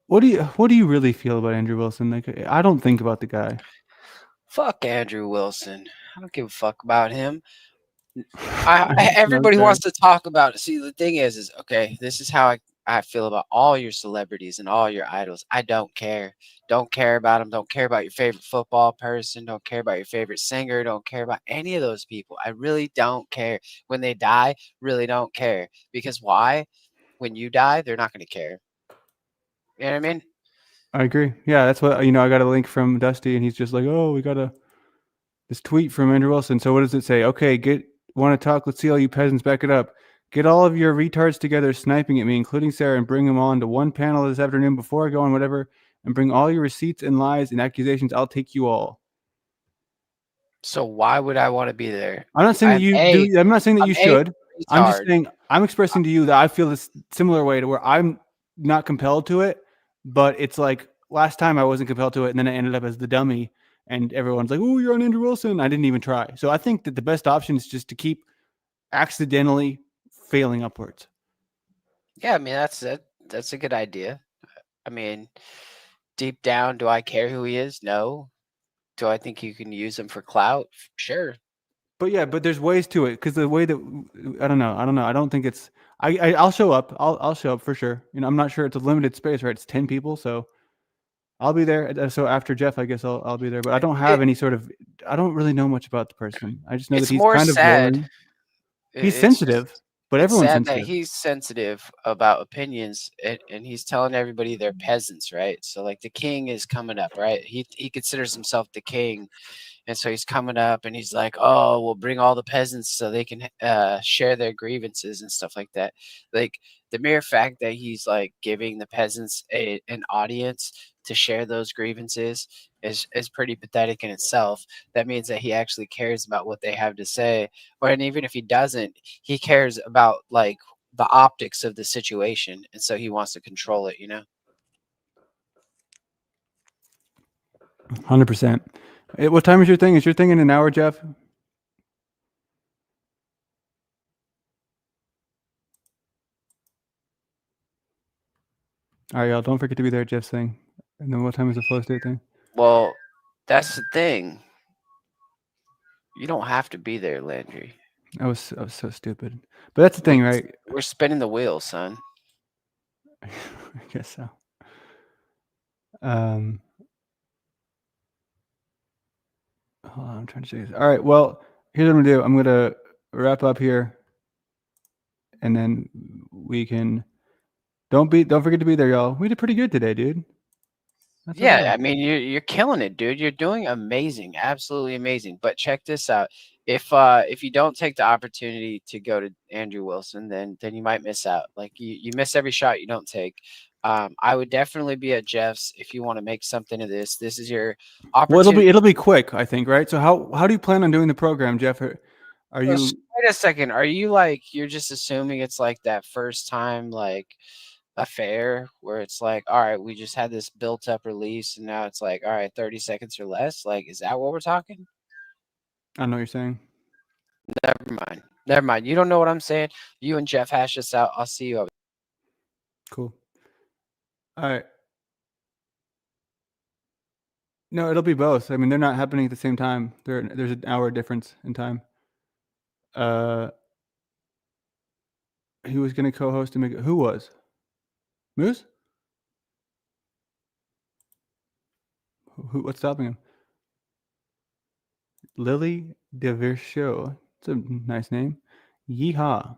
what do you really feel about Andrew Wilson? Like, I don't think about the guy. Fuck Andrew Wilson. I don't give a fuck about him. Everybody wants to talk about it. See, the thing is okay, this is how I feel about all your celebrities and all your idols. I don't care. Don't care about them. Don't care about your favorite football person. Don't care about your favorite singer. Don't care about any of those people. I really don't care. When they die, really don't care. Because why? When you die, they're not going to care. You know what I mean? I agree. Yeah, that's what, I got a link from Dusty, and he's just like, oh, we got this tweet from Andrew Wilson. So what does it say? Okay, want to talk? Let's see all you peasants, back it up. Get all of your retards together sniping at me, including Sarah, and bring them on to one panel this afternoon before I go on whatever, and bring all your receipts and lies and accusations. I'll take you all. So why would I want to be there? I'm not saying that you do. I'm not saying that you should. I'm just saying I'm expressing to you that I feel this similar way to where I'm not compelled to it, but it's like last time I wasn't compelled to it, and then I ended up as the dummy, and everyone's like, "Oh, you're on Andrew Wilson." I didn't even try. So I think that the best option is just to keep accidentally failing upwards. Yeah, I mean that's a good idea. I mean, deep down, do I care who he is? No. Do I think you can use him for clout? Sure. But there's ways to it, because the way that I don't know. I don't think it's. I'll show up. I'll show up for sure. I'm not sure it's a limited space, right? It's 10 people, so I'll be there. So after Jeff, I guess I'll be there. But I don't have any sort of. I don't really know much about the person. I just know that he's kind of boring. He's sensitive. But everyone's sensitive. That he's sensitive about opinions, and he's telling everybody they're peasants, right? So like the king is coming up, right? He considers himself the king, and so he's coming up and he's like, "Oh, we'll bring all the peasants so they can share their grievances and stuff like that." Like the mere fact that he's like giving the peasants an audience to share those grievances is pretty pathetic in itself. That means that he actually cares about what they have to say, and even if he doesn't, he cares about like the optics of the situation, and so he wants to control it. 100%. What time is your thing? Is your thing in an hour, Jeff? All right, y'all. Don't forget to be there at Jeff's thing. And then what time is the flow state thing? Well, that's the thing. You don't have to be there, Landry. I was so stupid. But that's the thing, right? We're spinning the wheel, son. I guess so. Hold on, I'm trying to see this. All right, well, here's what I'm gonna do. I'm gonna wrap up here, and then we can. Don't forget to be there, y'all. We did pretty good today, dude. That's I mean, you're killing it, dude. You're doing amazing, absolutely amazing. But check this out: if you don't take the opportunity to go to Andrew Wilson, then you might miss out. Like you miss every shot you don't take. I would definitely be at Jeff's if you want to make something of this. This is your opportunity. Well, it'll be quick, I think, right? So how do you plan on doing the program, Jeff? Are you? Wait a second. Are you like you're just assuming it's like that first time like affair where it's like, all right, we just had this built up release and now it's like, all right, 30 seconds or less? Like, is that what we're talking? I know what you're saying. Never mind. You don't know what I'm saying. You and Jeff hash this out. I'll see you over. Cool. All right. No, it'll be both. I mean, they're not happening at the same time. There's an hour difference in time. Who was going to co-host and make it? Who was? Moose? What's stopping him? Lily DeVirshow. It's a nice name. Yeehaw. Is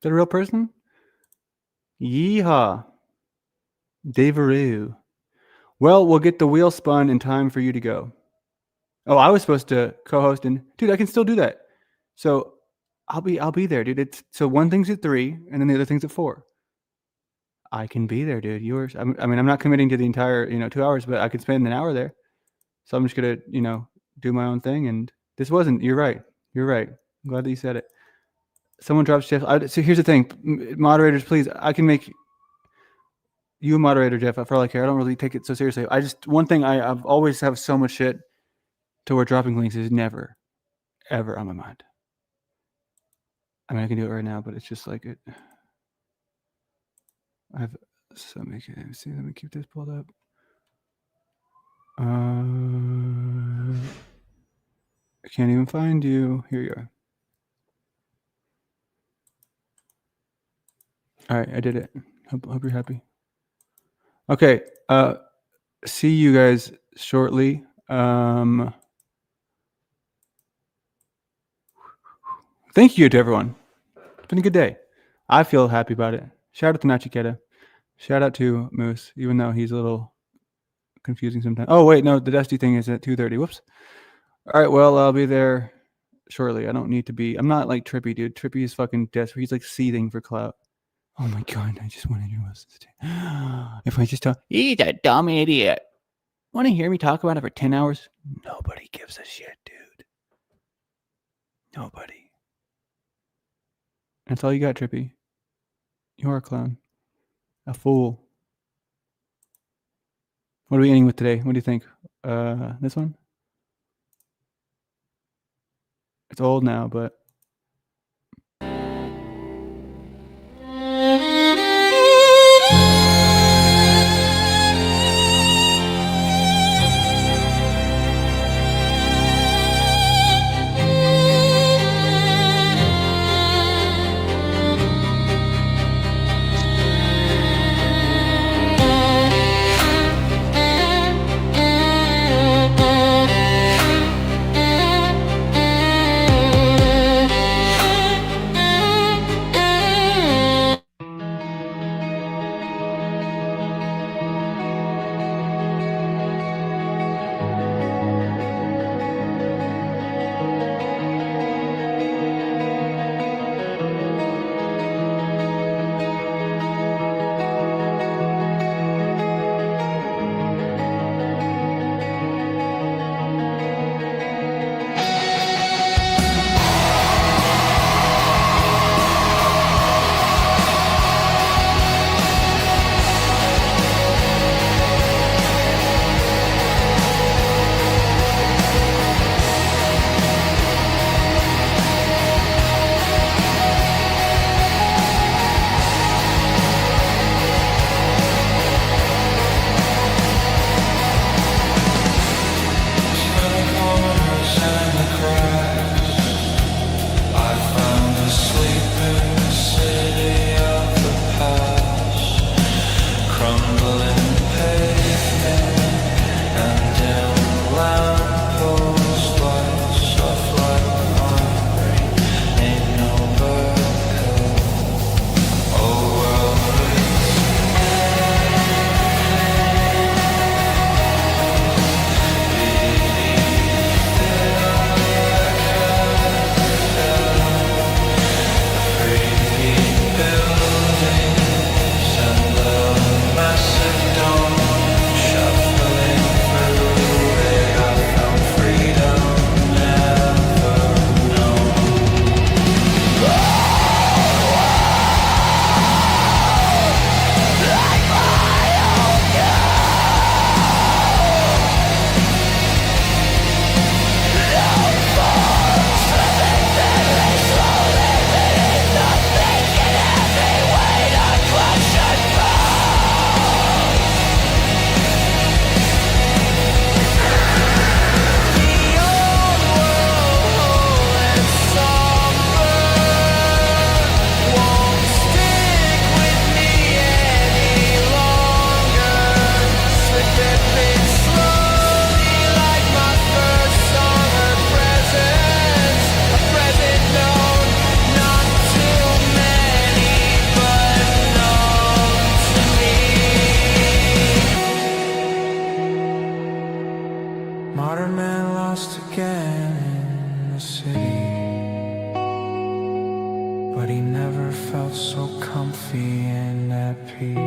that a real person? Yeehaw. Devereux. Well, we'll get the wheel spun in time for you to go. Oh, I was supposed to co-host, and dude, I can still do that. So I'll be there, dude. So one thing's at 3, and then the other thing's at 4. I can be there, dude. I mean, I'm not committing to the entire 2 hours, but I could spend an hour there. So I'm just gonna do my own thing. And this wasn't. You're right. I'm glad that you said it. Someone drops Jeff. So here's the thing, moderators, please. I can make you a moderator, Jeff. For all I care, I don't really take it so seriously. One thing I've always have so much shit to where dropping links is never, ever on my mind. I mean, I can do it right now, but it's just like it. Let me keep this pulled up. I can't even find you. Here you are. All right, I did it. Hope you're happy. Okay. See you guys shortly. Thank you to everyone. It's been a good day. I feel happy about it. Shout out to Nachiketa. Shout out to Moose, even though he's a little confusing sometimes. Oh, wait, no, the Dusty thing is at 2:30. Whoops. All right, well, I'll be there shortly. I don't need to be. I'm not like Trippy, dude. Trippy is fucking desperate. He's like seething for clout. Oh my God, I just wanted your lessons. If I just talk, he's a dumb idiot. Want to hear me talk about it for 10 hours? Nobody gives a shit, dude. Nobody. That's all you got, Trippy. You're a clown. A fool. What are we ending with today? What do you think? This one? It's old now, but modern man lost again in the city, but he never felt so comfy and at peace.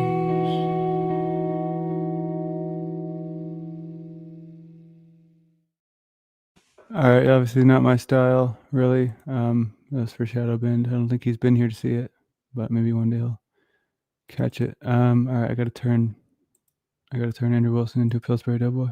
All right, obviously not my style, really. That's for Shadow Bend. I don't think he's been here to see it, but maybe one day he'll catch it. All right, I gotta turn Andrew Wilson into a Pillsbury Doughboy.